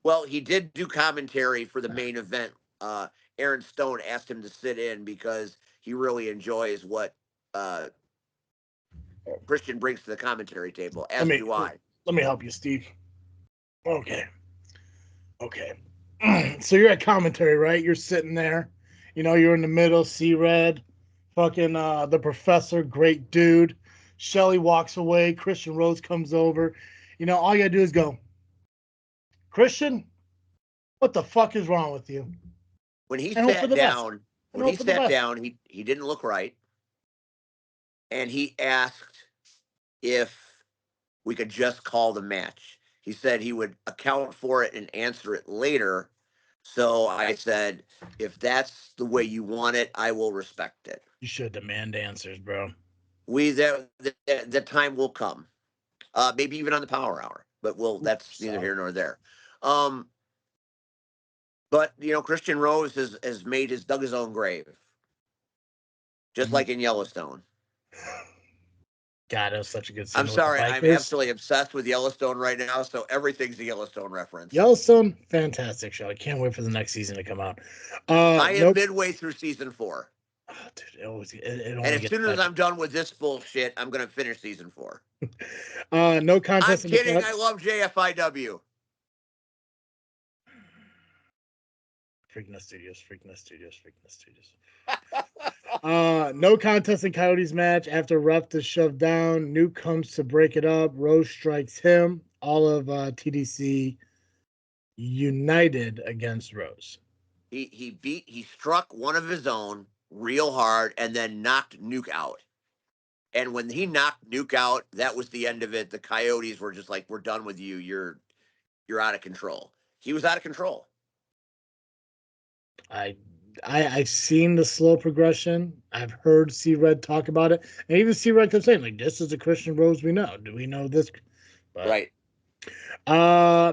Well, he did do commentary for the main event. Aaron Stone asked him to sit in because he really enjoys what uh, Christian brings to the commentary table, Let as me do I. let me help you, Steve. Okay. So you're at commentary, right? You're sitting there. You're in the middle, C-Red, fucking the professor, great dude. Shelly walks away. Christian Rose comes over. All you gotta do is go, Christian, what the fuck is wrong with you? When he And hope for sat the best. down, And when hope he for the sat best. down, he didn't look right, and he asked if we could just call the match. He said he would account for it and answer it later. So I said, if that's the way you want it, I will respect it. You should demand answers, bro. The time will come. Maybe even on the power hour, but that's neither Solid. here nor there. Um, but Christian Rose has dug his own grave, just like in Yellowstone. God, it was such a good I'm scene with the sorry, I'm bikers. absolutely obsessed with Yellowstone right now, so everything's a Yellowstone reference. Yellowstone, fantastic show. I can't wait for the next season to come out. I am Nope. midway through season 4. Oh, dude, it And only as gets soon as better. I'm done with this bullshit, I'm going to finish season 4. No I'm contest in the kidding. cut. I love JFiW. Freak Net Studios. No contest in Coyotes match. After Ruff is shoved down, Nuke comes to break it up. Rose strikes him. All of TDC united against Rose. He struck one of his own real hard and then knocked Nuke out. And when he knocked Nuke out, that was the end of it. The Coyotes were just like, "We're done with you. You're out of control." He was out of control. I've seen the slow progression. I've heard C-Red talk about it. And even C-Red kept saying, like, this is the Christian Rose we know. Do we know this? But, Right.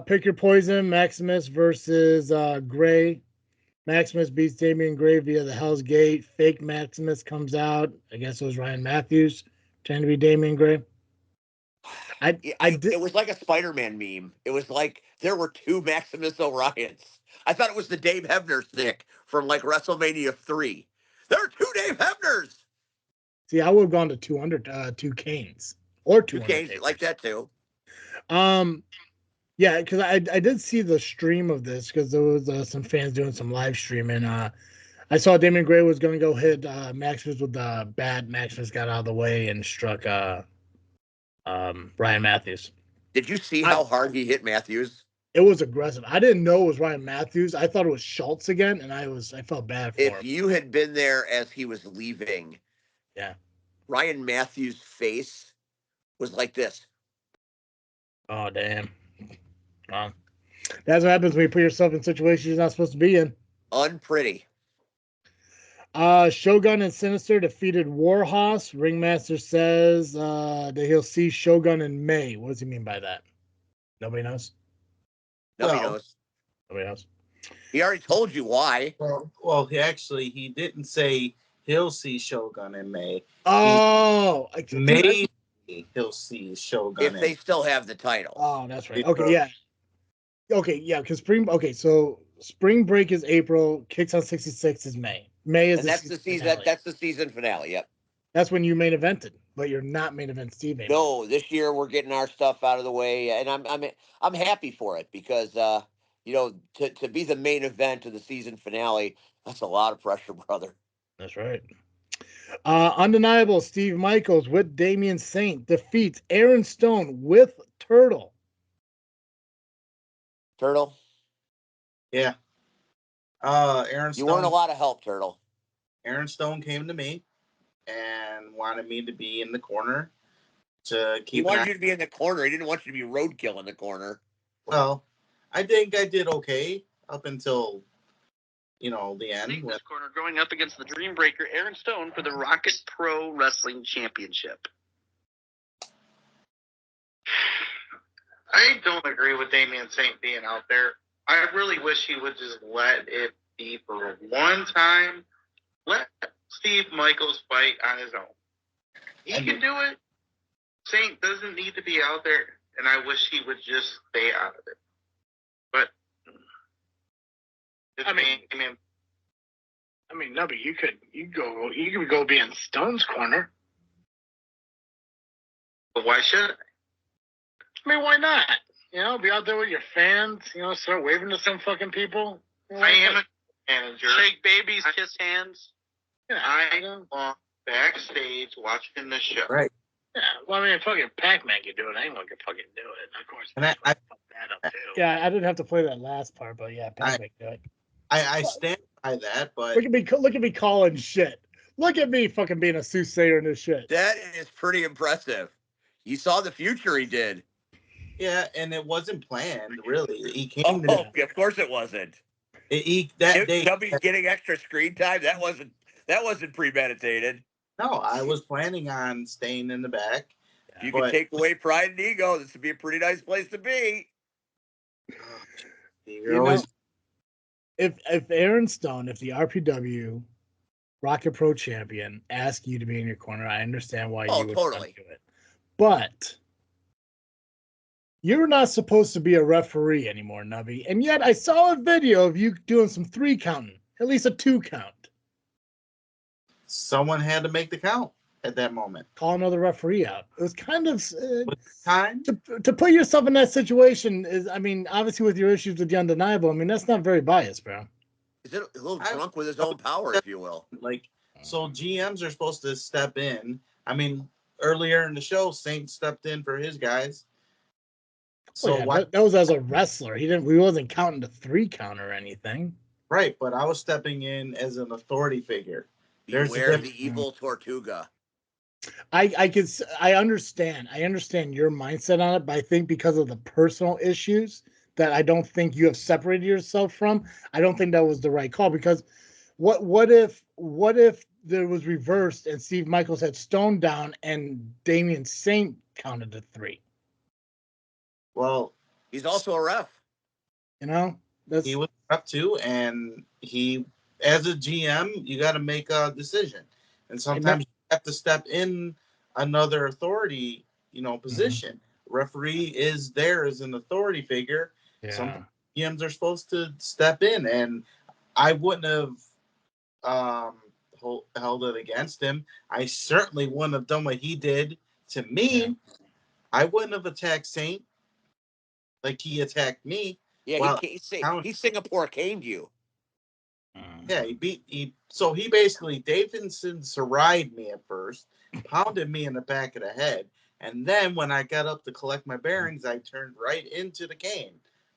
Pick your poison. Maximus versus Gray. Maximus beats Damian Gray via the Hell's Gate. Fake Maximus comes out. I guess it was Ryan Matthews trying to be Damian Gray. It was like a Spider-Man meme. It was like there were 2 Maximus Orions. I thought it was the Dave Hebner stick from like WrestleMania 3. There are 2 Dave Hebners. See, I would have gone to 2 Canes or 2 2 Canes Undertakers. like that too. Yeah, because I did see the stream of this because there was some fans doing some live streaming. I saw Damian Gray was going to go hit Maximus with the bat. Maximus got out of the way and struck Ryan Matthews. Did you see how hard he hit Matthews? It was aggressive. I didn't know it was Ryan Matthews. I thought it was Schultz again, and I felt bad for him. If you had been there as he was leaving, yeah, Ryan Matthews' face was like this. Oh, damn. Well, that's what happens when you put yourself in situations you're not supposed to be in. Unpretty. Shogun and Sinister defeated Warhorse. Ringmaster says that he'll see Shogun in May. What does he mean by that? Nobody knows? Nobody knows. Nobody knows. He already told you why. Well, he didn't say he'll see Shogun in May. Oh, Maybe he'll see Shogun if they still have the title. Oh, that's right. Okay, yeah. Okay, yeah, because so spring break is April, Kicks on 66 is May. May is that's the season. That's the season finale. Yep. That's when you main evented, but you're not main event Steve anymore. No, this year we're getting our stuff out of the way, and I'm happy for it because to be the main event of the season finale, that's a lot of pressure, brother. That's right. Undeniable Steve Michaels with Damian Saint defeats Aaron Stone with Turtle. Turtle? Yeah. Aaron Stone. You weren't a lot of help, Turtle. Aaron Stone came to me and wanted me to be in the corner to keep. He wanted you to be in the corner. He didn't want you to be roadkill in the corner. Well, I think I did okay up until the end. This corner going up against the Dream Breaker, Aaron Stone, for the Rocket Pro Wrestling Championship. I don't agree with Damian Saint being out there. I really wish he would just let it be for one time. Let Steve Michaels fight on his own. He can do it. Saint doesn't need to be out there, and I wish he would just stay out of it. But I mean, Nubby, you could go be in Stone's corner. But why should I? I mean, why not? Be out there with your fans. Start waving to some fucking people. I am a manager. Shake babies, kiss hands. I belong backstage watching the show. Right. Yeah. Well, I mean, fucking Pacman can do it. Anyone can fucking do it. Of course. And I fucked that up too. Yeah, I didn't have to play that last part, but yeah, Pacman can do it. I stand by that, but Look at me calling shit. Look at me fucking being a soothsayer in this shit. That is pretty impressive. You saw the future he did. Yeah, and it wasn't planned, really. He came to me. Of course it wasn't. That day, Nubby's getting extra screen time. That wasn't premeditated. No, I was planning on staying in the back. If you could take away pride and ego, this would be a pretty nice place to be. If Aaron Stone, if the RPW Rocket Pro champion asked you to be in your corner, I understand why you would totally do it. But you're not supposed to be a referee anymore, Nubby. And yet I saw a video of you doing some 3 counting, at least a 2 count. Someone had to make the count at that moment. Call another referee out. It was kind of time to put yourself in that situation. Is, I mean, obviously with your issues with the Undeniable, I mean, that's not very biased, bro. Is it a little drunk with his own power, if you will? So GMs are supposed to step in. I mean, earlier in the show, Saint stepped in for his guys. So that was as a wrestler. We wasn't counting the 3 count or anything. Right, but I was stepping in as an authority figure. Beware the evil Tortuga. I understand. I understand your mindset on it, but I think because of the personal issues that I don't think you have separated yourself from, I don't think that was the right call. Because what if there was reversed and Steve Michaels had Stone down and Damian Saint counted to 3? Well, he's also a ref. He was a ref too, and he, as a GM, you got to make a decision, and sometimes you have to step in another authority, position. Mm-hmm. Referee is there as an authority figure. Yeah. Some GMs are supposed to step in, and I wouldn't have held it against him. I certainly wouldn't have done what he did to me. Yeah. I wouldn't have attacked Saint like he attacked me. Yeah, he Singapore caned you. Yeah, so he basically Davidson Sarayed me at first, pounded me in the back of the head, And then when I got up to collect my bearings, I turned right into the cane.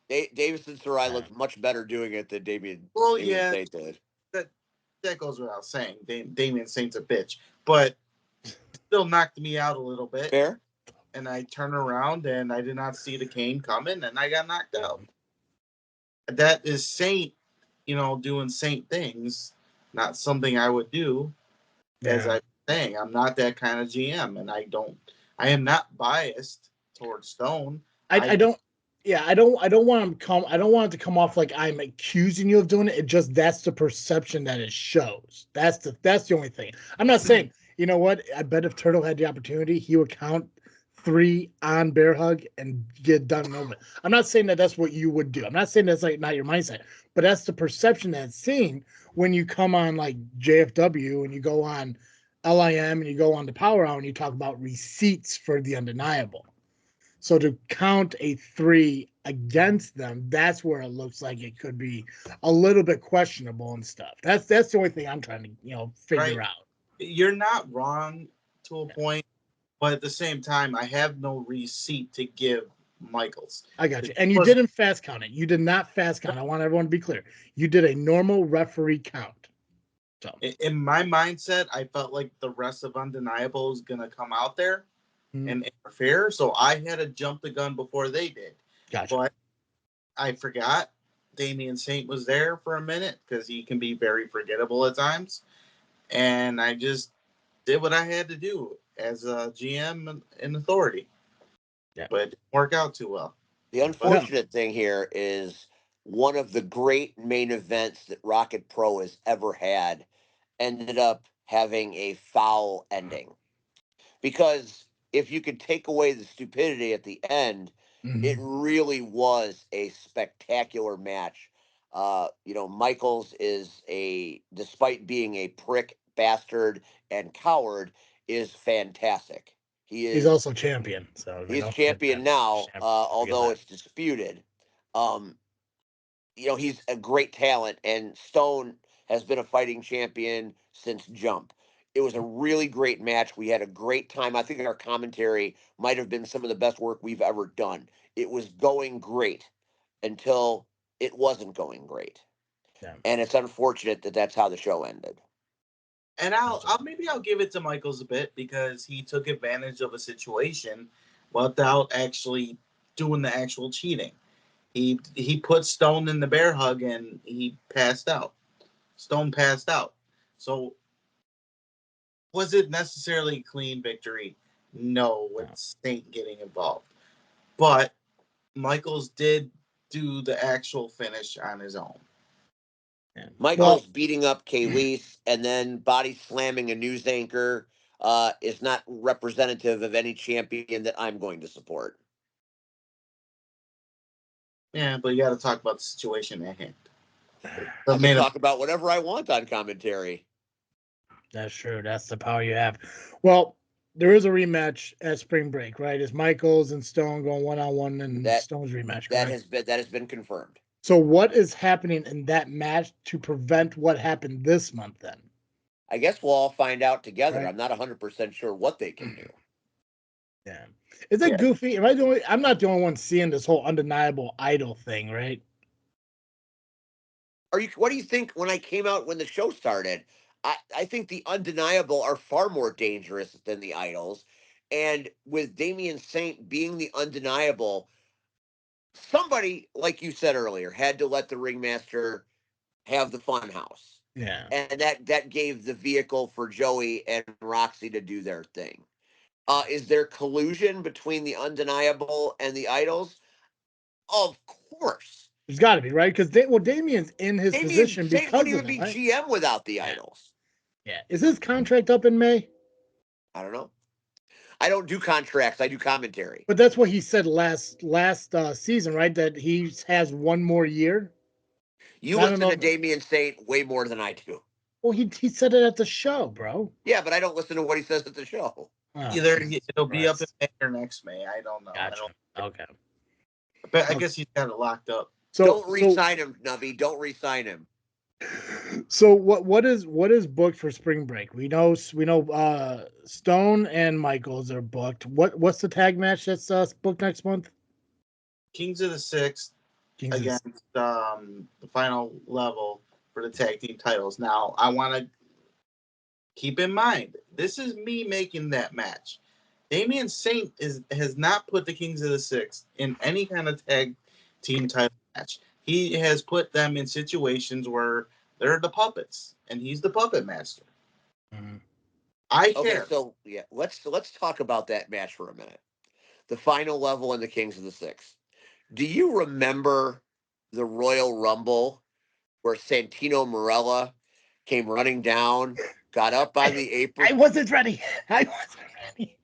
Davison Sarai looked much better doing it than Damien Saint did. That goes without saying. Damien Saint's a bitch, but still knocked me out a little bit. Fair. And I turned around and I did not see the cane coming, and I got knocked out. That is Saint, doing Saint things, not something I would do. As I'm saying, I'm not that kind of GM, and I am not biased towards Stone. I don't want it to come off like I'm accusing you of doing it. It just, that's the perception that it shows. That's the only thing. I'm not saying, you know what? I bet if Turtle had the opportunity, he would count 3 on bear hug and get done and over. I'm not saying that that's what you would do. I'm not saying that's like not your mindset, but that's the perception that's seen when you come on like JFW and you go on LIM and you go on the Power Hour and you talk about receipts for the undeniable. So to count a 3 against them, that's where it looks like it could be a little bit questionable and stuff. That's the only thing I'm trying to figure out. You're not wrong to a point, but at the same time, I have no receipt to give Michaels. I got you. And you didn't fast count it. You did not fast count. I want everyone to be clear. You did a normal referee count. So in my mindset, I felt like the rest of Undeniable is gonna come out there and interfere, so I had to jump the gun before they did. Gotcha. But I forgot Damien Saint was there for a minute because he can be very forgettable at times, and I just did what I had to do as a GM and authority. Yeah, but it didn't work out too well. The unfortunate thing here is one of the great main events that ARWPro has ever had ended up having a foul ending. Because if you could take away the stupidity at the end, it really was a spectacular match. Michaels is despite being a prick, bastard, and coward, is fantastic. He's also champion. So he's champion now, although it's disputed. He's a great talent, and Stone has been a fighting champion since Jump. It was a really great match. We had a great time. I think our commentary might have been some of the best work we've ever done. It was going great until it wasn't going great. Yeah. And it's unfortunate that that's how the show ended. And I'll give it to Michaels a bit because he took advantage of a situation without actually doing the actual cheating. He put Stone in the bear hug and he passed out. Stone passed out. So was it necessarily a clean victory? No, with Saint getting involved. But Michaels did do the actual finish on his own. Michaels beating up Kayleese and then body slamming a news anchor is not representative of any champion that I'm going to support. Yeah, but you got to talk about the situation at hand. I can talk about whatever I want on commentary. That's true. That's the power you have. Well, there is a rematch at Spring Break, right? It's Michaels and Stone going 1-on-1 and Stone's rematch. That has been confirmed. So what is happening in that match to prevent what happened this month then? I guess we'll all find out together. Right. I'm not 100% sure what they can do. Yeah. Is it goofy? I'm not the only one seeing this whole undeniable idol thing, right? What do you think when I came out when the show started? I think the undeniable are far more dangerous than the idols. And with Damien Saint being the undeniable, somebody, like you said earlier, had to let the ringmaster have the fun house. Yeah. And that gave the vehicle for Joey and Roxy to do their thing. Is there collusion between the undeniable and the idols? Of course. There's got to be, right? Because Damien's in his position Saint because wouldn't even be GM without the idols. Yeah. Is his contract up in May? I don't know. I don't do contracts. I do commentary. But that's what he said last season, right? That he has one more year. You listen to Damien Saint way more than I do. Well, he said it at the show, bro. Yeah, but I don't listen to what he says at the show. Either it'll be up in May or next May. I don't know. Gotcha. Okay. But I guess he's got it locked up. So don't re-sign him, Nubby. Don't re-sign him. So what is booked for spring break? We know Stone and Michaels are booked. What's the tag match that's booked next month? Kings of the Six Kings of the against the final level for the tag team titles. Now, I want to keep in mind, this is me making that match. Damian Saint has not put the Kings of the Six in any kind of tag team title match. He has put them in situations where they're the puppets, and he's the puppet master. Mhm. I Okay, care. so yeah, let's talk about that match for a minute. The final level in the Kings of the Six. Do you remember the Royal Rumble where Santino Marella came running down, got up on the apron? I wasn't ready. I wasn't ready.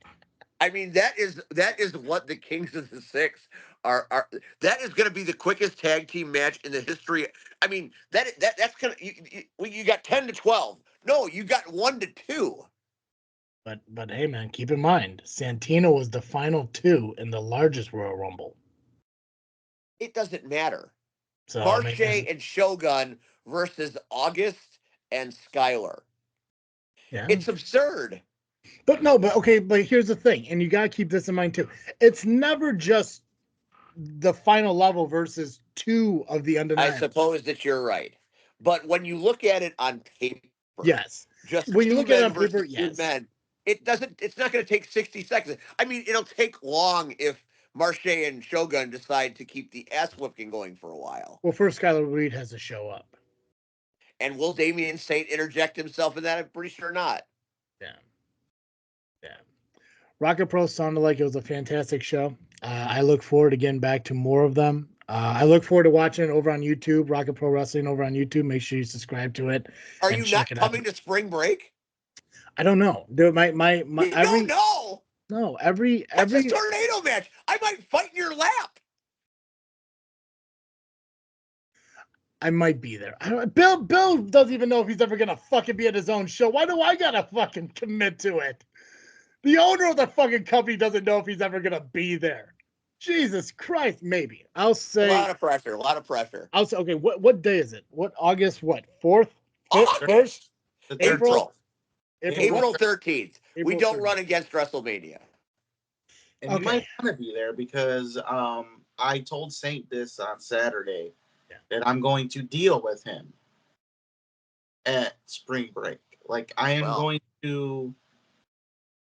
I mean, that is what the Kings of the Six are. That is going to be the quickest tag team match in the history. I mean, that's gonna you got 10 to 12. No, you got 1 to 2. But hey man, keep in mind, Santino was the final two in the largest Royal Rumble. It doesn't matter. So I Marche mean, and Shogun versus August and Skylar. yeah. It's absurd. But no, but okay, but here's the thing, and you gotta keep this in mind too. It's never just the final level versus two of the I undeniable. suppose that you're right. But when you look at it on paper, Yes. just When you two look at it men on paper, versus two yes. men, it's not going to take 60 seconds. I mean, it'll take long if Marche and Shogun decide to keep the ass whipping going for a while. Well, first Skylar Reed has to show up. And will Damian Saint interject himself in that? I'm pretty sure not. Yeah. Yeah. Rocket Pro sounded like it was a fantastic show. I look forward to getting back to more of them. I look forward to watching it over on YouTube, Rocket Pro Wrestling over on YouTube. Make sure you subscribe to it. Are and you check not it out. coming to spring break? I don't know. Dude, my You every don't know. no every That's a tornado match. I might fight in your lap. I might be there. I don't, Bill doesn't even know if he's ever gonna fucking be at his own show. Why do I gotta fucking commit to it? The owner of the fucking company doesn't know if he's ever gonna be there. Jesus Christ, maybe. I'll A say. lot of pressure. A lot of pressure. I'll say. Okay, what day is it? What August? What 4th, 5th, 1st? August. The April. April 13th. We April don't 13th. run against WrestleMania. And you might Okay. want to be there because I told Saint this on Saturday Yeah. that I'm going to deal with him at spring break. Like I am Well. going to.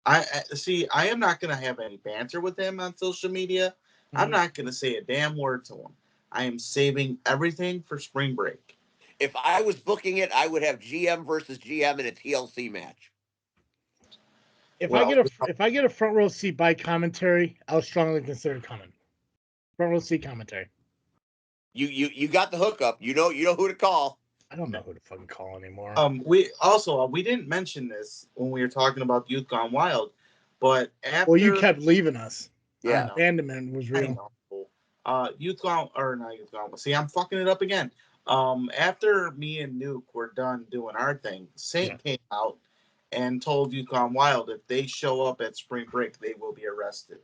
I see. I am not going to have any banter with him on social media. I'm Mhm. not going to say a damn word to him. I am saving everything for spring break. If I was booking it, I would have GM versus GM in a TLC match. If Well, I get a front row seat by commentary, I'll strongly consider coming. Front row seat commentary. You got the hookup. You know who to call. I don't know who to fucking call anymore. we didn't mention this when we were talking about Youth Gone Wild, but after Well, you kept leaving us. I know. Abandonment was I real. know. Youth Gone or not Youth Gone. See, I'm fucking it up again. After me and Nuke were done doing our thing, Saint came out and told Youth Gone Wild if they show up at spring break, they will be arrested.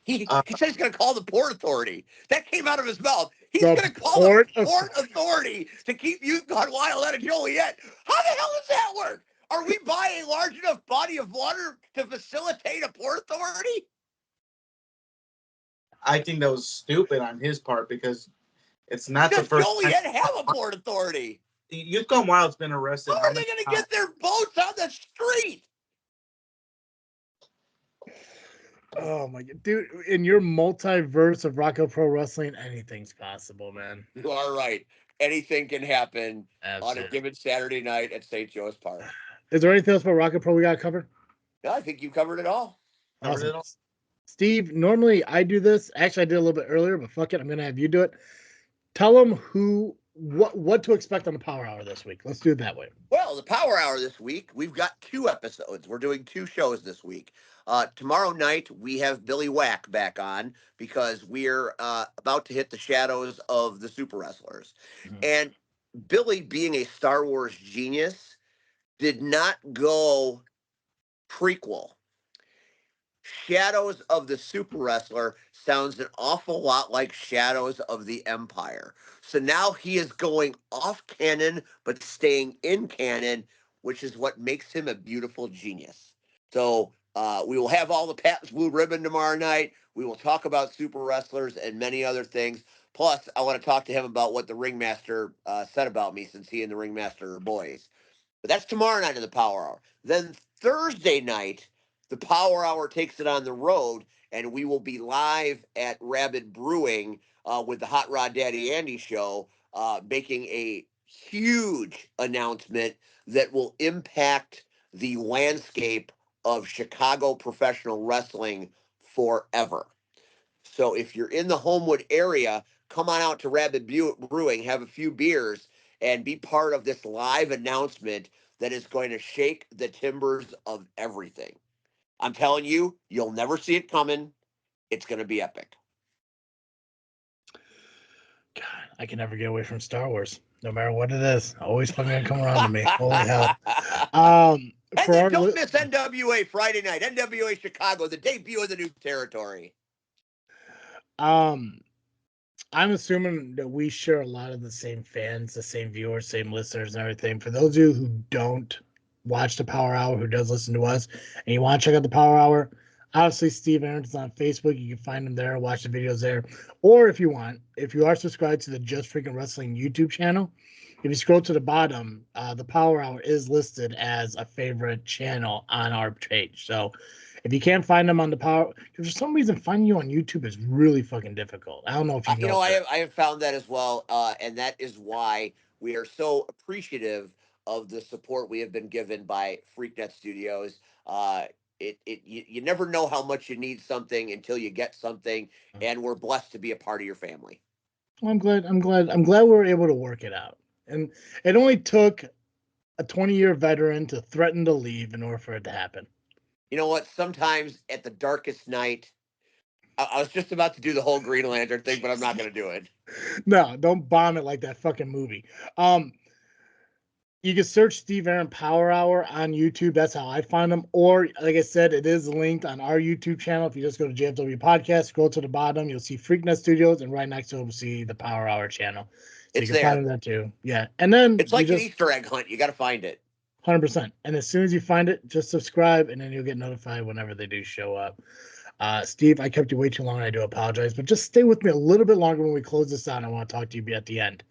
He said he's going to call the Port Authority. That came out of his mouth. He's The going to call Port the Port Authority to keep Youth Gone Wild out of Joliet. How the hell does that work? Are we buying a large enough body of water to facilitate a Port Authority? I think that was stupid on his part because it's not Does the first Joliet time. have a Port Authority? Youth Gone Wild's been arrested. How are they going to get their boats on the street? Oh my god, dude! In your multiverse of Rocco Pro Wrestling, anything's possible, man. You are right. Anything can happen on a Absolutely. given Saturday night at St. Joe's Park. Is there anything else about Rocco Pro we got covered? Yeah, I think you covered it all. Covered it Awesome. all. Steve, normally I do this. Actually, I did a little bit earlier, but fuck it, I'm gonna have you do it. Tell them what to expect on the Power Hour this week. Let's do it that way. Well, the Power Hour this week, we've got 2 episodes. We're doing 2 shows this week. Tomorrow night, we have Billy Whack back on because we're about to hit the shadows of the Super Wrestlers. Mhm. And Billy, being a Star Wars genius, did not go prequel. Shadows of the Super Wrestler sounds an awful lot like Shadows of the Empire. So now he is going off canon, but staying in canon, which is what makes him a beautiful genius. So we will have all the Pat's Blue Ribbon tomorrow night. We will talk about super wrestlers and many other things. Plus, I want to talk to him about what the Ringmaster said about me, since he and the Ringmaster are boys. But that's tomorrow night in the Power Hour. Then Thursday night, the Power Hour takes it on the road, and we will be live at Rabid Brewing with the Hot Rod Daddy Andy show, making a huge announcement that will impact the landscape of Chicago professional wrestling forever. So if you're in the Homewood area, come on out to Rabid Brewing, have a few beers, and be part of this live announcement that is going to shake the timbers of everything. I'm telling you, you'll never see it coming. It's going to be epic. God, I can never get away from Star Wars, no matter what it is. Always fucking gonna come around to me. Holy hell! And For then our don't miss NWA Friday night, NWA Chicago, the debut of the new territory. I'm assuming that we share a lot of the same fans, the same viewers, same listeners, and everything. For those of you who don't watch the Power Hour, who does listen to us, and you want to check out the Power Hour, obviously Steve Ahrendt is on Facebook. You can find him there, watch the videos there. Or if you want, if you are subscribed to the Just Freaking Wrestling YouTube channel, if you scroll to the bottom, the Power Hour is listed as a favorite channel on our page. So if you can't find them on the Power, if for some reason finding you on YouTube is really fucking difficult. I don't know if you know. I have found that as well, and that is why we are so appreciative of the support we have been given by Freak Net Studios. You never know how much you need something until you get something, and we're blessed to be a part of your family. I'm glad we were able to work it out. And it only took a 20-year veteran to threaten to leave in order for it to happen. You know what? Sometimes at the darkest night, I was just about to do the whole Green Lantern thing, but I'm not going to do it. No, don't bomb it like that fucking movie. You can search Steve Aaron Power Hour on YouTube. That's how I find them. Or, like I said, it is linked on our YouTube channel. If you just go to JFW Podcast, scroll to the bottom, you'll see Freak Net Studios, and right next to it, you'll see the Power Hour channel. So It's you can there. find them there too. Yeah. And then it's like an Easter egg hunt. You got to find it. 100%. And as soon as you find it, just subscribe, and then you'll get notified whenever they do show up. Steve, I kept you way too long. I do apologize, but just stay with me a little bit longer when we close this out. I want to talk to you at the end.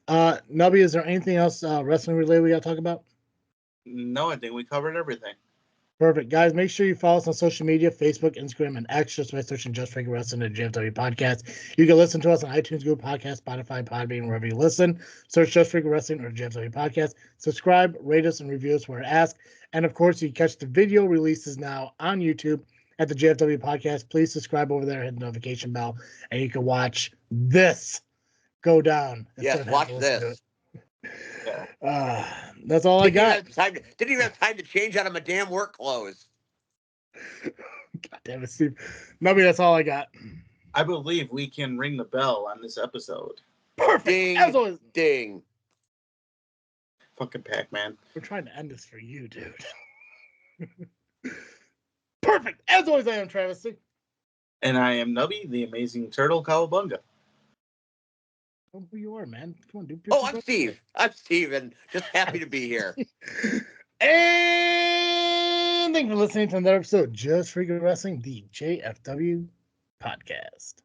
Nubby, is there anything else wrestling related we got to talk about? No, I think we covered everything. Perfect. Guys, make sure you follow us on social media, Facebook, Instagram, and X, just by searching Just Freaking Wrestling and JFW Podcast. You can listen to us on iTunes, Google Podcasts, Spotify, Podbean, wherever you listen. Search Just Freaking Wrestling or JFW Podcast. Subscribe, rate us, and review us where asked. And, of course, you can catch the video releases now on YouTube at the JFW Podcast. Please subscribe over there, hit the notification bell, and you can watch this go down. Yes, watch this. That's all I got. Didn't even have time to change out of my damn work clothes. God damn it, Steve. Nubby, that's all I got. I believe we can ring the bell on this episode. Perfect. Ding, as always. Ding. Fucking Pacman. We're trying to end this for you, dude. Perfect. As always, I am Travis-T. And I am Nubby, the amazing turtle Cowabunga. Oh, who you are, man. Come on, dude. Oh, I'm Steve. I'm Steve, and just happy to be here. And thank you for listening to another episode of Just Freaking Wrestling, the JFW Podcast.